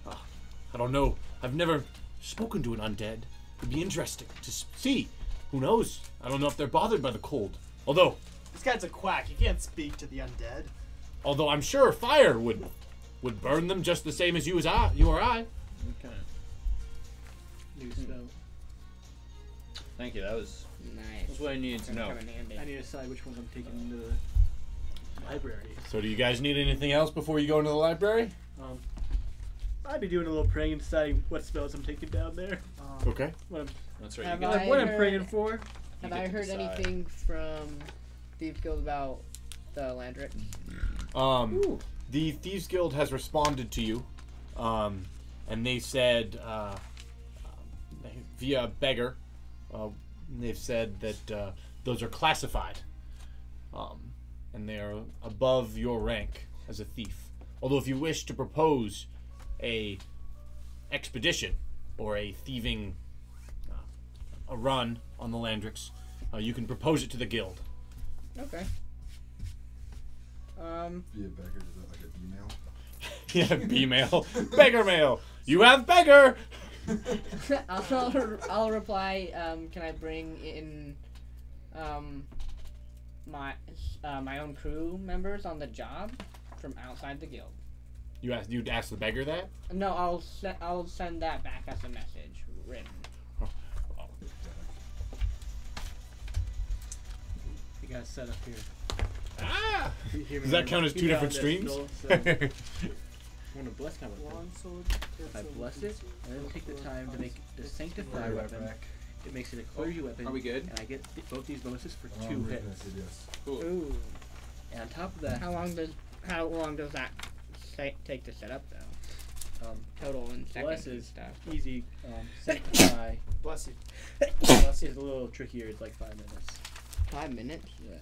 I don't know. I've never spoken to an undead. It'd be interesting to see. Who knows? I don't know if they're bothered by the cold. Although This guy's a quack. You can't speak to the undead. I'm sure fire would burn them just the same as you or I. Okay. New spell. Thank you. That was Nice. what I needed to know. Come in handy. I need to decide which ones I'm taking into the library. So do you guys need anything else before you go into the library? I'd be doing a little praying and deciding what spells I'm taking down there. Okay. What I'm, That's right. Have You I get, what I'm heard- praying for. Have get I to heard decide. anything from Thieves Guild about the Landric? The Thieves Guild has responded to you, and they said via beggar, they've said that those are classified, and they are above your rank as a thief. Although, if you wish to propose a expedition or a thieving a run on the Landrix, you can propose it to the guild. Okay. Be a beggar, is that like an email? Yeah, B-mail. Beggar mail. You have beggar. I'll reply. Can I bring in my own crew members on the job from outside the guild? You'd ask the beggar that? No, I'll send that back as a message written. You got set up here. Ah! Hear me Does that on- count as hear two me on different this streams? roll, so- want to bless my weapon. Longsword. If I bless it, and then take the time to make the Sanctify weapon, it makes it a clergy weapon. Are we good? And I get both these bonuses for Oh, 2 I'm hits. gonna say yes. Cool. Ooh. And on top of that, How long does that take to set up though? Total in seconds and blesses stuff. easy. Sanctify Bless you. is a little trickier. It's like 5 minutes. 5 minutes Yeah.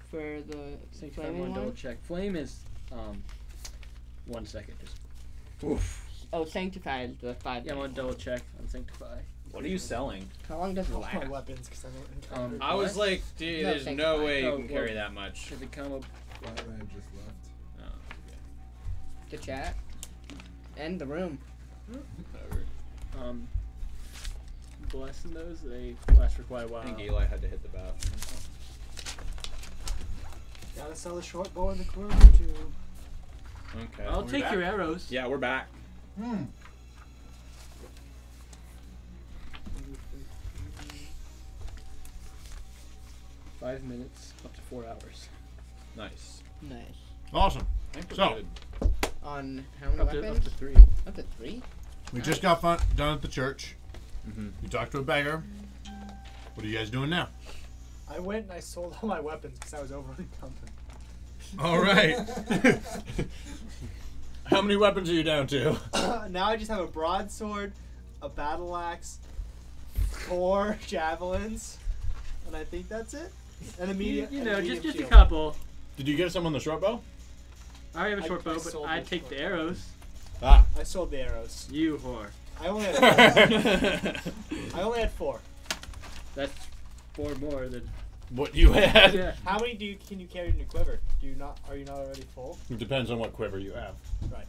for the Sanctify flaming one, double one. check. Flame is 1 second. Just Oh, sanctify is the 5 yeah, I want minutes. to double check on Sanctify. What are you selling? How long does it All my last? weapons, because I don't encounter I was bless. like, dude, No, there's thank no you. way you Oh, can well- carry that much. Does it come up? Glad I just left. Oh, The chat and the room. whatever. Blessing those, they last for quite a while. I think Eli had to hit the bathroom. Gotta sell the short bow and the quiver too. Okay. I'll Are we take back? your arrows. Yeah, we're back. Hmm. 5 minutes, up to 4 hours. Nice. Nice. Awesome. I think we're So- good. On how many Up to weapons? 3. Up to 3? We just got done at the church. Mm-hmm. You talked to a beggar. What are you guys doing now? I went and I sold all my weapons because I was over encumbered. All right. How many weapons are you down to? Now I just have a broadsword, a battle axe, 4 javelins, and I think that's it. And a medium. You and know, a medium just a shield. couple. Did you get some on the short bow? I already have a short I bow, but sold I'd the take short the bow. arrows. Ah. I sold the arrows. You whore. I only had. I only had 4. That's 4 more than. What you had? Yeah. How many can you carry in your quiver? Do you not? Are you not already full? It depends on what quiver you have. Right.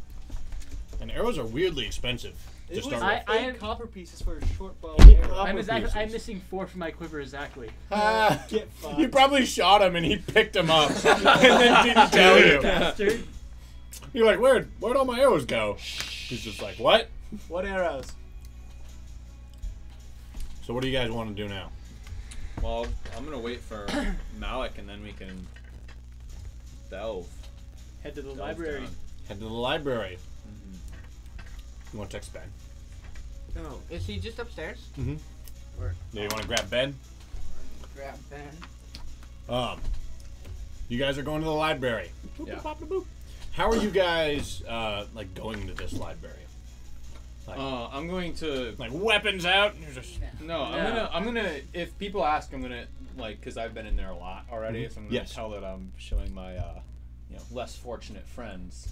And arrows are weirdly expensive to It was start I- with. 8 copper pieces for a short bow. and arrow. I'm pieces. missing 4 from my quiver exactly. Ah, Get fucked. you probably shot him and he picked him up and then didn't tell you. Bastard. You're like, where'd all my arrows go? He's just like, what? What arrows? So what do you guys want to do now? Well, I'm gonna wait for Malik and then we can delve. Head to the Delve library. down. Head to the library. Mhm. You want to text Ben? Oh, is he just upstairs? Mm-hmm. Or Do you want to grab Ben? grab Ben? You guys are going to the library. Yeah. How are you guys like going to this library? I'm going to. Like weapons out? And you're just No, I'm gonna. If people ask, I'm gonna because I've been in there a lot already. So I'm gonna Yes. tell that I'm showing my less fortunate friends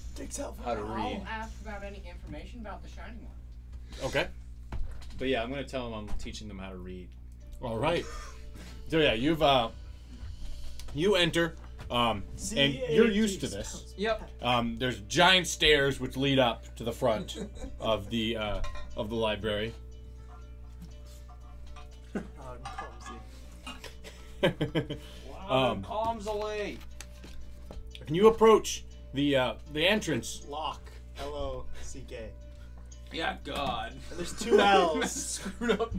how to read. I'll ask about any information about the Shining One. okay. But yeah, I'm gonna tell them I'm teaching them how to read. All right. So yeah, you enter, and you're used to this. Yep. There's giant stairs which lead up to the front of the library. Palms away. And you approach the entrance. Lock. L-O-C-K. Yeah, God. And there's 2 L's. Screwed up.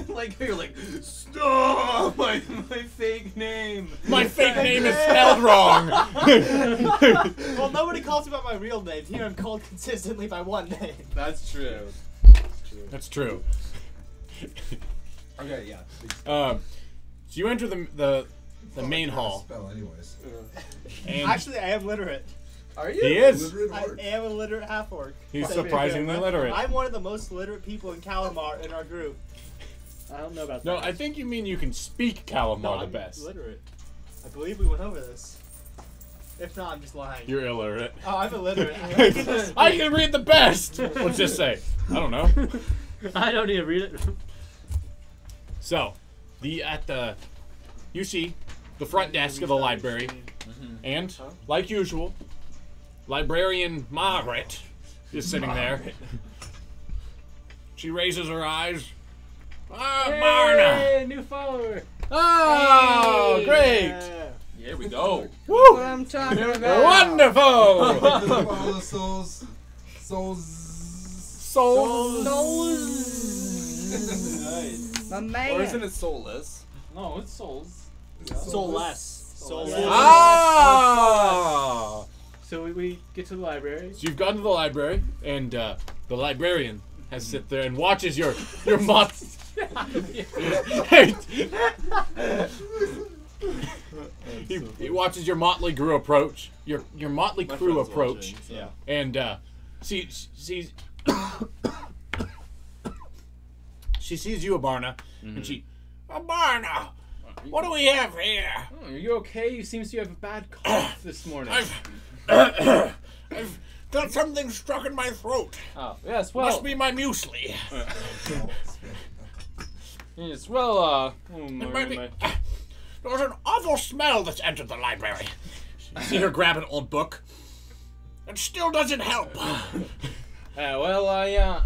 Like you're like, stop! My fake name. My fake name is spelled wrong. Well, nobody calls me by my real name. Here I'm called consistently by one name. That's true. That's true. Okay, yeah. So you enter the main hall. Spell, anyways. And Actually, I am literate. Are he is. Literate I orc. am a literate half-orc. He's So- surprisingly literate. I'm one of the most literate people in Calamar in our group. I don't know about No, that. I think you mean you can speak Calamar No, the I'm best. literate. I believe we went over this. If not, I'm just lying. You're illiterate. Oh, I'm illiterate. I can read the best. Let's just say. I don't know. I don't need to read it. So, you see the front desk of the library, and like usual, librarian Margaret is sitting there. She raises her eyes. Ah, Marna! Hey, new follower. Oh, Hey. great! Here we go. What Woo! I'm talking about. Wonderful! All the souls. Nice. My man. Or isn't it soulless? No, it's souls. Soulless. Soulless. Ah! So we get to the library. So you've gone to the library, and the librarian has sit there and watches your moth. He watches your motley crew approach. Your motley crew approach. Watching, so. And sees she sees you, Abarna, and she, Abarna, what do we have here? Oh, are you okay? You seem to have a bad cough this morning. I've got something stuck in my throat. Oh, yes, well. Must be my muesli. Yes, well, It might be, there was an awful smell that's entered the library. You see her grab an old book. It still doesn't help. Well,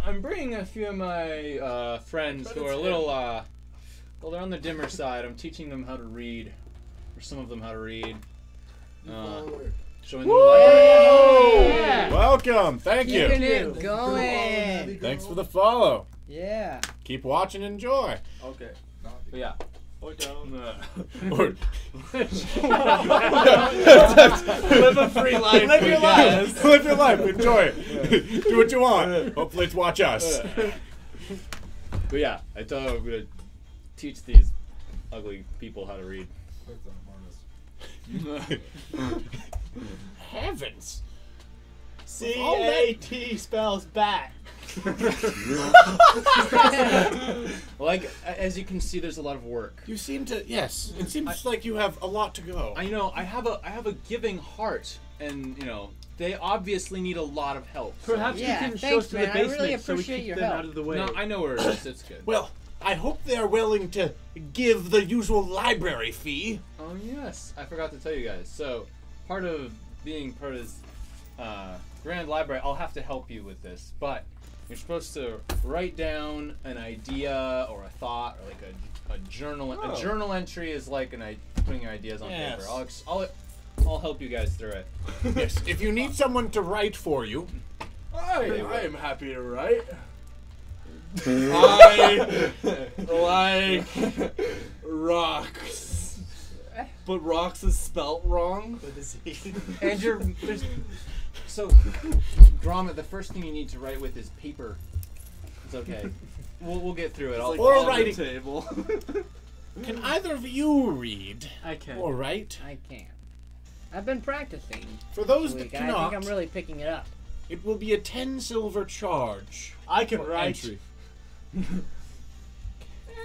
I'm bringing a few of my friends who are a little, well, they're on the dimmer side. I'm teaching them how to read, or some of them how to read. Showing them the library. Yeah. Welcome. Thank you. Keeping it going. Thanks for the follow. Yeah. Keep watching and enjoy. Okay. But yeah. Or don't. Or- Live a free life. Live your life. Live your life. Enjoy it. Do what you want. Hopefully it's watch us. But yeah, I thought I'm gonna teach these ugly people how to read. Heavens. C-A-T spells bat. Like, as you can see, there's a lot of work. You seem to, yes. It seems like you have a lot to go. I know. I have a giving heart, and you know they obviously need a lot of help. so- Perhaps Yeah, you can show thanks, us to man. the I basement really so we appreciate keep your them help. out of the way. No, I know where it is. It's good. Well, I hope they're willing to give the usual library fee. Oh yes, I forgot to tell you guys. So, part of being part of this grand library, I'll have to help you with this. But you're supposed to write down an idea or a thought or like a journal. Oh. A journal entry is like putting your ideas on Yes. paper. I'll help you guys through it. Yes, if you need someone to write for you. I am happy to write. I like rocks. But rocks is spelt wrong. And so, Gromit, the first thing you need to write with is paper. It's okay. We'll get through it. Like or on the writing table. Can either of you read? I can. Or write? I can. I've been practicing. For those this week. that I cannot, think I'm really picking it up. it will be a 10 silver charge. I can for write. entry.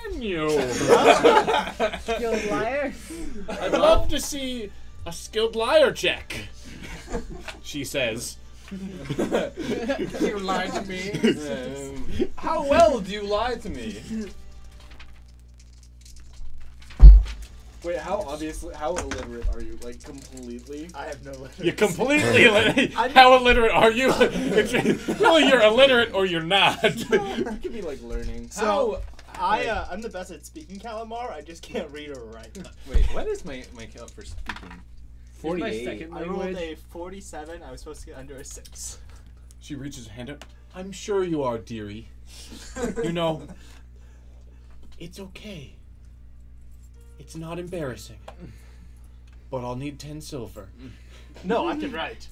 Can you? Skilled liar. I'd love to see a skilled liar check. She says. You lied to me. How well do you lie to me? Wait, how illiterate are you? Like completely? I have no literacy. You're completely illiterate. How illiterate are you? Really, you're illiterate or you're not. You could be like learning. So I'm the best at speaking calamar. I just can't read or write. Wait, what is my count for speaking? Here's my 48. second I rolled language. a 47. I was supposed to get under a 6. She reaches her hand up. I'm sure you are, dearie. You know, it's okay. It's not embarrassing. But I'll need 10 silver. No, I can write.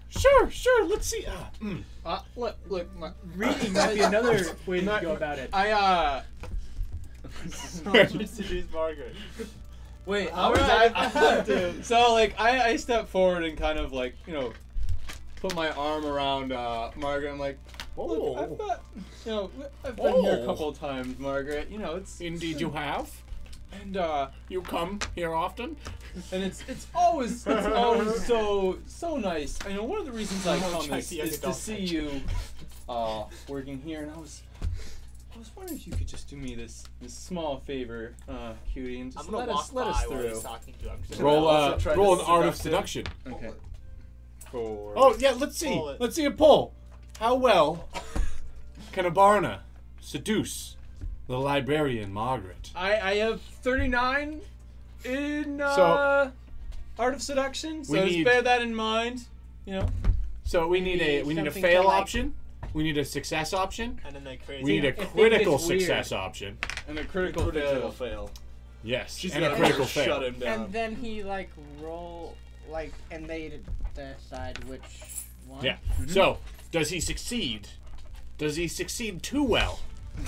Sure, let's see. Look, Reading might be another way to go about it. Seduce Margaret. Wait, All so like I step forward and kind of like, you know, put my arm around Margaret. I'm like, look, I've got, you know, I've been here a couple of times, Margaret. You know, it's Indeed you have. and You come here often? and it's always so nice. I know one of the reasons I come is to see you working here, and I was wondering if you could just do me this small favor, cutie, and just I'm gonna let walk us by while he's through. talking to him. I'm just Roll also try roll to an art of seduce seduction. Okay. Oh yeah, let's see. Pull it. Let's see a poll. How can Abarna seduce the librarian Margaret? I have 39 in So- art of seduction, so We just need- bear that in mind. You know. So we need a something fail to like. option. We need a success option. And then they crazy. We need a If they critical get weird. success option. And a critical fail. fail. Yes, She's and a gonna critical shut fail. him down. And then he like roll like and they decide which one. Yeah. So, does he succeed? Does he succeed too well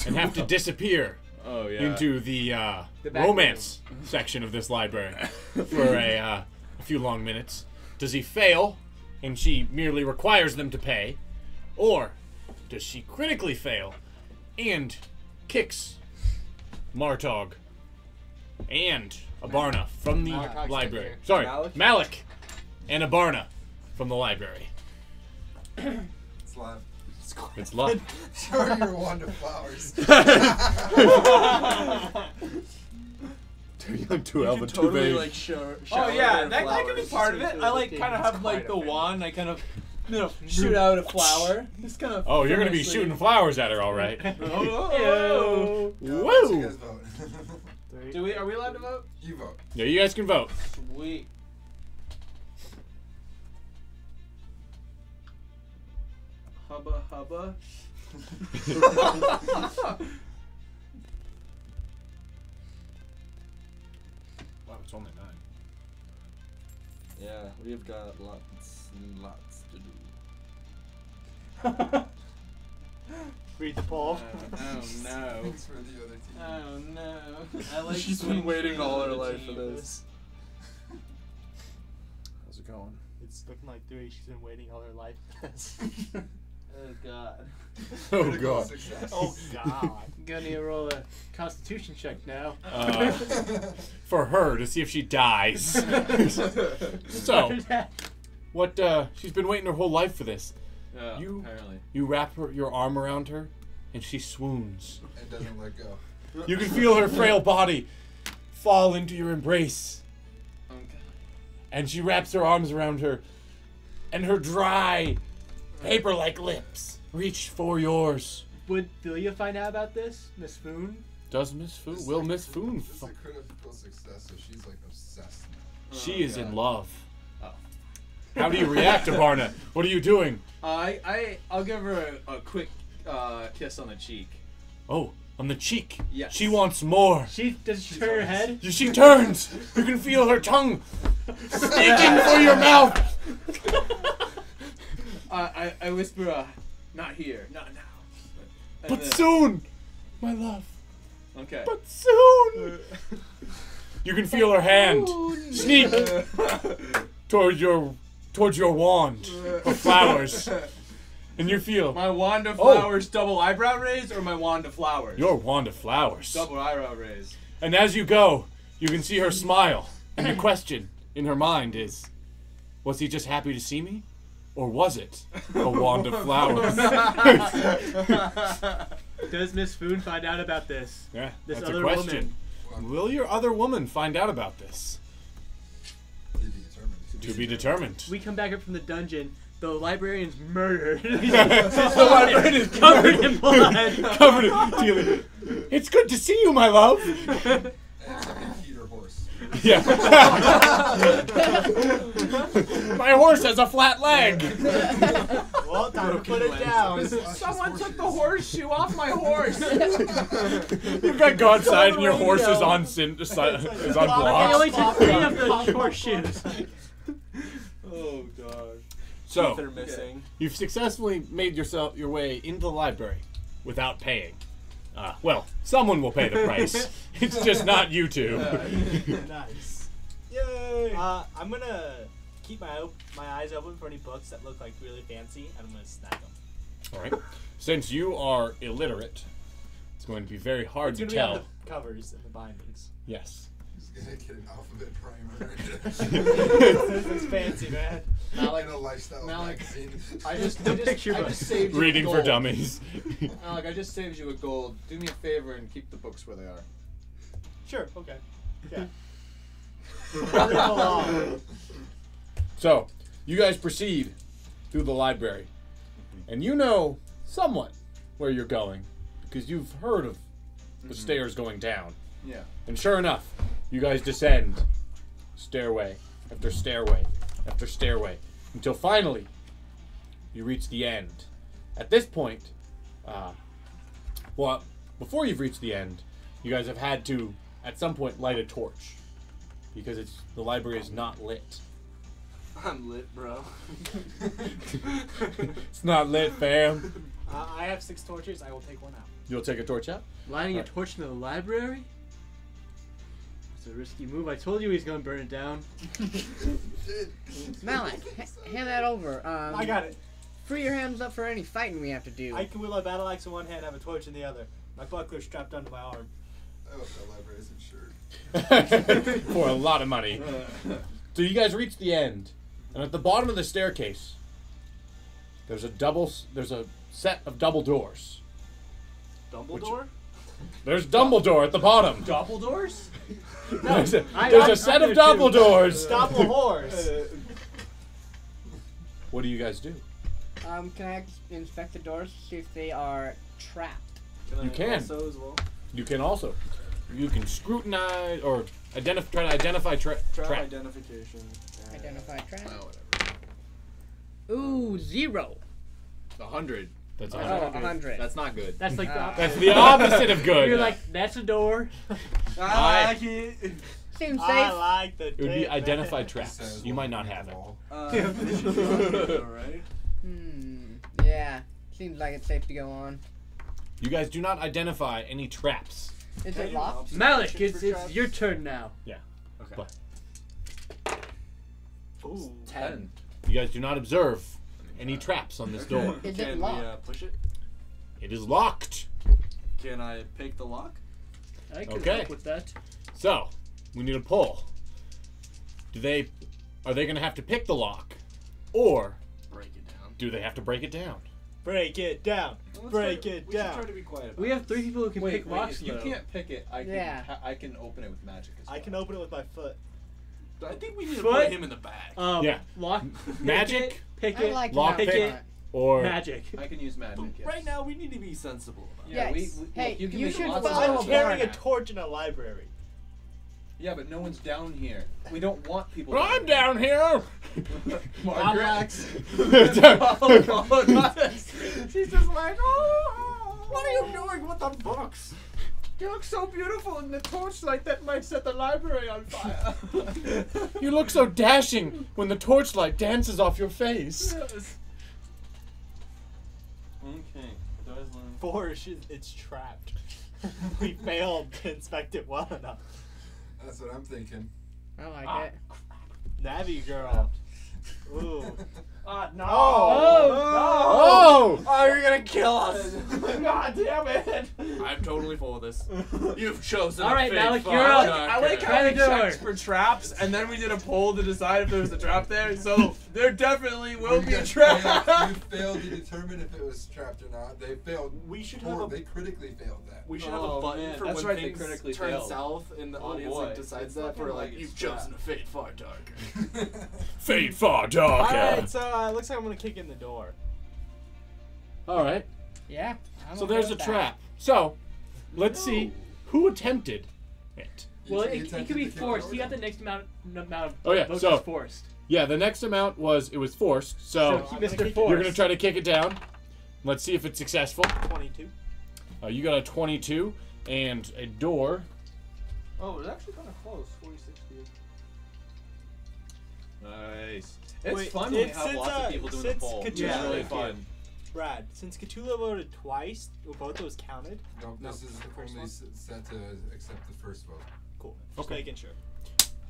and have to disappear Oh yeah. into the back romance section of this library for a few long minutes? Does he fail and she merely requires them to pay? Or does she critically fail and kicks Martog and Abarna from the Martog's library? right here. Sorry, Malik? Malik and Abarna from the library. It's live. It's luck. Show your wand of flowers. Too young, too You elven, could too totally vague. like shower. Oh yeah, in that could be flowers. part of it. I like kind of have like the wand. I kind of, shoot out a flower. Just kind of. Oh, you're gonna be shooting flowers at her, all right. Oh. What's you Woo! guys vote? Are we allowed to vote? You vote. Yeah, you guys can vote. Sweet. Hubba hubba. Wow, it's only 9. Yeah, we've got lots and lots to do. Read the poll. Oh no. Thanks for the other team. Oh no. I like She's been swing waiting for all the her other life for team. this. How's it going? It's looking like 3. She's been waiting all her life for this. Oh god. Oh Critical god. success. Oh god. Gonna need to roll a constitution check now. For her to see if she dies. So, what? She's been waiting her whole life for this. Yeah, You- apparently. You wrap your arm around her, and she swoons. It doesn't let go. You can feel her frail body fall into your embrace, Oh god. and she wraps her arms around her, and her dry, paper-like lips reach for yours. Would Delia find out about this, Miss Foon? Does Miss Foon? Will Miss Foon? This is a critical success, so she's like obsessed now. She is in love. Oh. How do you react, Abarna? What are you doing? I'll give her a quick kiss on the cheek. Oh, on the cheek. Yes. She wants more. Does she turn her head? She turns. You can feel her tongue sneaking for your mouth. I whisper, not here, not now. And But then- soon, my love. Okay. But soon. You can feel her hand sneak towards your wand of flowers, and you feel My wand of Oh. flowers, double eyebrow raise, or my wand of flowers? your wand of flowers. Double eyebrow raise. And as you go, you can see her smile, and the question in her mind is, was he just happy to see me? Or was it a wand of flowers? Does Miss Foon find out about this? Yeah, This that's a other question. woman. Will your other woman find out about this? To be determined. To be determined. We come back up from the dungeon. The librarian's murdered. The librarian is covered in blood. Covered in teal. It's good to see you, my love. And something Peter horse. Yeah. My horse has a flat leg. Well, time to put it down. Someone took the horseshoe off my horse. You've got to go outside and your horse is on is on They blocks. only took 3 of the horseshoes. Oh god. So They're missing. you've successfully made your way into the library without paying. Well, someone will pay the price. It's just not you two. Nice. Yay! I'm gonna keep my eyes open for any books that look like really fancy, and I'm gonna snag them. All right. Since you are illiterate, it's going to be very hard It's to gonna be on tell. the covers and the bindings. Yes. He's gonna get an alphabet primer. It's fancy, man. Like a lifestyle Malik, magazine. I just picture book. saved you Reading with for gold. dummies. Alec, I just saved you with gold. Do me a favor and keep the books where they are. Sure. Okay. Yeah. Moving along. So, you guys proceed through the library. And you know somewhat where you're going because you've heard of the stairs going down. Yeah. And sure enough, you guys descend stairway after stairway after stairway until finally you reach the end. At this point, well, before you've reached the end, you guys have had to, at some point, light a torch because the library is not lit. I'm lit, bro. It's not lit, fam. I have 6 torches. I will take one out. You'll take a torch out? Lighting a torch in the library? It's a risky move. I told you he's gonna burn it down. Malik, hand that over. I got it. Free your hands up for any fighting we have to do. I can wield a battle axe in one hand, have a torch in the other. My buckler's strapped onto my arm. I hope that library isn't insured. For a lot of money. So you guys reach the end, and at the bottom of the staircase, there's a set of double doors. Dumbledore? There's Dumbledore at the bottom. Doppeldoors? There's a set of Dumbledores. Doppelhorse. What do you guys do? Can I inspect the doors to see if they are trapped? You can. Also as well. You can also. You can scrutinize or try to identify Trap traps. identification. Identify trap. Oh, whatever. Ooh, 0. 100. That's Oh, 100. 100. That's not good. That's like the opposite. That's the opposite of good. You're like, that's a door. I like it. Seems safe. I like the It would be tape, identify man. traps. You might not have it. Right? Yeah. Seems like it's safe to go on. You guys do not identify any traps. Is it locked? Malik, it's your turn now. Yeah. Okay. But Ooh. 10. you guys do not observe any traps on this door. Is it Can we locked? push it? It is locked. Can I pick the lock? I can Okay. help with that. So, we need a pull. Are they going to have to pick the lock, or Break it down. do they have to break it down? Break it down. Break it We should try down. to be quiet about We have 3 people who can pick locks, if you though. can't pick it, I can. Yeah. I can open it with magic as well. I can open it with my foot. it. I think we need to Foot? put him in the bag. Yeah. Lock. Magic Pick I it. like lock to pick. have fun. or Magic. I can use magic. But Yes. right now, we need to be sensible about it. Yeah, Yes. Hey, you can you make should lots of follow I'm magic. carrying a Barna. torch in a library. Yeah, but no one's down here. We don't want people. Well, I'm down here. Margaret. She's just like, oh, what are you doing with the books? You look so beautiful in the torchlight that might set the library on fire. You look so dashing when the torchlight dances off your face. Okay. 4, it's trapped. We failed to inspect it well enough. That's what I'm thinking. I like it. Navi girl. Ooh. No. Oh! Oh, you're gonna kill us. God damn it! I'm totally full of this. You've chosen All a right, fake Malik, fuck you're up. doctor. I like Try how we the door. checked for traps, and then we did a poll to decide if there was a trap there. So there definitely will You be a guys trap. You failed to determine if it was trapped or not. They failed. We should have a They critically failed that. We should have Oh, a button man. for That's when right, they things critically turn failed. south and the Oh, audience boy. like decides It's that looking for like like it's you've trapped. chosen a fate far darker. Fate far darker. Alright, so it looks like I'm gonna kick in the door. All right. Yeah. I'm So okay there's a with that. trap. So let's see who attempted it. Well, You it attempted could be to kill forced. her? He got the next amount of Oh, yeah, votes so- is forced. Yeah, the next amount was forced. So So, I'm gonna Mr. kick- Force. you're gonna try to kick it down. Let's see if it's successful. 22. You got a 22 and a door. Oh, it's actually kind of close. 46 feet. Nice. It's Wait, fun when we it's have since, lots of people doing the since poll. It's Cthulhu- really Yeah. fun. Brad, since Cthulhu voted twice, were both those counted? No, No, this is the first only one. set to accept the first vote. Cool. Just Okay. making sure.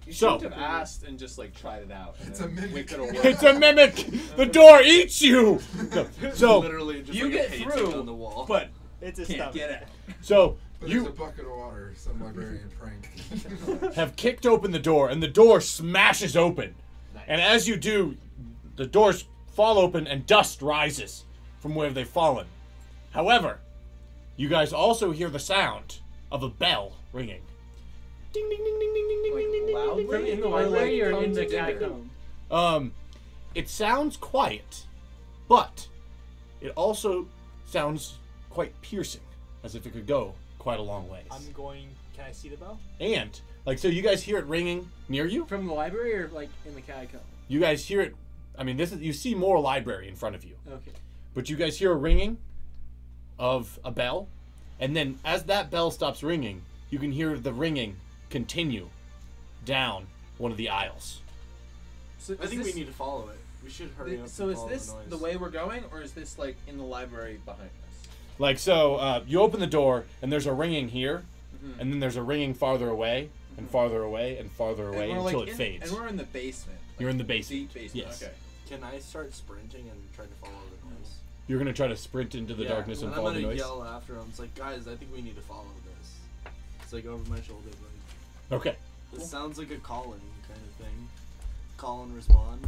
You So- should have asked and just like tried it out. And It's a then mimic. we could have It's a mimic. The door eats you. No. So Literally just you like get a painting through, on the wall. but It's a can't stomach. get it. so But there's a you bucket of water. Some librarian prank. have kicked open the door, and the door smashes open. Nice. And as you do, the doors fall open, and dust rises from where they've fallen. However, you guys also hear the sound of a bell ringing. Ding ding ding ding ding ding ding ding ding. loudly? From in the Or, library like, or in comes the together? catacomb? It sounds quiet, but it also sounds quite piercing, as if it could go quite a long ways. I'm going. Can I see the bell? And like, so you guys hear it ringing near you. From the library or like in the catacomb? You guys hear it. I mean, this is, you see more library in front of you, Okay. but you guys hear a ringing of a bell, and then as that bell stops ringing, you can hear the ringing continue down one of the aisles. So I think we need to follow it. We should hurry up. So and is follow this the noise. the way we're going, or is this like in the library behind us? Like so, you open the door and there's a ringing here, and then there's a ringing farther away, and farther away, and farther away And we're, until like, it in- fades. And we're in the basement. You're in the basement. Deep basement. Yes. Okay. Can I start sprinting and try to follow the noise? You're gonna try to sprint into the darkness and follow the I'm noise. gonna yell after him. It's like, guys, I think we need to follow this. It's like over my shoulder, like. Okay. This sounds like a calling kind of thing. Call and respond.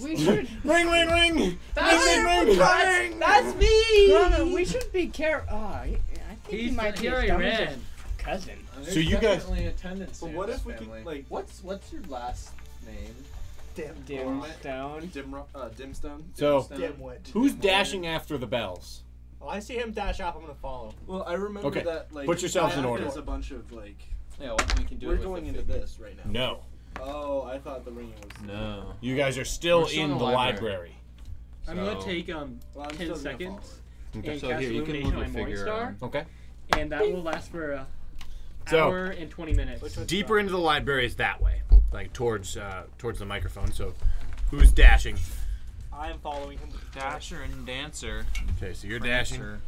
We should. Ring, ring, ring! That's, ring, ring, ring! that's me! Grana, we should be careful. Oh, I think he He's might be Gary as dumb as Red. his cousin. So you guys- definitely attendance. But in what this if we family. could, like- What's your last name? Dimstone. Dimstone. So, Dimwit. who's dashing after the bells? Well, I see him dash off. I'm gonna follow. Well, I remember Okay, that like put yourselves in order. There's a bunch of like. Yeah, what we can do. We're it with going the into figure. this right now. No. Oh, I thought the ringing was. No. You guys are still We're still in in the the library. I'm So- gonna take Well, I'm 10 still gonna seconds Okay. and So cast here, you can illumination move on your my figure Morningstar, around. Okay. and that will last for a So- hour and 20 minutes. Deeper into the library is that way, like towards the microphone. So, who's dashing? I am following him. With the Dasher and Dancer. Okay, so you're dashing, Prancer.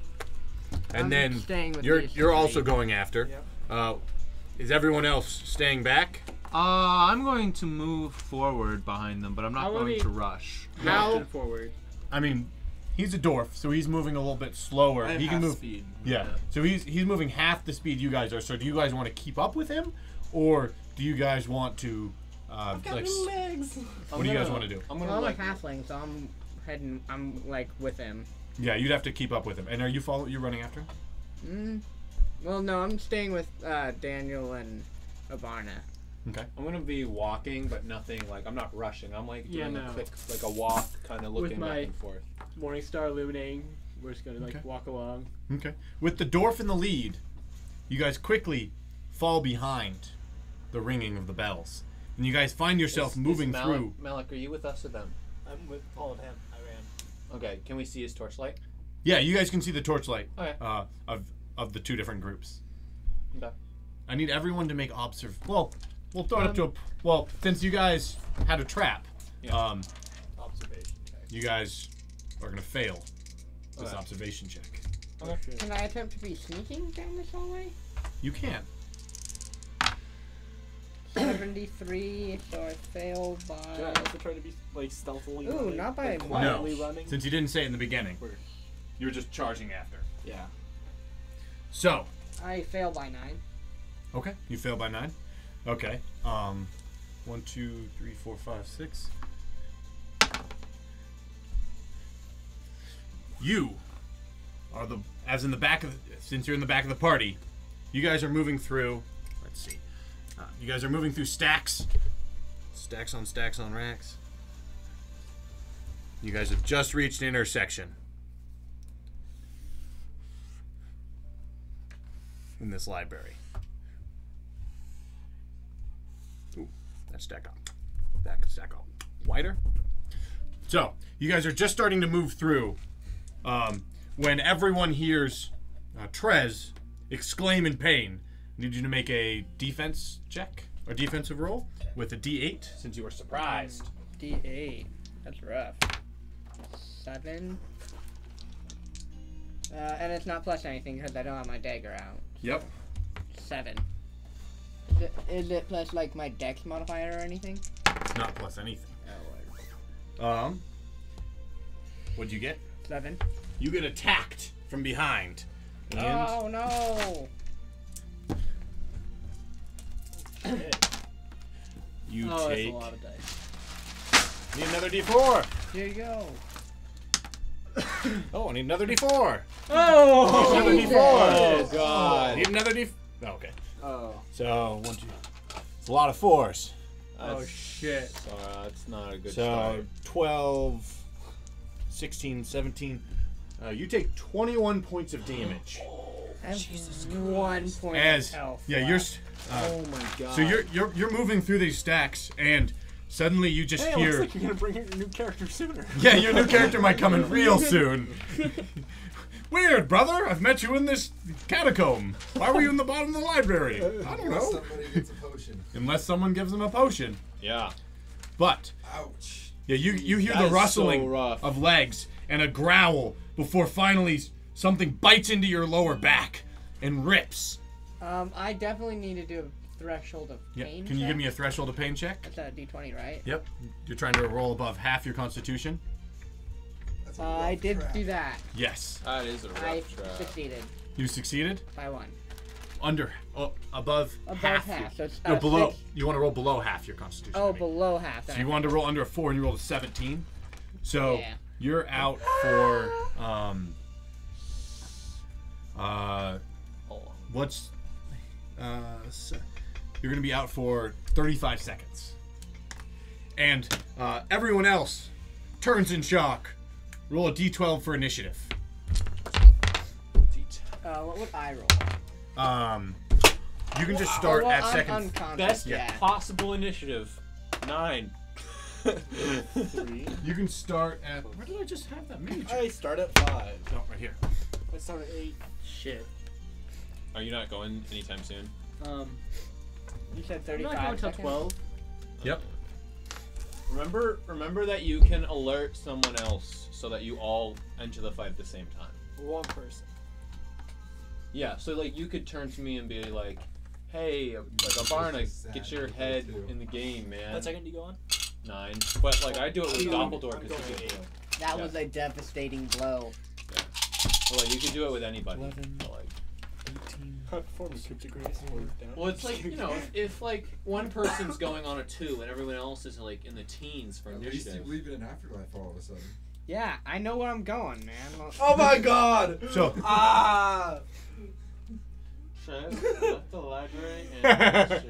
and I'm then staying with you're these also three. going after. Is everyone else staying back? I'm going to move forward behind them, but I'm not How going many- to rush. How? Motion forward. I mean, he's a dwarf, so he's moving a little bit slower. I have He can half move. speed. Yeah. So he's moving half the speed you guys are. So do you guys want to keep up with him, or do you guys want to like? legs. What do you guys want to do? I'm Well, gonna I'm like. a halfling, so I'm heading. I'm like with him. Yeah, you'd have to keep up with him. And are you you running after him? Well, no, I'm staying with Daniel and Abarna. Okay. I'm gonna be walking, but nothing like I'm not rushing. I'm like Yeah, doing no. a quick, like a walk, kind of With looking my- back and forth. Morningstar illuminating. We're just gonna like Okay. walk along. Okay. With the dwarf in the lead, you guys quickly fall behind the ringing of the bells, and you guys find yourself moving Malik, through. Malik, are you with us or them? I'm with all of him. I ran. Okay. Can we see his torchlight? Yeah, you guys can see the torchlight Okay. of the two different groups. Okay. I need everyone to make Well, we'll throw it up to a. Well, since you guys had a trap, Yeah. Observation check. you guys are gonna fail this Okay. observation check. Can I attempt to be sneaking down this hallway? You can. 73, so I failed Should I by. also try to be like stealthily? Ooh, running? not by like, much. quietly No, running. since you didn't say it in the beginning. You were just charging after. Yeah. So, I failed by 9. okay, you fail by 9. Okay. 1, 2, 3, 4, 5, 6. You are as in the back of since you're in the back of the party, you guys are moving through. Let's see. You guys are moving through stacks on racks. You guys have just reached an intersection in this library. Ooh, that stack up. That could stack up wider. So, you guys are just starting to move through when everyone hears Trez exclaim in pain. I need you to make a defense check, or defensive roll, with a D8. Since you were surprised. D8. That's rough. 7. And it's not plus anything because I don't have my dagger out. Yep. 7. Is it plus like my dex modifier or anything? Not plus anything. What'd you get? 7. You get attacked from behind. And Oh no! you Oh, that's take. a lot of dice. Need another D4. Here you go. Oh, I need another D4. Oh! Another Jesus. D4. Oh God. Need another D4. Okay. Oh. So 1, 2. It's a lot of 4s. Oh shit. So that's not a good So start. 12, 16, 17. You take 21 points of damage. I have 1 point As of health. yeah, left. Oh my God. so you're moving through these stacks, and suddenly you just Hey, it hear. looks like you're gonna bring your new character sooner. Yeah, your new character might come in real soon. Weird, brother. I've met you in this catacomb. Why were you in the bottom of the library? I don't Unless know. somebody gets a potion. Unless someone gives him a potion. Yeah. But Ouch. yeah, you hear That the is rustling so rough. of legs and a growl before finally something bites into your lower back and rips. I definitely need to do a threshold of Yeah. pain. Can you check? give me a threshold of pain check? That's a D20, right? Yep. You're trying to roll above half your constitution? That's a I rough did trap. do that. Yes. That is a rough I trap. succeeded You succeeded? by 1. Above half. half, so it's, No, below. 6. You want to roll below half your constitution. I Oh, mean. below half. So you wanted to roll under a 4 and you rolled a 17. So Yeah. you're out for what's you're gonna be out for 35 seconds. And everyone else turns in shock. Roll a D12 for initiative. What would I roll? You can just start well, at I'm second. unconscious. Best Yeah. possible initiative. 9. 3. You can start at. Where did I just have that mage? I start at 5. No, right here. I start at 8. Shit. Are you not going anytime soon? You said I'm 35 not going till seconds? 12. Yep. Remember that you can alert someone else so that you all enter the fight at the same time. One person. Yeah, so like you could turn to me and be like, "Hey, like Abarna, get your head in the game, man." What second do you go on? 9. But like I do it with Dumbledore I'm because going you with can 8. That Yeah. was a devastating blow. well, like, you can do it with anybody. 11. But, like, 18. I perform a cryptic grace. well, it's like if like one person's going on a 2 and everyone else is like in the teens for At least you initiative. leave it in afterlife all of a sudden. Yeah, I know where I'm going, man. Oh my god! So Ah! Left the library and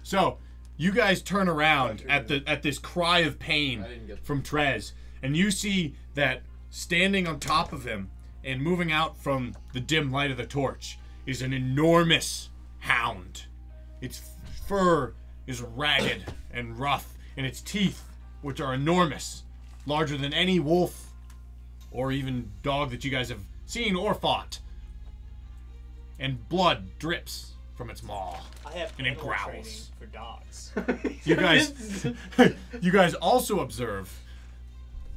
So, you guys turn around at this cry of pain I didn't get from Trez, and you see that standing on top of him and moving out from the dim light of the torch is an enormous hound. Its fur is ragged and rough, and its teeth, which are enormous, larger than any wolf or even dog that you guys have seen or fought. And blood drips from its maw. I have And it animal growls. training for dogs. You guys also observe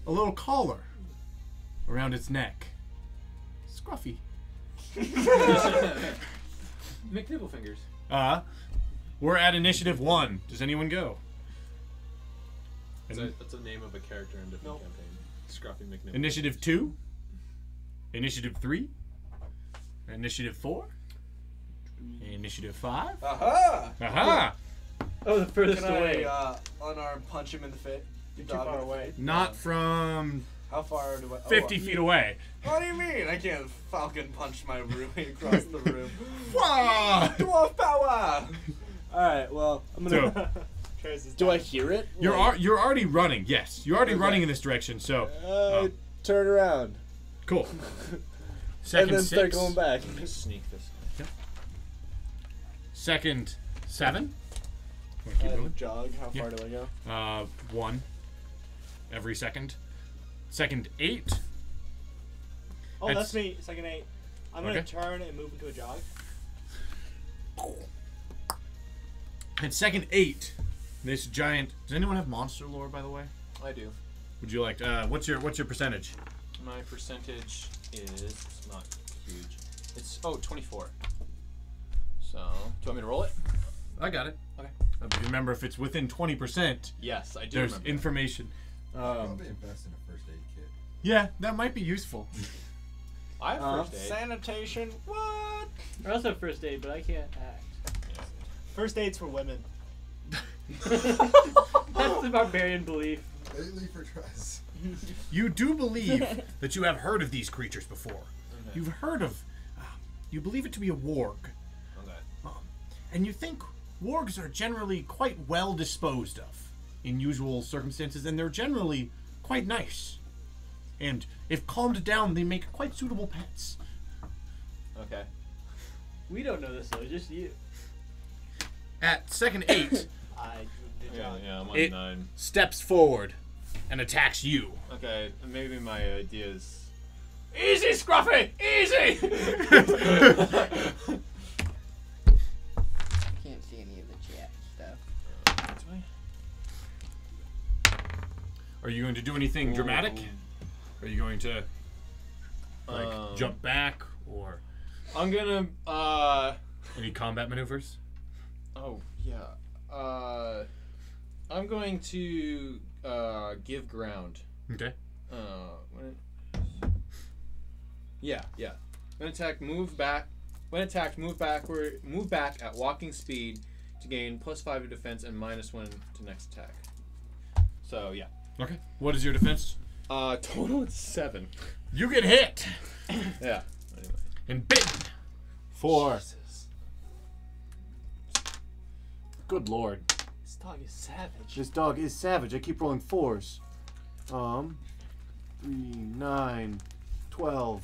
a little collar around its neck. Scruffy. McNibbleFingers. We're at initiative 1. Does anyone go? That's a name of a character in a different campaign. Scruffy McNibble. Initiative 2? Initiative 3? Initiative 4? Initiative 5? Aha! Aha! Oh, the furthest Can away. I unarm punch him in the face? You're too far away. Not from How far do I? 50 feet away. What do you mean? I can't falcon punch my way across the room. Wah! Dwarf power! Alright, well, I'm gonna. Do I hear it? You're already running. Yes, you're already running in this direction. So turn around. cool. Second and then start 6. going back. Sneak this. Second 7. Wanna keep moving? Jog. How Yeah. far do I go? 1 every second. Second 8. Oh, That's- that's me. Second 8. I'm gonna Okay. turn and move into a jog. And second 8. This giant. Does anyone have monster lore, by the way? I do. Would you like? What's your percentage? My percentage is not huge. It's 24. So, do you want me to roll it? I got it. Okay. Remember, if it's within 20%, Yes, I do there's remember. information. Probably invest in a first aid kit. Yeah, that might be useful. I have first aid. Sanitation. What? I also have first aid, but I can't act. First aid's for women. That's the barbarian belief. Lately for Trez. You do believe that you have heard of these creatures before. Okay. You've heard of. You believe it to be a warg. Okay. And you think wargs are generally quite well disposed of in usual circumstances, and they're generally quite nice. And if calmed down, they make quite suitable pets. Okay. We don't know this though, just you. At second 8, I did Yeah, jog. yeah, I'm on It- 9. steps forward and attacks you. Okay, maybe my idea is. Easy, Scruffy! Easy! Can't see any of the chat stuff. Are you going to do anything dramatic? Are you going to like jump back or? I'm gonna. Any combat maneuvers? Oh yeah. I'm going to give ground. Okay. Yeah. When attacked, move back. When attacked, move back at walking speed to gain +5 to defense and -1 to next attack. So yeah. Okay. What is your defense? Total it's 7. You get hit. Yeah. Anyway. And bitten. 4. Jesus. Good lord. This dog is savage. This dog is savage. I keep rolling 4s. 3, 9, 12,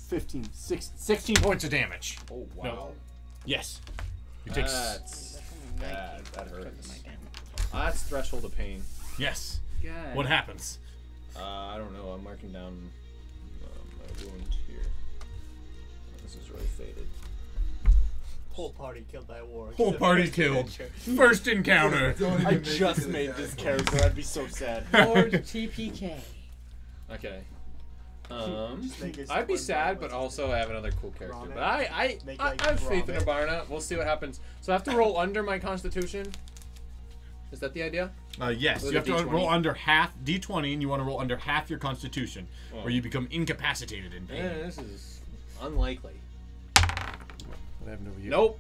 15, 16 points of damage. Oh wow. No. Yes. You take. That's bad. That hurts. That's threshold of pain. Yes. God. What happens? I don't know. I'm marking down my wound here. This is really faded. Whole party killed by war. Whole party killed. First encounter. I just made this character. I'd be so sad. Lord TPK. Okay. I'd be sad, but also I have another cool character. But I have faith in Abarna. We'll see what happens. So I have to roll under my constitution. Is that the idea? Yes. You have to roll under half D20, and you want to roll under half your constitution, or you become incapacitated in pain. This is unlikely. What happened over here? Nope.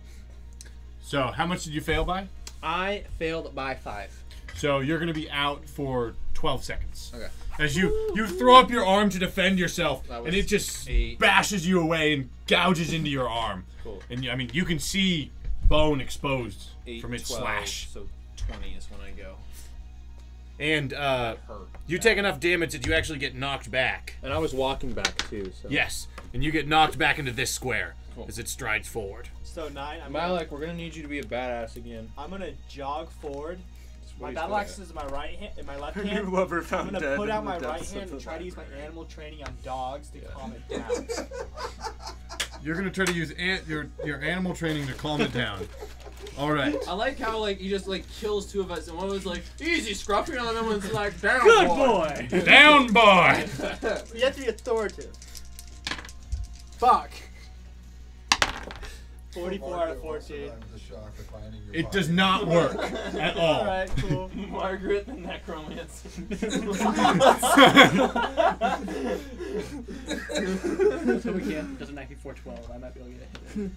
So how much did you fail by? I failed by 5. So you're going to be out for 12 seconds. Okay. As you throw up your arm to defend yourself, and it just 8. bashes you away and gouges into your arm. Cool. And I mean, you can see bone exposed 8, from its 12, slash. So 20 is when I go. And you take enough damage that you actually get knocked back. And I was walking back too. So. Yes, and you get knocked back into this square Cool. as it strides forward. So 9. Malik, we're gonna need you to be a badass again. I'm gonna jog forward. My he's battle good axe is in my right hand, in my left Have hand. you ever I'm found gonna dead put out in my the right depths hand of and the try to use my animal training on dogs to calm it down. You're gonna try to use your animal training to calm it down. All right. I like how like he just like kills 2 of us, and one was like easy scruffing, and the other one's like down Good boy. boy. Down, boy. You have to be authoritative. Fuck. 44 out of 14. It does not work at all. Alright, cool. Margaret the necromancer. So we can't. Doesn't knock me 412. I might be able to get a hit.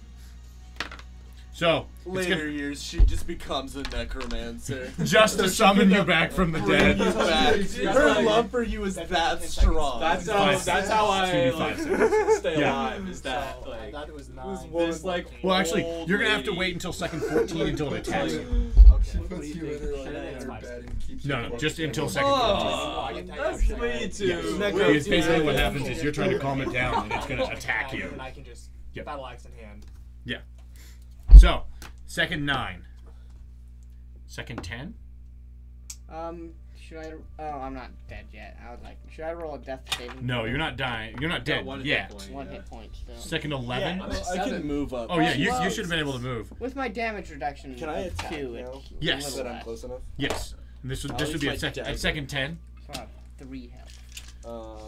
So Later years, she just becomes a necromancer. just to summon you back from the dead. Her love for you is that strong. That's how I like, 2d5. stay Yeah. alive. Is that like That was 9. this like Well, actually, old you're gonna have to lady. wait until second 14 until it attacks you. She puts you in her bed and keeps you No, just until second 14. Oh, that's way too. Yes. It's basically what happens is you're trying to calm it down, and it's gonna attack you. And I can just Yep. battle axe in hand. Yeah. So, second 9. Second 10? Should I? Oh, I'm not dead yet. I was like, should I roll a death saving? No, you're not dying. You're not dead one hit yet. point. 1 hit point still. Second 11? Yeah, I can move up. Oh yeah, you should have been able to move. With my damage reduction Can I of attack 2, now? it's Yes. a That little I'm less. close enough. Yes. And this I'll would use be my at second 10. So I have 3 health.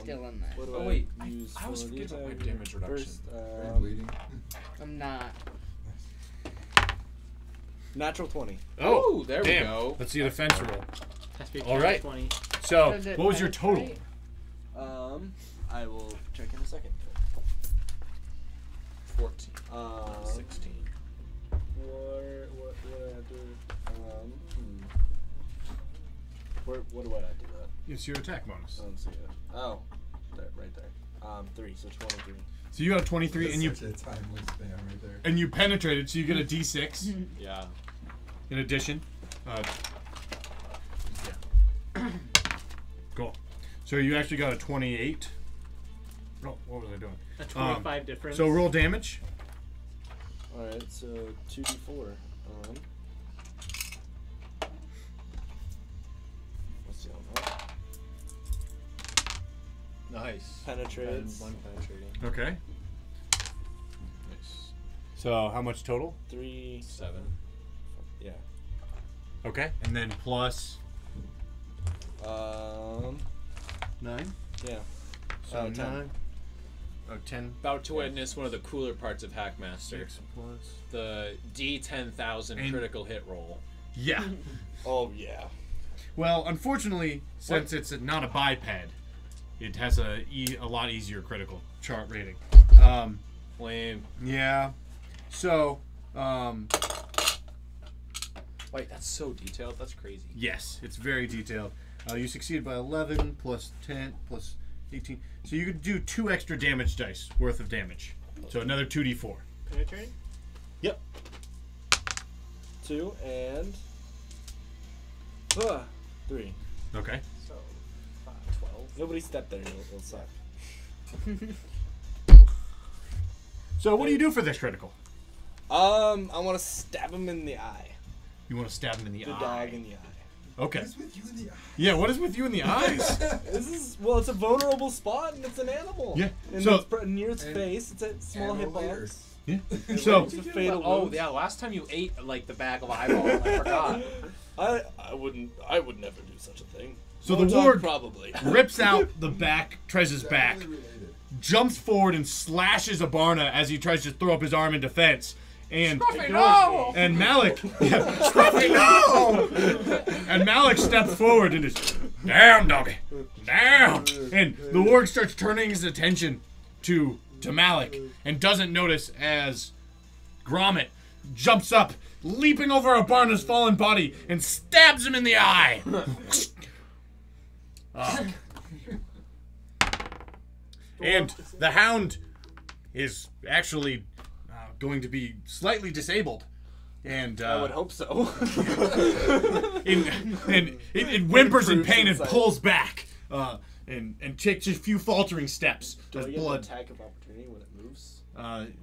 Still in there. What do Oh I wait, use I was for forgetting the my attack? damage reduction. First, Are you bleeding? I'm not. natural 20. Oh, there damn. we go. Let's see the defense roll. Has to be a All right. 20. So, Does it what was your total? penetrate? I will check in a second. 14. 16. What do I have to? What do I have to do that? It's your attack bonus. I don't see it. Oh, there, right there. 3, so 23. So you got a 23, That's and you such a timely span right there. and you penetrated, so you get a D6 Yeah. in addition. Yeah. Cool. So you actually got a 28. No, what was I doing? A 25 difference. So roll damage. Alright, so 2d4. Let's see on that. Nice. Penetrates. 1 penetrating. Okay. Nice. So how much total? 3. 7. Yeah. Okay. And then plus 9? Yeah. So 10. 9. Oh, 10. About to witness one of the cooler parts of Hackmaster. 6 plus. The D10,000 And- critical hit roll. Yeah. Oh yeah. Well, unfortunately, since it's not a biped, it has a lot easier critical chart rating. Lame. Yeah. So, Wait, that's so detailed. That's crazy. yes, it's very detailed. You succeeded by 11 plus 10 plus 18. So you could do 2 extra damage dice worth of damage. So another 2d4. Penetrating? Yep. 2 and 3. Okay. So, 12. Nobody stepped there. It'll suck. So what do you do for this critical? I want to stab him in the eye. You want to stab him in the eye? The dog in the eye. Okay. What is with you in the eye? Yeah, what is with you in the eyes? This is it's a vulnerable spot and it's an animal. Yeah, And so- it's near its face. It's a small hitbox. Yeah. So, It's a fatal Oh, wound. yeah, last time you ate, like, the bag of eyeballs, I forgot. I would never do such a thing. so No the dog warg probably rips out the back, Trez's back, Definitely related. jumps forward and slashes Abarna as he tries to throw up his arm in defense. And no! and Malik, Scruffy, no! And Malik steps forward and is, down, doggy, down. And the warg starts turning his attention to Malik and doesn't notice as Gromit jumps up, leaping over Abarna's fallen body and stabs him in the eye. And the hound is actually going to be slightly disabled. And I would hope so. it whimpers in pain and pulls back. And takes a few faltering steps Do as I get blood. an attack of opportunity when it moves?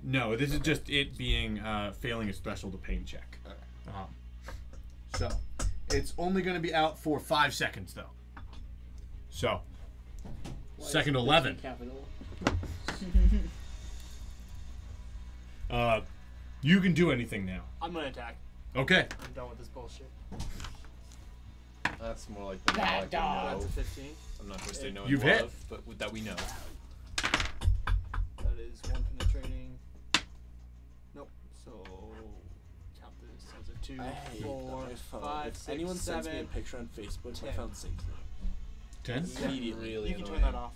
No, this is just it being failing a special to pain check. So it's only going to be out for 5 seconds though. So second 11. Capital. You can do anything now. I'm gonna attack. Okay. I'm done with this bullshit. That's more like the Bad knowledge dog. I know. That's a 15. I'm not going to say no and You've hit. love, but that we know. That is 1 penetrating. Nope. So count this as a 2, I hate 4, my phone. 5, If 6, anyone sends me a 7. picture on Facebook, my 10. phone saves it. 10. Immediately. Really You can turn annoying. that off.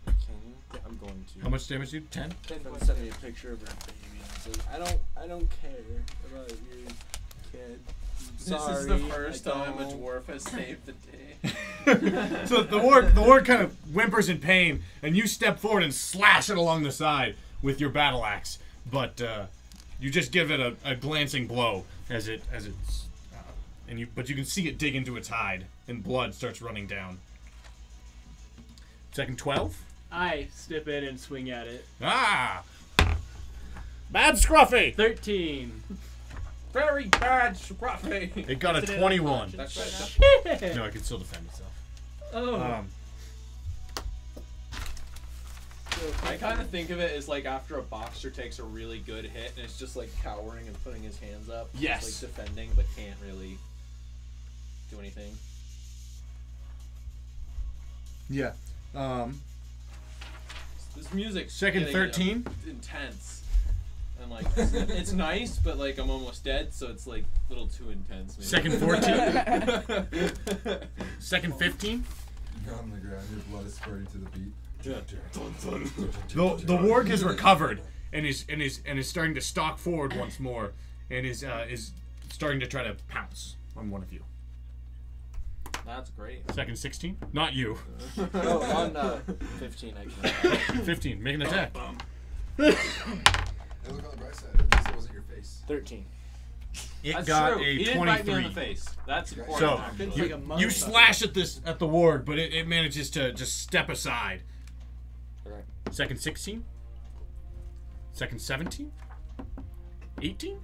Can you? I'm going to. How much damage do you? 10. 10 Friend points. sent me a picture of her baby and says, I don't care about your kid. Sorry, This is the first I time a don't." dwarf has saved the day. So the warg kind of whimpers in pain, and you step forward and slash it along the side with your battle axe. But you just give it a glancing blow as it's but you can see it dig into its hide, and blood starts running down. Second 12. I step in and swing at it. Ah! Bad Scruffy! 13. Very bad, Scruffy. It got a Is it 21. That's right right. No, it can still defend itself. Oh. I kind of think of it as like after a boxer takes a really good hit and it's just like cowering and putting his hands up. Yes. Just, like defending but can't really do anything. Yeah. This music's Second getting, 13? Intense. And like it's nice, but like I'm almost dead, so it's like a little too intense. Maybe. Second 14. Second 15. You're on the ground, your blood is squirting to the beat. The warg has recovered and is starting to stalk forward once more and is starting to try to pounce on one of you. That's great. Second 16. Not you. Oh, on 15 I can. 15. Make an attack. Hey, look on the bright side. At least it wasn't your face. 13. It That's got true. a He didn't bite me 23. on the face. That's important. So actually. you slash at the warg, but it manages to just step aside. Alright. Second 16. Second 17. 18.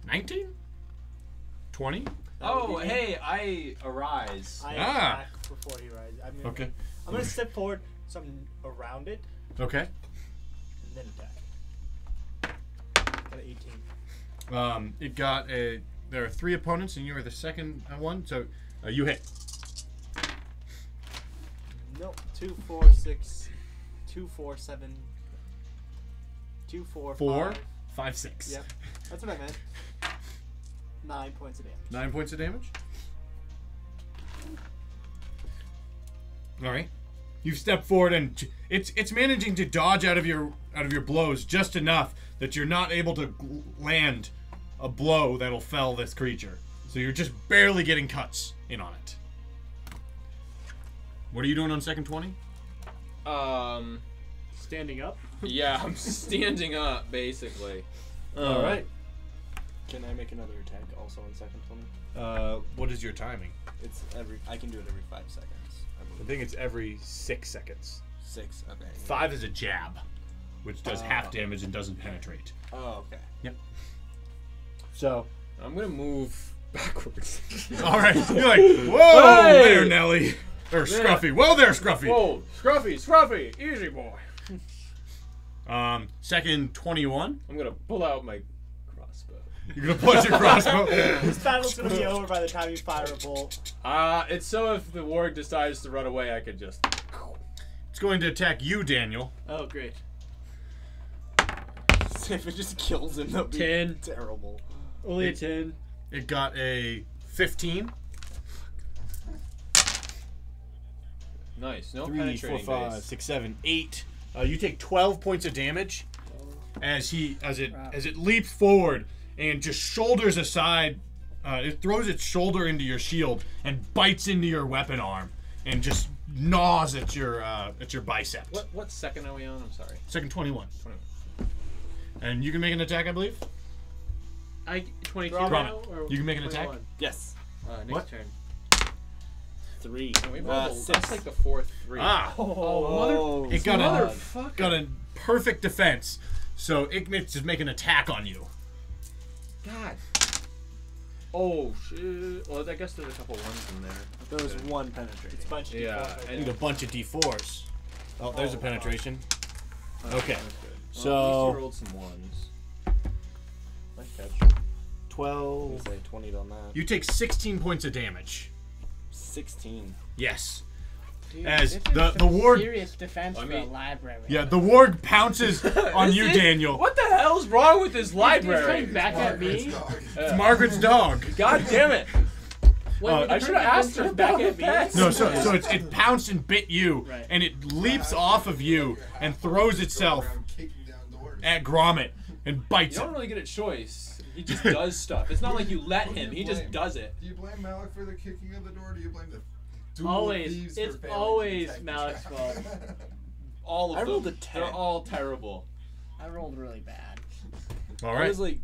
19. 20. Oh, hey, I arise. I Ah. attack before he rises. Okay. I'm gonna step forward, so I'm around it, Okay. and then attack. Got an 18. It got a. There are 3 opponents, and you are the second one. So you hit. Nope. 2, 4, 6, 2, 4, 7, 2, 4, 4, 5. 5, 6. Yep. That's what I meant. 9 points of damage. 9 points of damage. All right. You step forward and it's managing to dodge out of your blows just enough that you're not able to land a blow that'll fell this creature. So you're just barely getting cuts in on it. What are you doing on second 20? Standing up? Yeah, I'm standing up, basically. All right. Can I make another attack also on second 20? What is your timing? It's I can do it every 5 seconds. I think it's every 6 seconds. 6, okay. 5 is a jab, which does half damage and doesn't penetrate. Oh, okay. Yep. So I'm gonna move backwards. All right. You're like, whoa Hey! there, Nelly. Or Scruffy. Whoa there, Scruffy. Whoa, Scruffy, easy boy. Second 21. I'm gonna pull out my crossbow. You're gonna push your crossbow. This battle's gonna be over by the time you fire a bolt. It's so if the warg decides to run away, I could just. It's going to attack you, Daniel. Oh, great. If it just kills him, that'd be 10. terrible. Only a 10. It got a 15. Nice. No 3, 4, penetrating 5, base. 6, 7, 8. You take 12 points of damage as it leaps forward and just shoulders aside. It throws its shoulder into your shield and bites into your weapon arm and just gnaws at your bicep. What second are we on? I'm sorry. Second 21. 21. And you can make an attack, I believe. 22 Drop now? it. Or You can make an attack? 21? Yes. Next What? turn. 3. No, we rolled 6. that's like the fourth 3. Oh, It got motherfucker. got a perfect defense, so Igmit's just make an attack on you. God. Oh shit. Well, I guess there's a couple ones in there. There was 1 penetrating. It's a bunch of Yeah, D4s. I need a bunch of D4s. Oh, there's a penetration. Okay. So at least So you rolled some ones. Nice catch. 12. Say 20 on that. You take 16 points of damage. 16. Yes. Dude, As this is the some warg, serious defense for a library. yeah, the warg pounces on you, Daniel. What the hell's wrong with this He's library? coming back at me. It's Margaret's dog. God damn it! I should have asked her back about at the me. pets. No, so it pounced and bit you, Right. and it leaps off of you and throws itself at Gromit and bites You don't it. really get a choice. He just does stuff. It's not like you let him. He just does it. Do you blame Malik for the kicking of the door? Or do you blame the dual Always. thieves It's for failing to always detect the Malik's trap? fault. All of I them. rolled a 10. They're all terrible. I rolled really bad. All I right. was like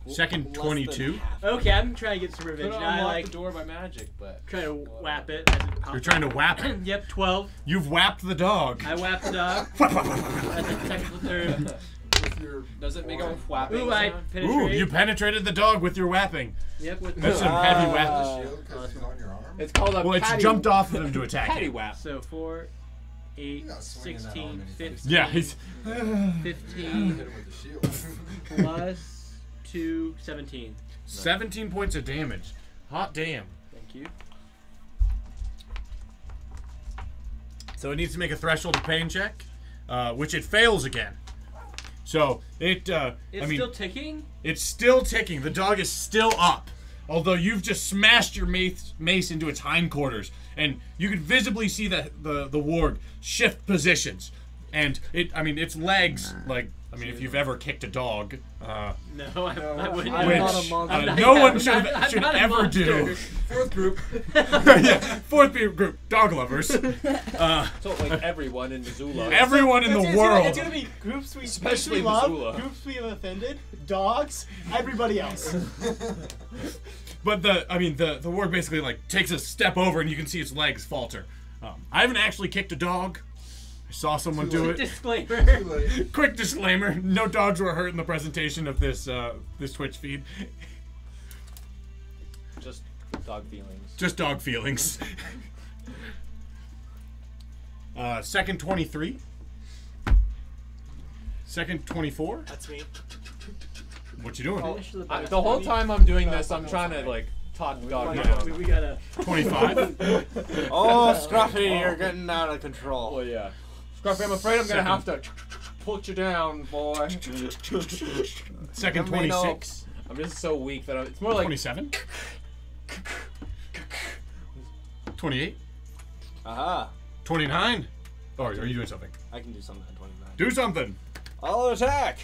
Second less than 22. half. Okay, I'm trying to get some revenge. Could Now I unlock like the door by magic, but trying to whap it as it pops You're trying to whap it. up. Yep, 12. You've whapped the dog. I whapped the dog. That's a technical term. With your does it make a whapping Ooh, I sound? Ooh, penetrate. you penetrated the dog with your whapping. Yep, with That's the some heavy whap. the shield because he's on your arm. It's called a Well, it's patty, jumped off of him to attack patty you. whap. So 4, 8, You gotta swing in that arm 16, and he's 15, Yeah, he's. 15 Hit him with the shield. plus 2, 17. 17 points of damage. Hot damn. Thank you. So it needs to make a threshold of pain check, which it fails again. So it, It's still ticking? it's still ticking. The dog is still up, although you've just smashed your mace into its hindquarters, and you can visibly see the warg shift positions, and its legs, if you've ever kicked a dog, No, I wouldn't. which no one should ever do. Fourth group. Yeah, fourth group, dog lovers. So like everyone in Missoula. Everyone in the world. It's gonna be groups we Especially love, Missoula. groups we have offended, dogs, everybody else. But the warg basically takes a step over and you can see its legs falter. I haven't actually kicked a dog. I saw someone do it. Disclaimer. Quick disclaimer: no dogs were hurt in the presentation of this this Twitch feed. Just dog feelings. Just dog feelings. Second 23. Second 24. That's me. What you doing? The whole time I'm doing this, I'm trying to talk the dog Yeah. down. We gotta. 25. Oh, Scruffy, you're getting out of control. Well, yeah. Scruffy, I'm afraid I'm gonna have to put you down, boy. Second, 26. I'm just so weak that it's more like 27. 28. Aha. 29. Oh, are you doing something? I can do something at 29. Do something. I'll attack.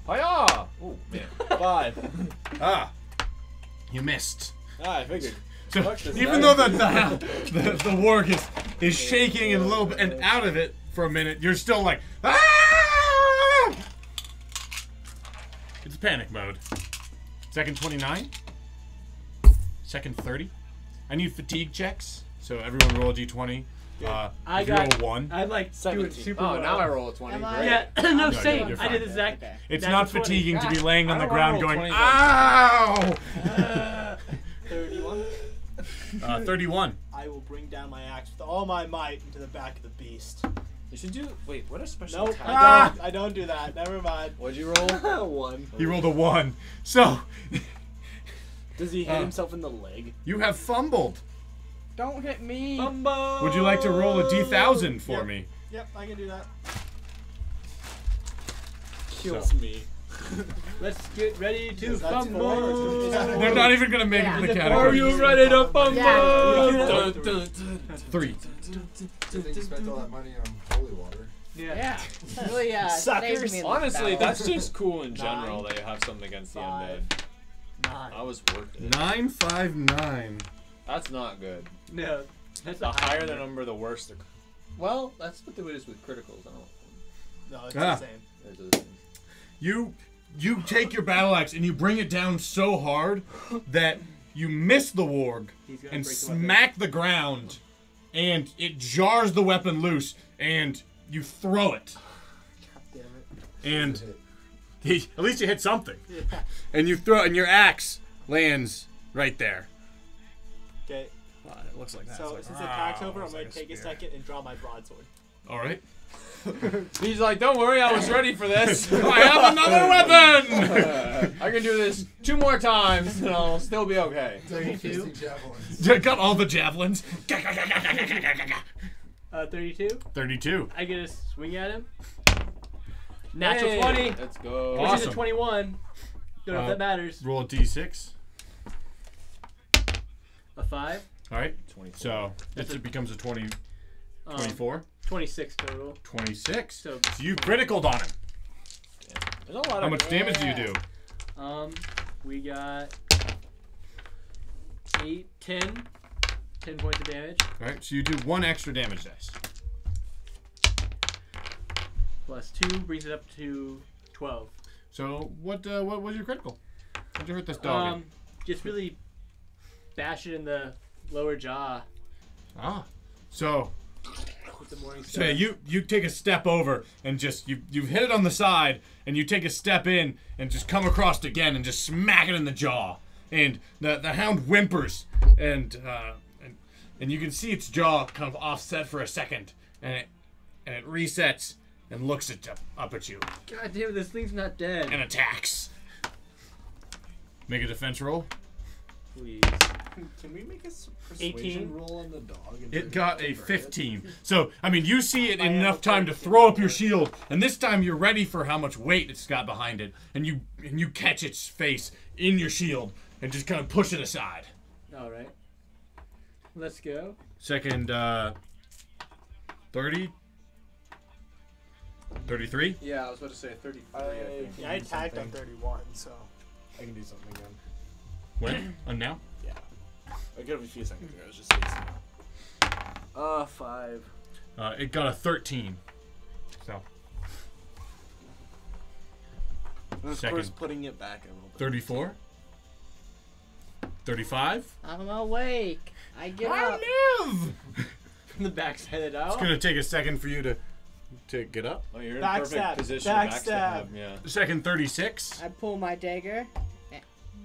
Hiya! Oh, man. 5. Ah. You missed. I figured. So Fuck this even guy. though the warg is shaking and a little bit and out of it for a minute, you're still like, ah! It's panic mode. Second 29. Second 30. I need fatigue checks, so everyone roll a d20. I if you got roll 1. I like doing 17. super. Oh, well. now I roll a 20. Am Great. Yeah, no, No, same. you're I did fine. the exact. It's natural not 20. fatiguing to be laying on I the don't ground wanna roll going, 20. ow! 31. 31. I will bring down my axe with all my might into the back of the beast. You should do. Wait, what a special Nope, attack? I don't do that. Never mind. What'd you roll? 1. He rolled a 1. So, Does he hit himself in the leg? you have fumbled. Don't hit me. Bumbo! Would you like to roll a d1000 for Yep. me? Yep, I can do that. Kills me. Let's get ready to That's four. fumble. They're not even going to make it to the Are category. you ready to fumble? Yeah. Dun, dun, dun, 3. I think you spent all that money on holy water. Yeah. Really, Suckers. saved me in this Honestly, battle. that's just cool in general 9, that you have something against the 5, undead. 9. I was worth it. 959. That's not good. No, that's The a higher the number, the worse the. Well, that's what it is with criticals. I don't. No, it's Ah. the same. There's other things. You take your battle axe and you bring it down so hard that you miss the warg He's gonna and break the weapon. smack the ground, and it jars the weapon loose, and you throw it. God damn it. And at least you hit something. And you throw, and your axe lands right there. Okay, It looks like that. so since the attack's over, I'm going to take a second and draw my broadsword. All right. He's like, don't worry, I was ready for this. I have another weapon. I can do this 2 more times and I'll still be okay. 32. Got all the javelins. 32. 32. I get a swing at him. Natural Hey, 20. Let's go. Which is Awesome. a 21. Don't know if that matters. Roll a d6. A 5. All right. 24. So it becomes a 20, 24, 26 total. 26. So You criticaled on him. There's a lot How of much damage do you do? we got 8, 10. 10 points of damage. All right. So you do 1 extra damage dice. Plus 2 brings it up to 12. So what was your critical? How'd you hurt this dog? Just really bash it in the lower jaw. So With the morning So yeah, you take a step over and just you've hit it on the side and you take a step in and just come across again and just smack it in the jaw, and the hound whimpers and you can see its jaw kind of offset for a second, and it resets and looks up at you God damn it, this thing's not dead. and attacks. Make a defense roll. Please. Can we make a persuasion 18. roll on the dog? and It try got to a convert it? 15. So, I mean, you see it in enough time to throw up your shield, and this time you're ready for how much weight it's got behind it, and you catch its face in your shield and just kind of push it aside. All right. Let's go. Second, 30? 33? Yeah, I was about to say 33. I attacked on 31, so I can do something again. When? Now? Yeah. I got a few seconds ago. I was just facing. 5. It got a 13. So. And of Second. course, putting it back a little bit. 34? 35? I'm awake. I get I up. live! From the back's headed out. It's going to take a second for you to get up. Oh, you're in Backstab, perfect position backstab. to backstab him, yeah. Second, 36. I pull my dagger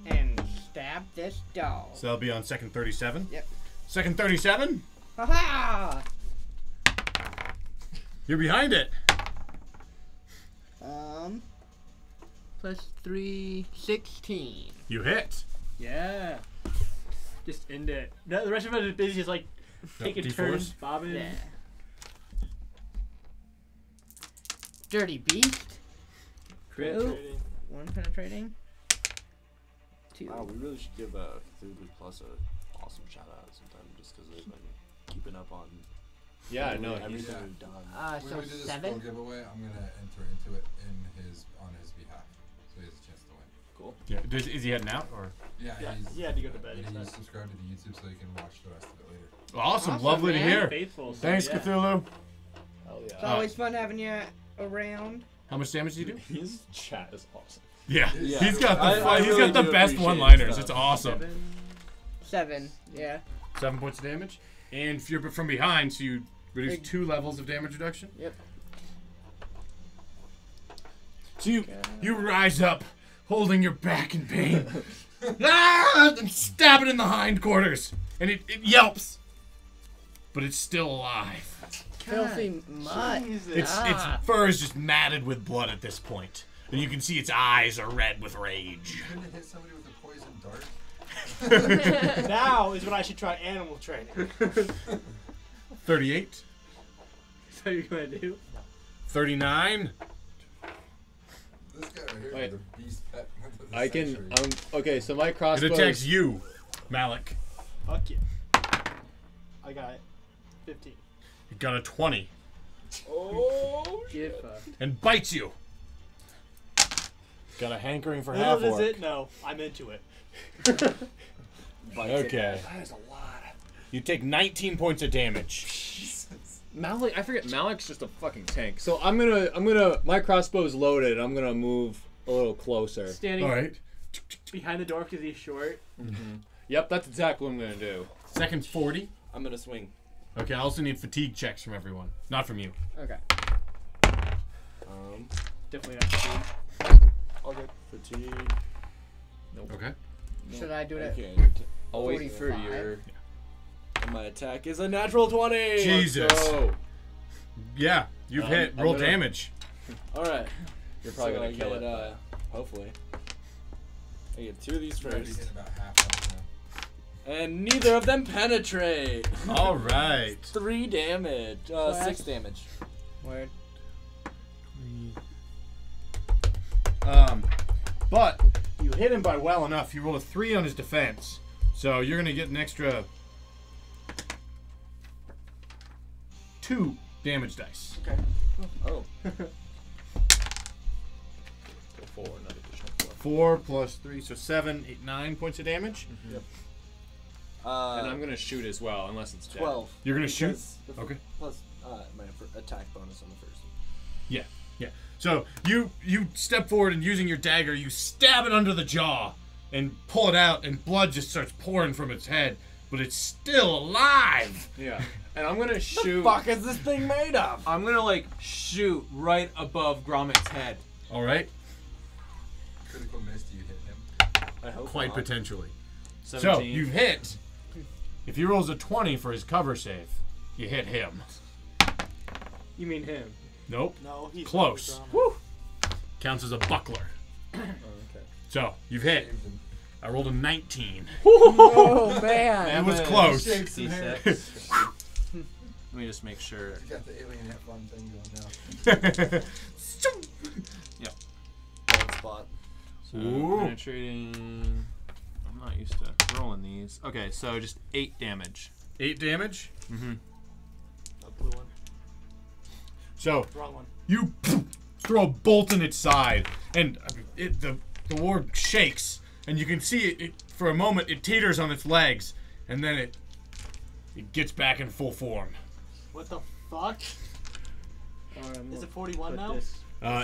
and stab this dog. So that'll be on second 37. Yep. Second 37. Ha ha! You're behind it. Plus 3, 16. You hit. Yeah. Just end it. No, the rest of us are busy just like taking D4s? turns bobbing. Yeah. Dirty beast. Crit. Ooh. 1 penetrating. 2. Wow, we really should give Cthulhu Plus a awesome shout out sometime just because they've been keeping up on No, everything we've done. When So we do this 7. full giveaway, I'm gonna enter into it on his behalf, so he has a chance to win. Cool. Yeah. Is he heading out or? Yeah, He had to go to bed. He's subscribed to the YouTube so he can watch the rest of it later. Awesome. Lovely to man. hear. Faithful. So Thanks, yeah. Cthulhu. Hell It's yeah. always fun having you around. How much damage do you do? His chat is awesome. Yeah. Yeah. He's got I he's really got the do best appreciate one-liners. stuff. It's awesome. 7. Yeah. 7 points of damage. And if you're from behind, so you reduce Big. 2 levels of damage reduction. Yep. So you rise up, holding your back in pain. And stab it in the hindquarters. And it yelps. But it's still alive. Filthy mutt. Its fur is just matted with blood at this point. And you can see its eyes are red with rage. Couldn't it hit somebody with a poison dart? Now is when I should try animal training. 38. Is that what you're gonna do? 39. This guy right here Wait. is the beast pet of the I can. century. Okay, so my It crossbow. attacks you, Malik. Fuck yeah. I got it. 15. It got a 20. Oh, get fucked. And bites you. Got a hankering for Little half does orc. it know, I'm into it. Okay. That is a lot. You take 19 points of damage. Malik, I forget. Malik's just a fucking tank. So I'm gonna. My crossbow is loaded. I'm gonna move a little closer. Standing All right. behind the door because he's short. Yep, that's exactly what I'm gonna do. Second's 40. I'm gonna swing. Okay, I also need fatigue checks from everyone. Not from you. Okay. Definitely not fatigue. All good. Fatigue. Okay. Should I do it? Okay. I'll wait for 45. your. And my attack is a natural 20. Jesus. Go. Yeah, you've hit. I'm Roll gonna- damage. All right. You're probably So gonna I kill get, it. Hopefully. I get 2 of these He's already first, hit about half of them and neither of them penetrate. All right. 3 damage. Slash. 6 damage. Word. But you hit him by well enough. He rolled a 3 on his defense, so you're gonna get an extra 2 damage dice. Okay. Oh. 4, not additional 4. 4 plus 3, so 7, 8, 9 points of damage. Yep. And I'm gonna shoot as well, unless it's dead. 12. You're gonna shoot? Because the Okay. Plus my attack bonus on the first. Yeah, yeah. So you step forward and using your dagger, you stab it under the jaw and pull it out, and blood just starts pouring from its head, but it's still alive. Yeah. And I'm gonna shoot. The fuck is this thing made of? I'm gonna like shoot right above Gromit's head. All right, Critical miss, do you hit him? I hope quite not. potentially. 17. So you've hit. If he rolls a 20 for his cover save, you hit him. You mean him? Nope. No, he's Close. Woo! Counts as a buckler. Okay. So you've hit. Saved him. I rolled a 19. Oh man. It was close. Shaved some hair. D6. Let me just make sure. You got the alien hat fun thing going now. Bald spot. So Ooh. penetrating. I'm not used to rolling these. Okay, so just 8 damage. 8 damage. Mm-hmm. A blue one. So Wrong one. you throw a bolt in its side, and the warg shakes, and you can see it for a moment. It teeters on its legs, and then it gets back in full form. What the fuck? Is it 41 now?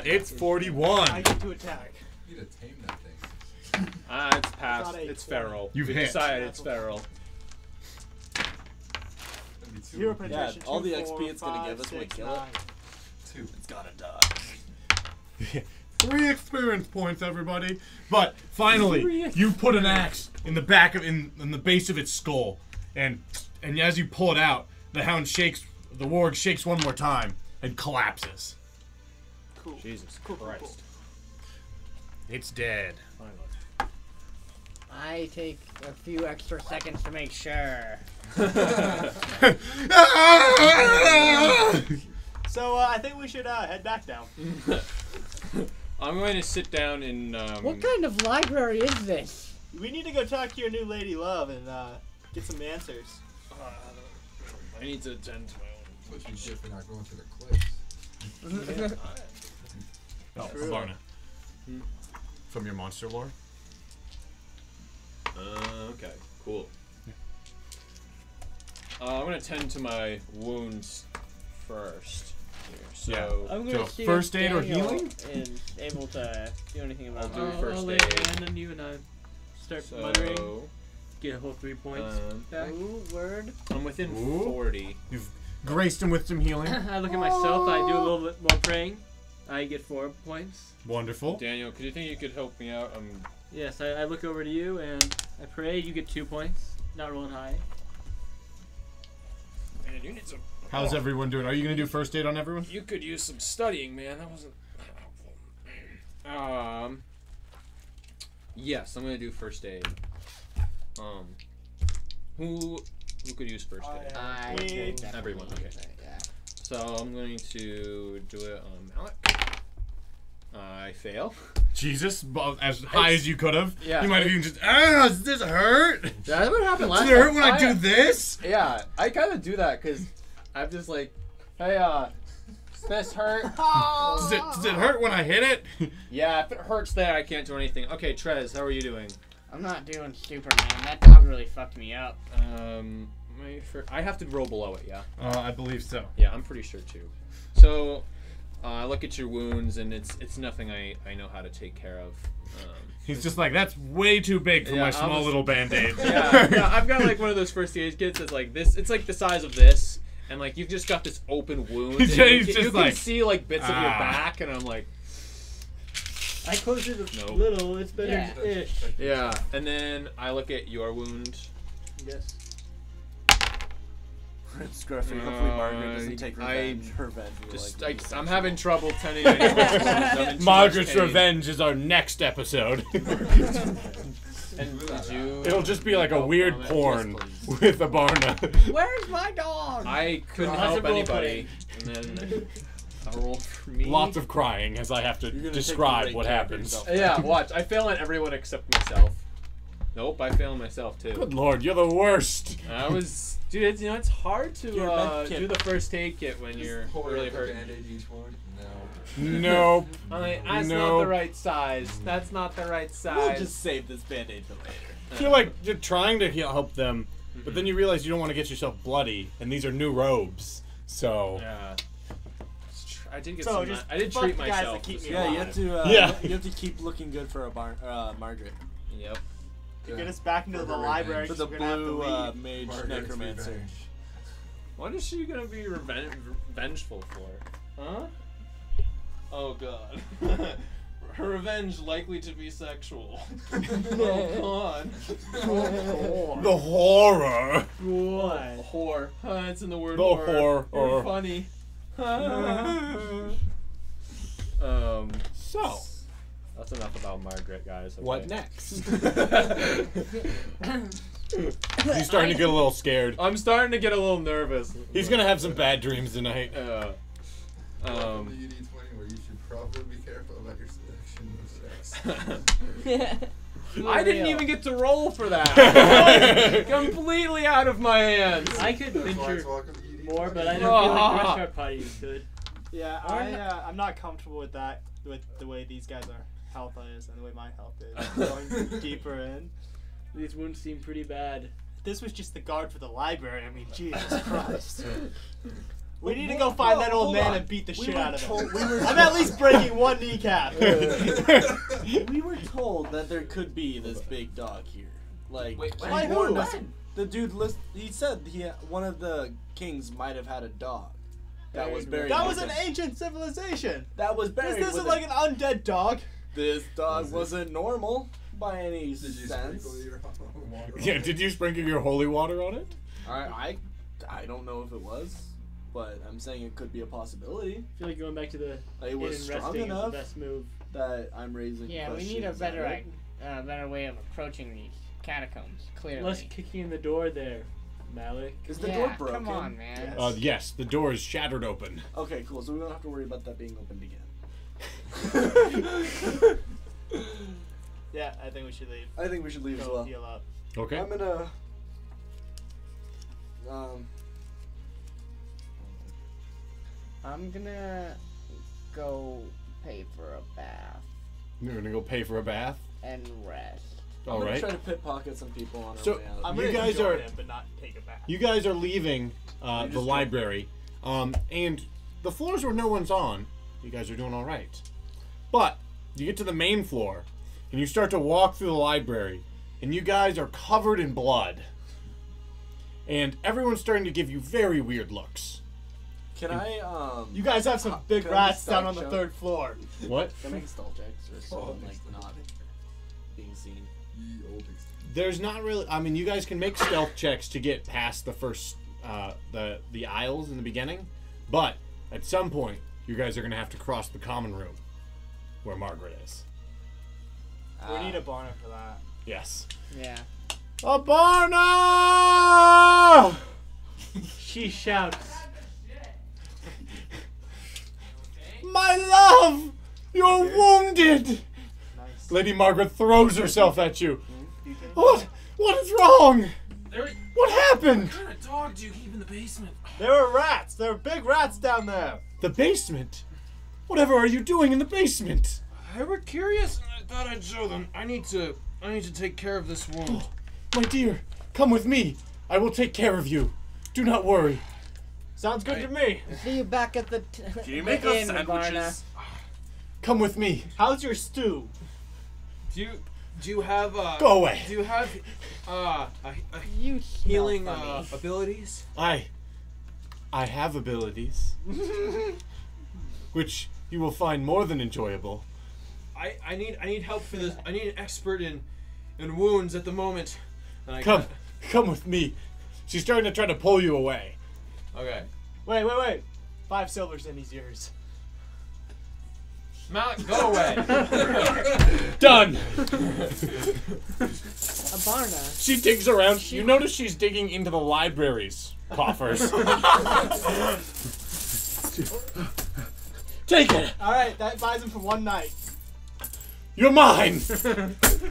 It's 41. I get to attack. You need to tame that thing. It's past. Thought I It's told feral. You've We hit. decided it's feral. That'd be 2. 0 penetration. all 2, the 4, XP it's gonna 5, give us when we 6, kill it. 9. 2. It's gotta die. 3 experience points, everybody. But finally, you put an axe in the back of in the base of its skull, and as you pull it out, the hound shakes. The warg shakes one more time and collapses. Cool. Jesus Cool, cool, Christ. It's dead. Finally. I take a few extra seconds to make sure. So I think we should head back now. I'm going to sit down in. What kind of library is this? We need to go talk to your new lady love and get some answers. I need to attend to my own. What's you get for not going to the cliffs? Oh, True. Varna. From your monster lore? Okay, cool. I'm gonna tend to my wounds first. Here. So, I'm gonna So see first if aid or Daniel healing? is able to do anything about I'll do that. first I'll lay aid. a hand on you and I start So, muttering. Get a whole 3 points back. Ooh, word. I'm within Ooh. 40. You've graced him with some healing. I look at myself. I do a little bit more praying. I get 4 points. Wonderful. Daniel, could you think you could help me out? Yes, I look over to you and I pray. You get 2 points. Not rolling high. Man, you need some. How's everyone doing? Are you going to do first aid on everyone? You could use some studying, man. That wasn't helpful. Yes, I'm gonna do first aid. Who could use first aid? I Me. could definitely Everyone, use okay. it, yeah. So I'm going to do it on Malik. I fail. Jesus, as high as you could have. Yeah. You might have even just, does this hurt? That's what happened last Does it hurt time. when I do this? Yeah, I kind of do that because I'm just like, hey, does this hurt? Does it hurt when I hit it? Yeah, if it hurts there, I can't do anything. Okay, Trez, how are you doing? I'm not doing super, man. That dog really fucked me up. I have to roll below it, yeah? I believe so. Yeah, I'm pretty sure too. So, I look at your wounds, and it's nothing I know how to take care of. He's just like, that's way too big for my small little band-aid. Yeah, I've got like one of those first aid kits that's like this. It's like the size of this, and like you've just got this open wound. And you can see like bits of your back, and I'm like, I closed it a Nope. little. It's better-ish. yeah. And then I look at your wound. Yes. Scruffy, hopefully Margaret doesn't take revenge. Her revenge will Just like I'm having trouble tending to anyone's wounds. I'm in too Margaret's much pain. Revenge is our next episode. And would you It'll just be like a weird comment? porn Yes, with Abarna. Where's my dog? I couldn't How's help it role anybody. And then a roll for me. Lots of crying as I have to describe what happens. Yeah, watch. I fail on everyone except myself. Nope, I fail on myself too. Good lord, you're the worst. I was, dude. It's hard to Your med kit. do the first aid kit when you're really hurt. Band-aid each one? Nope. I'm like, that's not Nope. the right size. That's not the right size. We'll just save this band-aid for later. You're like, you're trying to help them, but then you realize you don't want to get yourself bloody, and these are new robes. So. Yeah. I did get So some. just I did fuck treat the guys that myself. keep me Yeah, you have to. Yeah. You have to keep looking good for a Margaret. Yep. To get us back into the library. For the 'cause we're gonna have to blue leave. mage Margaret's necromancer. revenge. What is she gonna be revengeful for? Huh? Oh god. Her revenge likely to be sexual. Oh god. The horror. What? Whore. It's in the word The horror. horror. You're funny. So. That's enough about Margaret, guys. Okay. What next? He's starting to get a little scared. I'm starting to get a little nervous. He's gonna have some bad dreams tonight. Welcome to Ud20, where you should probably be careful about your selection of sex. I didn't even get to roll for that. Completely out of my hands. I could That's why venture it's welcome to Ud20. more, but I don't feel like the rest of our party could. Yeah, I'm not comfortable with that. With the way these guys are health is and the way my health is. Going deeper in. These wounds seem pretty bad. This was just the guard for the library. I mean, Jesus Christ. We need to go find that old man and beat the shit out of him. I'm at least breaking one kneecap. We were told that there could be this big dog here. Like, Wait, he when? warned Who? us- The dude he said one of the kings might have had a dog that was buried. That with was an him. ancient civilization. That was buried. This with isn't like an undead dog. This dog wasn't normal by any Did you sense. sprinkle your water on Yeah, it? did you sprinkle your holy water on it? I don't know if it was, but I'm saying it could be a possibility I feel like going back to the It was hidden strong resting is the enough. best move. that I'm raising. Yeah, we need a questions better at it. better way of approaching these catacombs. Clearly. Less kicking in the door there, Malik. Is the door broken? Come on, man. Yes, the door is shattered open. Okay, cool. So we don't have to worry about that being opened again. Yeah, I think we should leave. I think we should leave as Go well. heal up. Okay. I'm gonna. I'm gonna go pay for a bath You're gonna go pay for a bath. and rest. I'm All gonna right. try to pickpocket some people on our So way out. I'm you gonna guys enjoy are them, but not take a bath. you guys are leaving the just library, and the floors where no one's on. You guys are doing all right, but you get to the main floor, and you start to walk through the library, and you guys are covered in blood, and everyone's starting to give you very weird looks. Can I You guys have some big can I rats down on the stealth 3rd floor. What? Can I make stealth checks or something like not being seen? There's not really. I mean, you guys can make stealth checks to get past the first the aisles in the beginning, but at some point you guys are gonna have to cross the common room where Margaret is. We need a Barna for that. Yes. Yeah. Aparna! She shouts. My love! You're wounded! Lady Margaret throws herself at you. What? What is wrong? What happened? What kind of dog do you keep in the basement? There were rats. There were big rats down there. The basement? Whatever are you doing in the basement? I were curious, and I thought I'd show them. I need to take care of this wound. My dear, come with me. I will take care of you. Do not worry. Sounds good to me. See you back at the Can you make us inn, Barna. sandwiches? Come with me. How's your stew? Do you have Go away. Do you have You healing funny. abilities? I have abilities, which you will find more than enjoyable. I need help for this. I need an expert in wounds at the moment. And I Come with me. She's starting to try to pull you away. Okay. Wait. 5 silvers and he's yours. Malik, go away. Done. A Barna. She digs around. You notice she's digging into the library's coffers. Take it. All right, that buys him for 1 night. You're mine.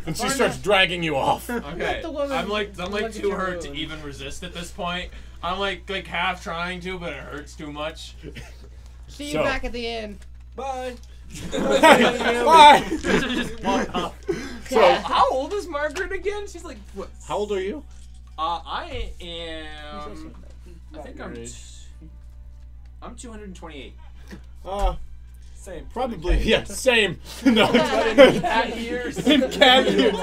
And she starts dragging you off. Okay. I'm like at too your hurt to wound. even resist at this point. I'm like half trying to, but it hurts too much. See you So- back at the inn. Bye. Bye. Just walk off. So, How old is Margaret again? She's like what? how old are you? I am. I think I'm 228. Same. Probably. Yeah, same. No. Cat years. In cat years.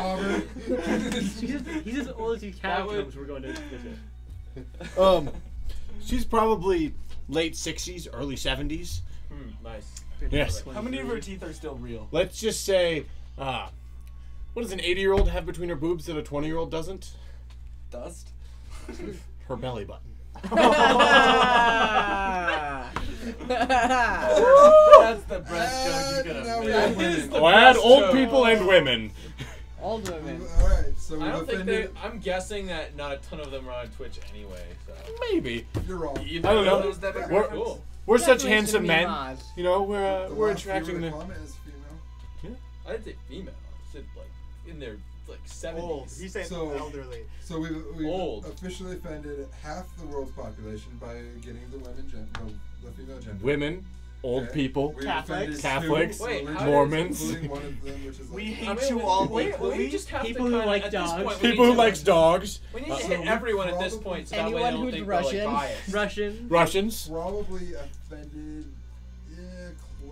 He's as old as these catacombs we're going to visit. She's probably late 60s, early 70s. Nice. Yes. How many of her teeth are still real? Let's just say, what does an 80-year-old have between her boobs that a 20-year-old doesn't? Dust. Her belly button. That's the best joke you could have made. Glad old people and women. Old women. Alright, so I we've don't think offended. I'm guessing that not a ton of them are on Twitch anyway. So. Maybe. You're wrong. You I don't know. those demographics? We're- Cool. We're such Definitely handsome should be men. mods. You know, The we're last attracting female the. comment is female. I didn't say female. I said like in their like 70s. Old. He's saying So- elderly. So we've Old. officially offended half the world's population by getting the the female gender. Women, old Okay. people, We've Catholics. offended Catholics, two, Wait, religions, how Mormons. including one of them, which is We like, hate you all we equally. just have People to who kinda, like at this dogs. point, we people need who to, likes dogs, We need to So hit we everyone at this probably- point so that way Anyone they don't who's think we're like Russian. biased. Russian. Russians. probably offended,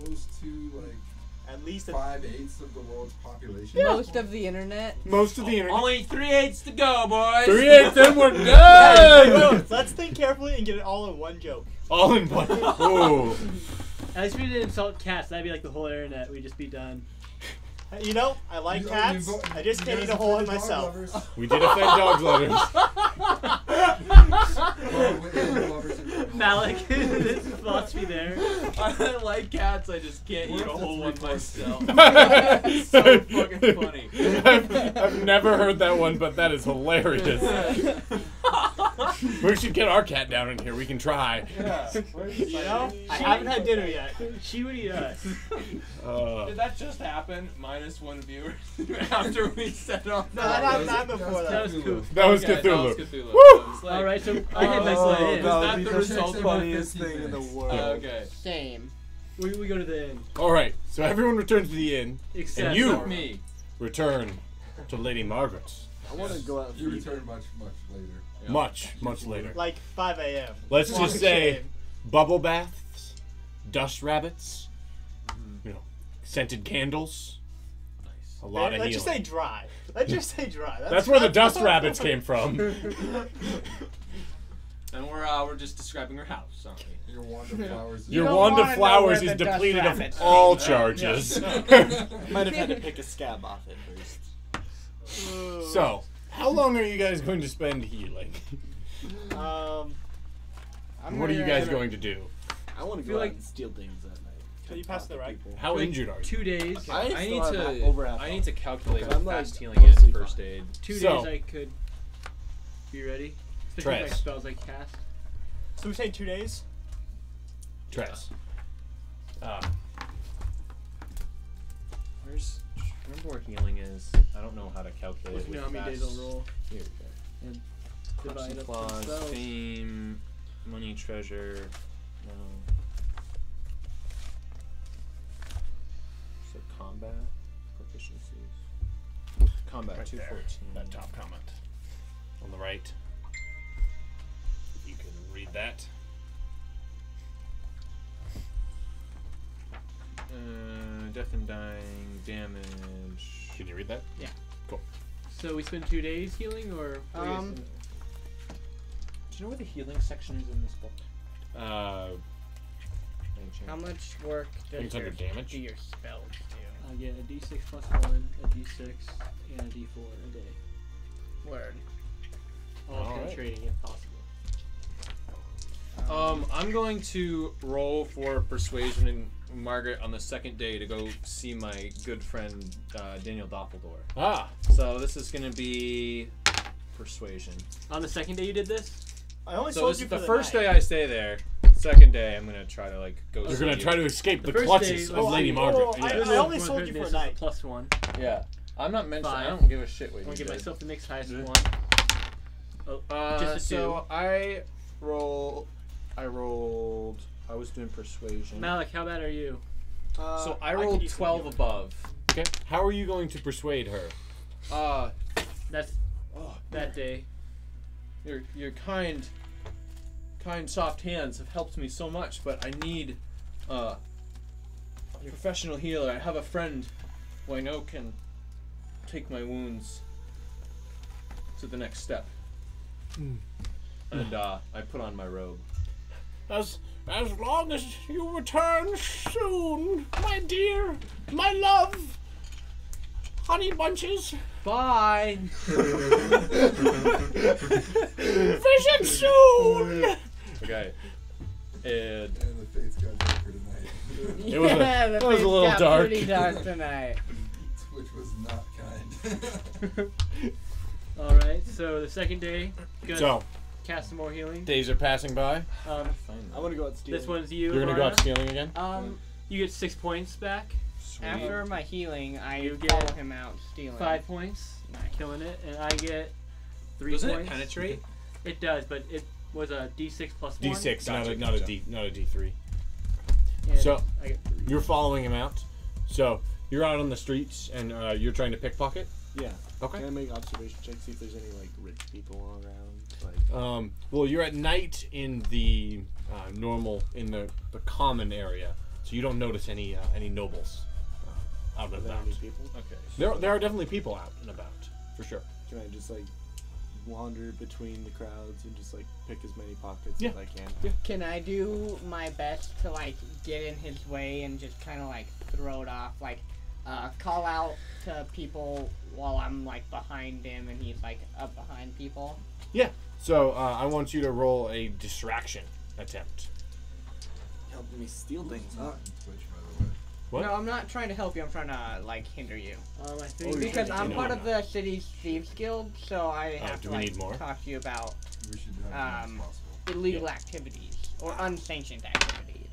close to like At least 5/8 of the world's population. Most of the internet. Most of the internet. Only 3/8 to go, boys. 3/8, then we're Hey, done. let's think carefully and get it all in one joke. All in one. Ooh. At least we didn't insult cats. That'd be like the whole internet. We'd just be done. You know, I like cats. I just can't eat a whole one myself. We did offend dogs lovers. Malik, this philosophy there. I like cats, I just can't eat a whole one myself. It's so fucking funny. I've never heard that one, but that is hilarious. We should get our cat down in here. We can try. Yeah. You know, I haven't had dinner yet. She would eat us. Did that just happen? -1 viewer after we set off. No, that happened not before that. That was cool. That was Okay, Cthulhu. that was Cthulhu. Woo! That was like- Alright, so I had my slide in. Was that the result of funniest thing in the world? Okay. Same. We go to the inn. Alright, so everyone returns to the inn. Except and you me. return to Lady Margaret's. I want to go out. You return much later. Yeah. Much later. Like 5 a.m. Let's Walk just of say shame. bubble baths, dust rabbits, you know, scented candles, a lot of Let's healing. just say dry. Let's just say dry. That's where the dust rabbits came from. And we're just describing her house, aren't we? Your wand of flowers. Your don't wand of wanna know flowers where is the dust depleted of rabbits all came from. charges. Might have had to pick a scab off it first. So, how long are you guys going to spend healing? What are you guys going to do? I want to feel go out like- and steal things at night. Can you pass the right? How Like injured are you? 2 days. Okay. I still need have to over half I need health. to calculate Okay, what I'm, like, fast healing is mostly first fine. aid. 2 So- days I could be ready. Especially Trez. my spells I cast. So we say 2 days. Tress. Remember where healing is? I don't know how to calculate it. You know with how many days fast. I'll roll. Here we go. And Clutch and divide up claws, themselves. fame, money, treasure. No. So combat proficiencies. Combat Right there. 214. That top comment. On the right. You can read that. Death and dying, damage. Can you read that? Yeah. Cool. So we spend 2 days healing, or Do you know where the healing section is in this book? How much work think it's does under damage. do your spells do? I get a d6 plus 1, a d6, and a d4 a day. Word. All Alright. penetrating if possible. I'm going to roll for persuasion in Margaret on the second day to go see my good friend Daniel Doppledor. Ah. So this is going to be persuasion. On the second day you did this? I only So sold this you is for the the first night. day I stay there. Second day I'm going to try to like go. You're see going to you. try to escape the, The first clutches day- of Lady Margaret. I only sold you for a night. Plus 1. Yeah. I'm not mentioning. I 5. don't give a shit what I'm you gonna give did. myself the next highest one. Oh, Just just a 2. so I rolled. I was doing persuasion. Malik, how bad are you? So I could rolled use some 12 healing. above. Okay. How are you going to persuade her? That's that day. Your kind, soft hands have helped me so much, but I need a professional healer. I have a friend who I know can take my wounds to the next step. And I put on my robe. As long as you return soon, my dear, my love, honey bunches. Bye. Visit soon. Okay. And And the fates got darker tonight. It was a- Yeah, the it was a face little got dark. pretty dark tonight. Which was not kind. Alright, so the second day, gonna So, cast some more healing. days are passing by. Um, I want to go out stealing. this one's you. You're gonna go out Lorna. stealing again? You get 6 points back. After my healing, I You follow get him out stealing. 5 points. Nice. Killing it. And I get 3 doesn't points. it penetrate? It does, but it was a d6 plus 1. D6, Gotcha, not a gotcha. not a D3. And So- I get 3. You're following him out. So you're out on the streets and you're trying to pickpocket. Yeah. Okay. Can I make observation checks, see if there's any like rich people around? Like. Well, you're at night in the normal in the common area, so you don't notice any nobles out and Are there about. any people? Okay. There are definitely people out and about for sure. Can I just like wander between the crowds and just like pick as many pockets Yeah. as I can? Yeah. Can I do my best to like get in his way and just kind of like throw it off? Like call out to people while I'm like behind him and he's like up behind people? Yeah. So I want you to roll a distraction attempt. Helping me steal things, huh? What? No, I'm not trying to help you. I'm trying to like hinder you. I think Because I'm part of the city's thieves guild, so I have do to we like need more? talk to you about We should have as much as possible. illegal activities or unsanctioned activities.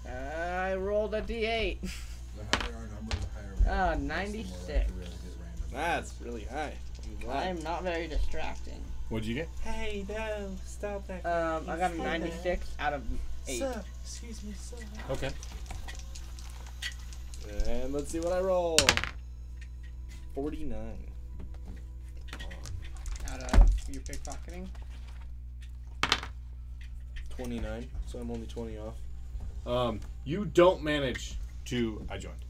I rolled a D8. The higher our number, the higher we 96. That's really high. I'm not very distracting. What'd you get? Hey, no, stop that. I got a 96 out of 8. Sir, excuse me, sir. Okay. And let's see what I roll. 49. Out of your pickpocketing? 29. So I'm only 20 off. You don't manage to. I joined.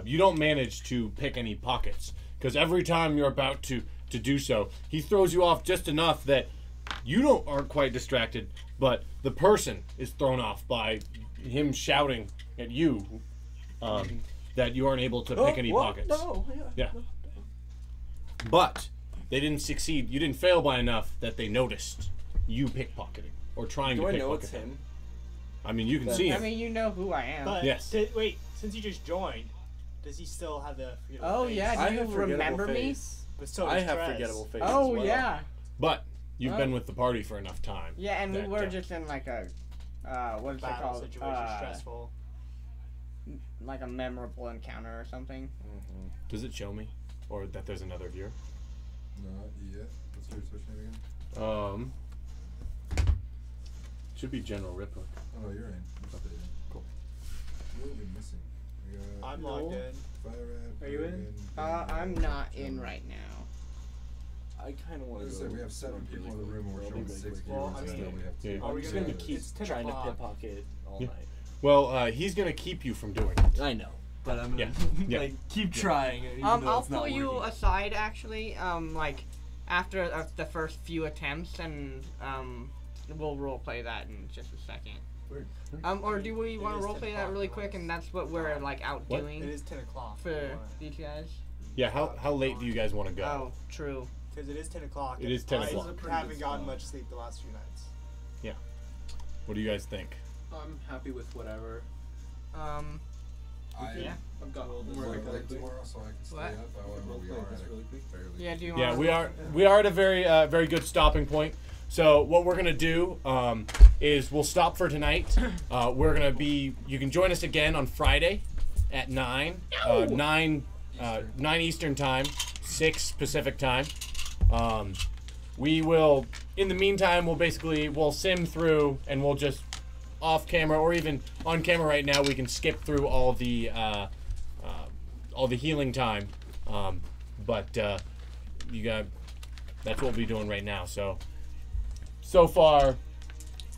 You don't manage to pick any pockets because every time you're about to do so, he throws you off just enough that you aren't quite distracted, but the person is thrown off by him shouting at you that you aren't able to pick any pockets. No, Yeah. But they didn't succeed. You didn't fail by enough that they noticed you pickpocketing or trying Do to I pickpocket know it's them. him? I mean, you can see I him. mean, you know who I am. But Yes. wait, since you just joined, does he still have the forgettable Oh face? yeah, I do you have forgettable remember me? face. But so I does have Trez. forgettable face. Oh as well. yeah. But you've Oh. been with the party for enough time. Yeah, and we that, were just in like a what is it Battle called? situation, stressful. Like a memorable encounter or something. Does it show me, or that there's another viewer? Not yet. What's your Twitch name again? Should be General Ripper. Oh no, you're in. Cool. What are we missing? We got I'm logged in. Fire Rat, Are you in? I'm not in right now. I kind of want As to I go. said, we have 7 people in the room and we're showing 6 Well, viewers. I and mean, we have yeah. 2. Are we I'm just gonna gonna keep it's 10 trying to o'clock. pickpocket all Yeah. night. Well, he's gonna keep you from doing it. I know, but I'm gonna Yeah. like keep trying. Even though I'll it's not pull you working. aside actually. Like after the first few attempts, and we'll roleplay that in just a second. Weird. Or do we want is to 10 roleplay that o'clock really for quick, us. and that's what we're like out What? doing It is 10 o'clock. for these guys? Yeah. How late do you guys want to go? Oh, true. Because it is 10 o'clock. It and is 10 I o'clock. haven't gotten much sleep the last few nights. What do you guys think? I'm happy with whatever. I Yeah. I've got work late tomorrow, so I can stay What? up. However, we are at a fairly Yeah. Do you Yeah, want? we are at a very good stopping point. So what we're gonna do is we'll stop for tonight. We're gonna be. You can join us again on Friday at 9 Eastern time, 6 Pacific time. We will. In the meantime, we'll sim through and we'll just off camera or even on camera right now. We can skip through all the healing time. But you got. That's what we'll be doing right now. So far,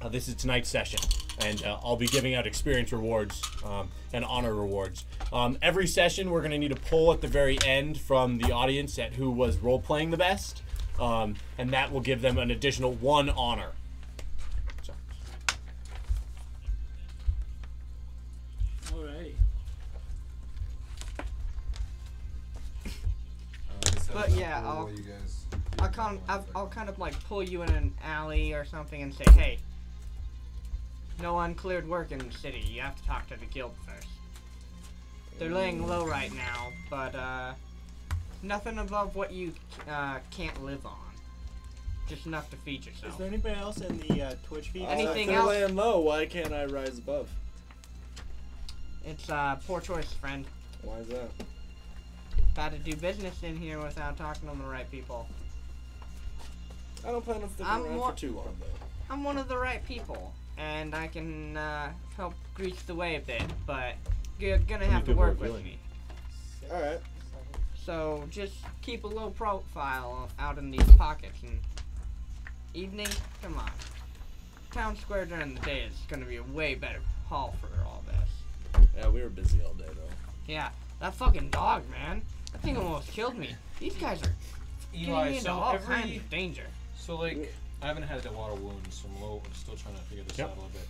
this is tonight's session, and I'll be giving out experience rewards and honor rewards. Every session, we're going to need a poll at the very end from the audience at who was role-playing the best, and that will give them an additional 1 honor. So. Alrighty. But yeah, I'll kind of like pull you in an alley or something and say, hey, no uncleared work in the city. You have to talk to the guild first. They're laying low right now, but nothing above what you can't live on. Just enough to feed yourself. Is there anybody else in the Twitch feed? Anything if they're else? laying low, why can't I rise above? It's poor choice, friend. Why is that? Got to do business in here without talking to the right people. I don't plan on sticking I'm around wa- for too long, though. I'm one of the right people, and I can help grease the way a bit, but you're gonna have to work with me. Alright. So just keep a low profile out in these pockets, and evening, come on. Town square during the day is gonna be a way better haul for all this. Yeah, we were busy all day, though. Yeah, that fucking dog, man. That thing almost killed me. These guys are getting me into all kinds of danger. So like, I haven't had a lot of wounds, so I'm still trying to figure this out a little bit.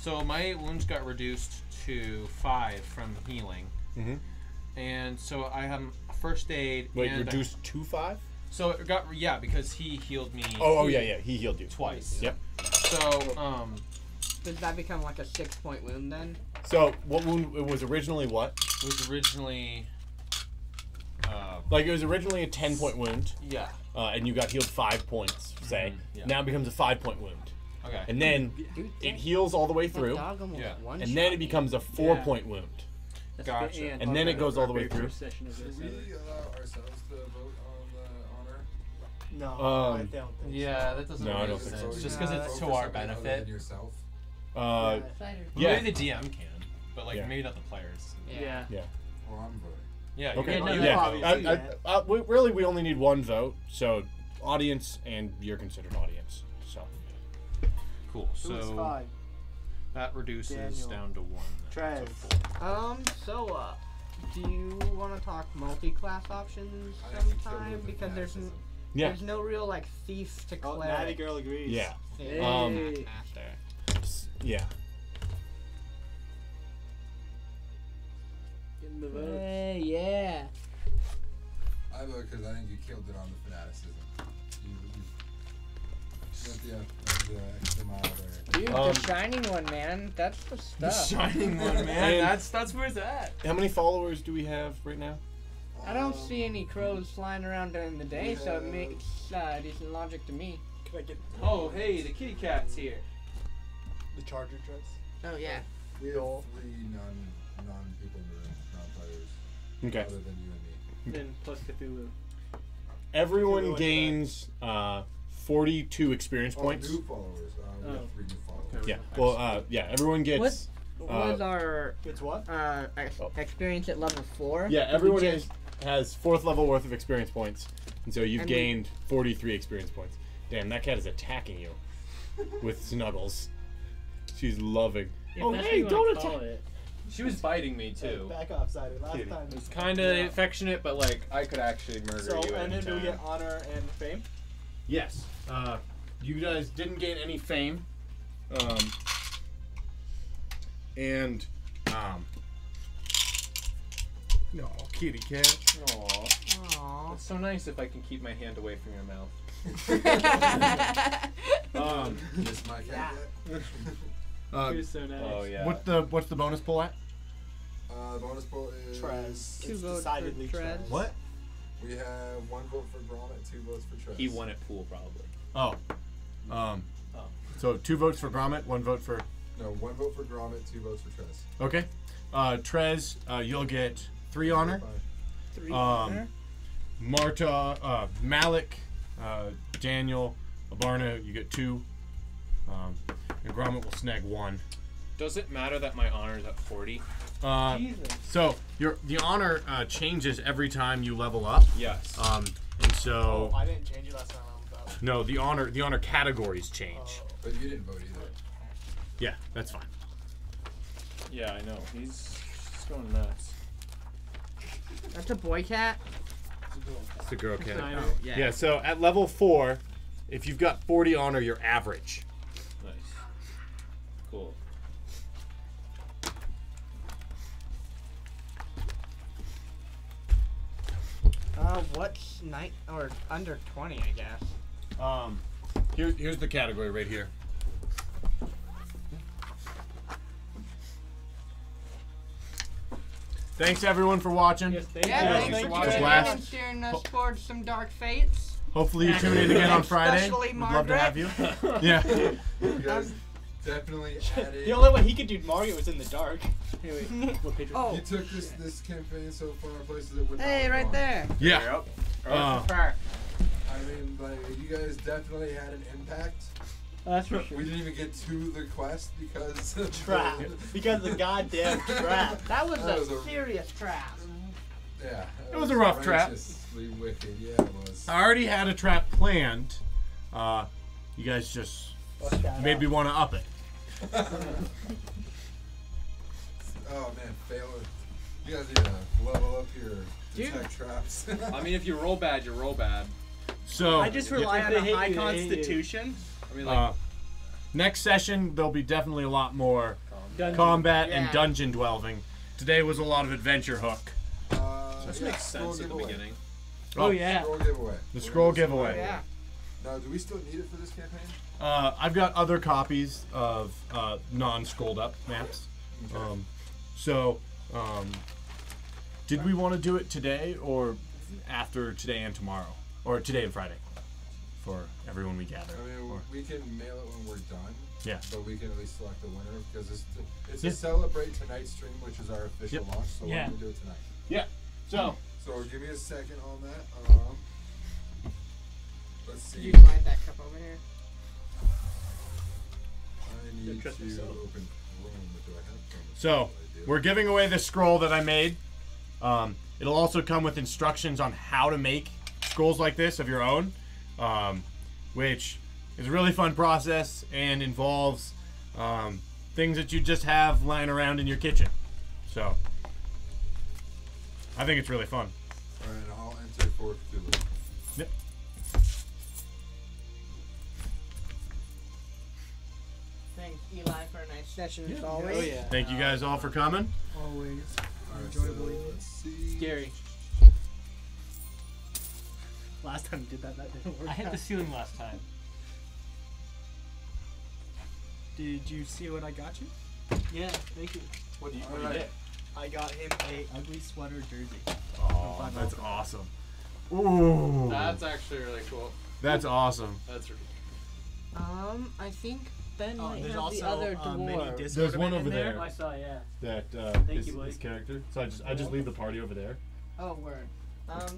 So my wounds got reduced to 5 from healing. Mm-hmm. And so I have first aid. Wait, and reduced to 5? So it got because he healed me. Oh yeah, he healed you twice. Yep. So Does that become like a 6-point wound then? So what wound? It was originally what? It was originally. Like it was originally a 10-point wound. Yeah. And you got healed 5 points. Say yeah. now it becomes a 5-point wound. Okay. And then it heals all the way through. Yeah. And then it becomes a 4-point wound. Gotcha. And then it goes all the way through. Should we allow ourselves to vote on the honor? No, I don't think Yeah, that doesn't No, I make don't think sense. so. Just because it's to our benefit. Yourself. Yeah. Maybe the DM can, but like Yeah. maybe not the players. Yeah. Yeah. Well, I'm voting. Yeah. Okay. You can, Yeah. Really, we only need 1 vote. So, audience, and you're considered audience. So. Cool. Who was So 5? that reduces Daniel. down to 1. Trez. Do you want to talk multi-class options I think we killed sometime? with Because there's Yeah. there's no real like thief to Oh, cleric. Natty girl agrees. Yeah. Hey. Yeah. In the vote. Hey, yeah. I vote because I think you killed it on the fanaticism. You went the extra mile there. Dude, the shining one, man. That's the stuff. Shining one, man. That's where it's at. How many followers do we have right now? I don't see any crows flying around during the day, so it makes decent logic to me. Can I get Oh, hey, the kitty cat's here. the charger, Trez? Oh yeah. We have 3 non-people in the room, non-players. Okay. Other than you and me. Then plus Cthulhu. Everyone gains 42 experience points. New followers. We have 3 new followers. Yeah. Well, yeah. Everyone gets. What was our It's what? experience at level 4? Yeah. Everyone has 4th level worth of experience points, and so you've And gained 43 experience points. Damn, that cat is attacking you with snuggles. She's loving. If Oh that's hey, what you wanna don't call attack! it. She was biting me too. Back off, Cider. Last Kitty. time. It was kind of affectionate, but like I could actually murder So, you. and then do we anytime. get honor and fame? Yes. You guys didn't gain any fame. No, kitty cat. Aww. Aww. It's so nice if I can keep my hand away from your mouth. Miss my cat yet? You're so nice. Oh yeah. What's the bonus pull at? The bonus poll is... Trez. 2 It's votes decidedly for Trez. Trez. What? We have 1 vote for Gromit, 2 votes for Trez. He won at pool probably. Oh. So 2 votes for Gromit, 1 vote for. No, 1 vote for Gromit, 2 votes for Trez. Okay. Trez, you'll get 3 honor. 3 Marta, Malik, Daniel, Abarna, you get 2. And Gromit will snag 1. Does it matter that my honor is at 40? Jesus. So the honor changes every time you level up. Yes. And so Oh, I didn't change it last time I leveled up. no, the honor categories change. Oh. But you didn't vote either. Yeah, that's fine. Yeah, I know. He's going nuts. That's a boy cat? It's the girl cat. I know, yeah. Yeah. So at level 4, if you've got 40 honor, you're average. Nice. Cool. What's or under 20, I guess. Here's the category right here. Thanks everyone for watching. Yes, thank Yeah, you. thanks for Just tuning in last- and steering us towards some dark fates. Hopefully you tune in again on Friday. Especially We'd love to have you. Yeah. You guys definitely added... The only way he could do Margaret was in the dark. Anyway, what page Oh. You took this campaign so far places that would not Hey, have right gone. there. Yeah. I mean, like, you guys definitely had an impact. That's for sure. We didn't even get to the quest because of Trap. Because of the goddamn trap. That was That a was a- serious trap. Yeah. It was a rough trap. Righteously wicked, yeah, it was. I already had a trap planned. You guys just made me want to up it. Oh man, fail it. You guys need to level up your detect traps. I mean, if you roll bad, you roll bad. So I just rely on If a they hate high you, they hate you. constitution. I mean, like, next session there'll be definitely a lot more Dungeon. combat and Yeah. dungeon delving. Today was a lot of adventure hook. This Yeah, makes scroll sense at the giveaway. beginning. Oh yeah. Scroll giveaway. The We're scroll gonna do giveaway. Yeah. Now, do we still need it for this campaign? I've got other copies of non-scrolled up maps. Did we want to do it today or after today and tomorrow? Or today and Friday? For everyone we gather. I mean, we can mail it when we're done. Yeah. But we can at least select the winner because it's Yeah. a Celebrate Tonight stream, which is our official launch. So Yeah. why don't we do it tonight? Yeah. So give me a second on that. Let's see. Could you slide that cup over here? I need to trust open yourself. Chrome. But do I have Chrome? So I do. we're giving away the scroll that I made. It'll also come with instructions on how to make scrolls like this of your own, which is a really fun process and involves things that you just have lying around in your kitchen. So I think it's really fun. Alright, I'll enter for Cthulhu. Yep. Thanks, Eli, for a nice session as always. Oh yeah. Thank you guys all for coming. Always. Alright, Enjoyable. so let's see. Scary. Last time you did that didn't work. I hit out. the ceiling last time. Did you see what I got you? Yeah, thank you. What do you Alright. get? I got him a ugly sweater jersey. Oh, that's awesome. Ooh. That's actually really cool. That's awesome. That's really I think Ben Oh, might there's have the also other a mini dwarf. disc There's one ornament over in there. there. I saw, yeah. That Thank you, Blake. this character. So I just leave the party over there. Oh, word.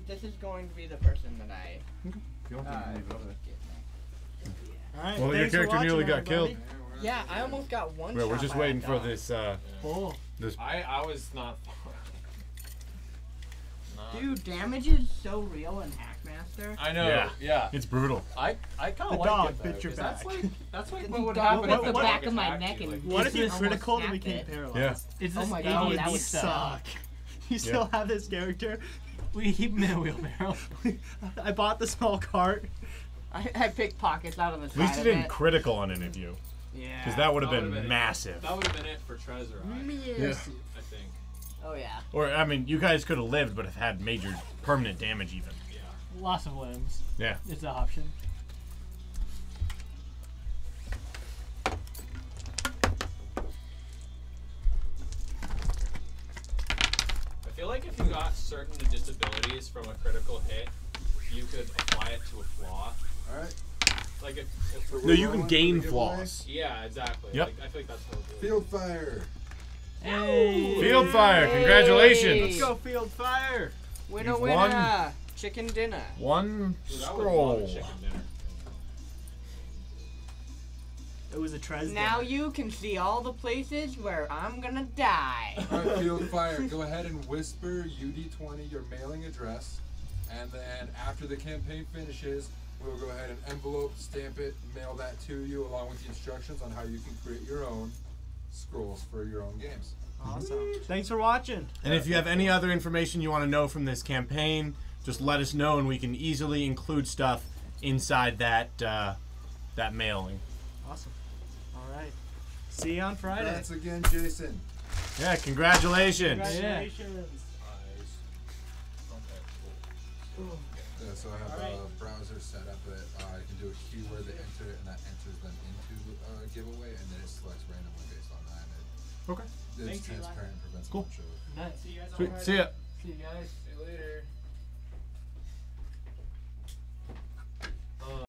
This is going to be the person that I If you want to leave it over there. get next. All right. Well, your thanks for character nearly watching, got everybody. killed. Yeah, I almost got one Well, shot we're just by waiting that for dog. this. Oh, This. I was not. Dude, damage is so real in Hackmaster. I know. Yeah. Yeah. It's brutal. I kind the of like dog it though, bit your 'cause that's back. like The what would dog happen bit if the a dog back of my attacked neck you, and like, what if you almost critical and snapped became it. paralyzed? Yeah. Is Oh this my That God, would that would suck. suck. You still have this character? We keep him in a wheelbarrow. I bought the small cart. I picked pockets out of the At side least you of didn't it. critical on any of you, Yeah. because that would have That been would've been- massive. That would have been it for Treasure Eye, Yes. I think. Oh yeah. Or I mean, you guys could have lived, but have had major permanent damage even. Yeah. Loss of limbs. Yeah. It's an option. I feel like if you got certain disabilities from a critical hit, you could apply it to a flaw. Alright. Like if No, you can rolling gain for the giveaway? flaws. yeah, exactly. Yep. Like, I feel like that's how it goes. Field fire. Hey. Field fire! Congratulations. Let's go, Field Fire! Winner, You've winner. won. Chicken dinner. One Dude, I would love a scroll. chicken dinner. It was a Trez Now dinner. you can see all the places where I'm gonna die. Alright, Field Fire, go ahead and whisper UD20 your mailing address, and then after the campaign finishes, we'll go ahead and envelope, stamp it, mail that to you along with the instructions on how you can create your own scrolls for your own games. Awesome. Thanks for watching. And if you have any other information you want to know from this campaign, just let us know, and we can easily include stuff inside that that mailing. Awesome. All right. See you on Friday. Congrats again, Jason. Yeah, congratulations. Congratulations. Yeah, so I have a browser set up that I can do a keyword, they enter it, and that enters them into a giveaway, and then it selects randomly based on that. And Okay. it's Thanks, Eli. transparent, prevents Cool. a bunch of Nice. See you guys on Sweet. Friday. See ya. See you guys. See you later.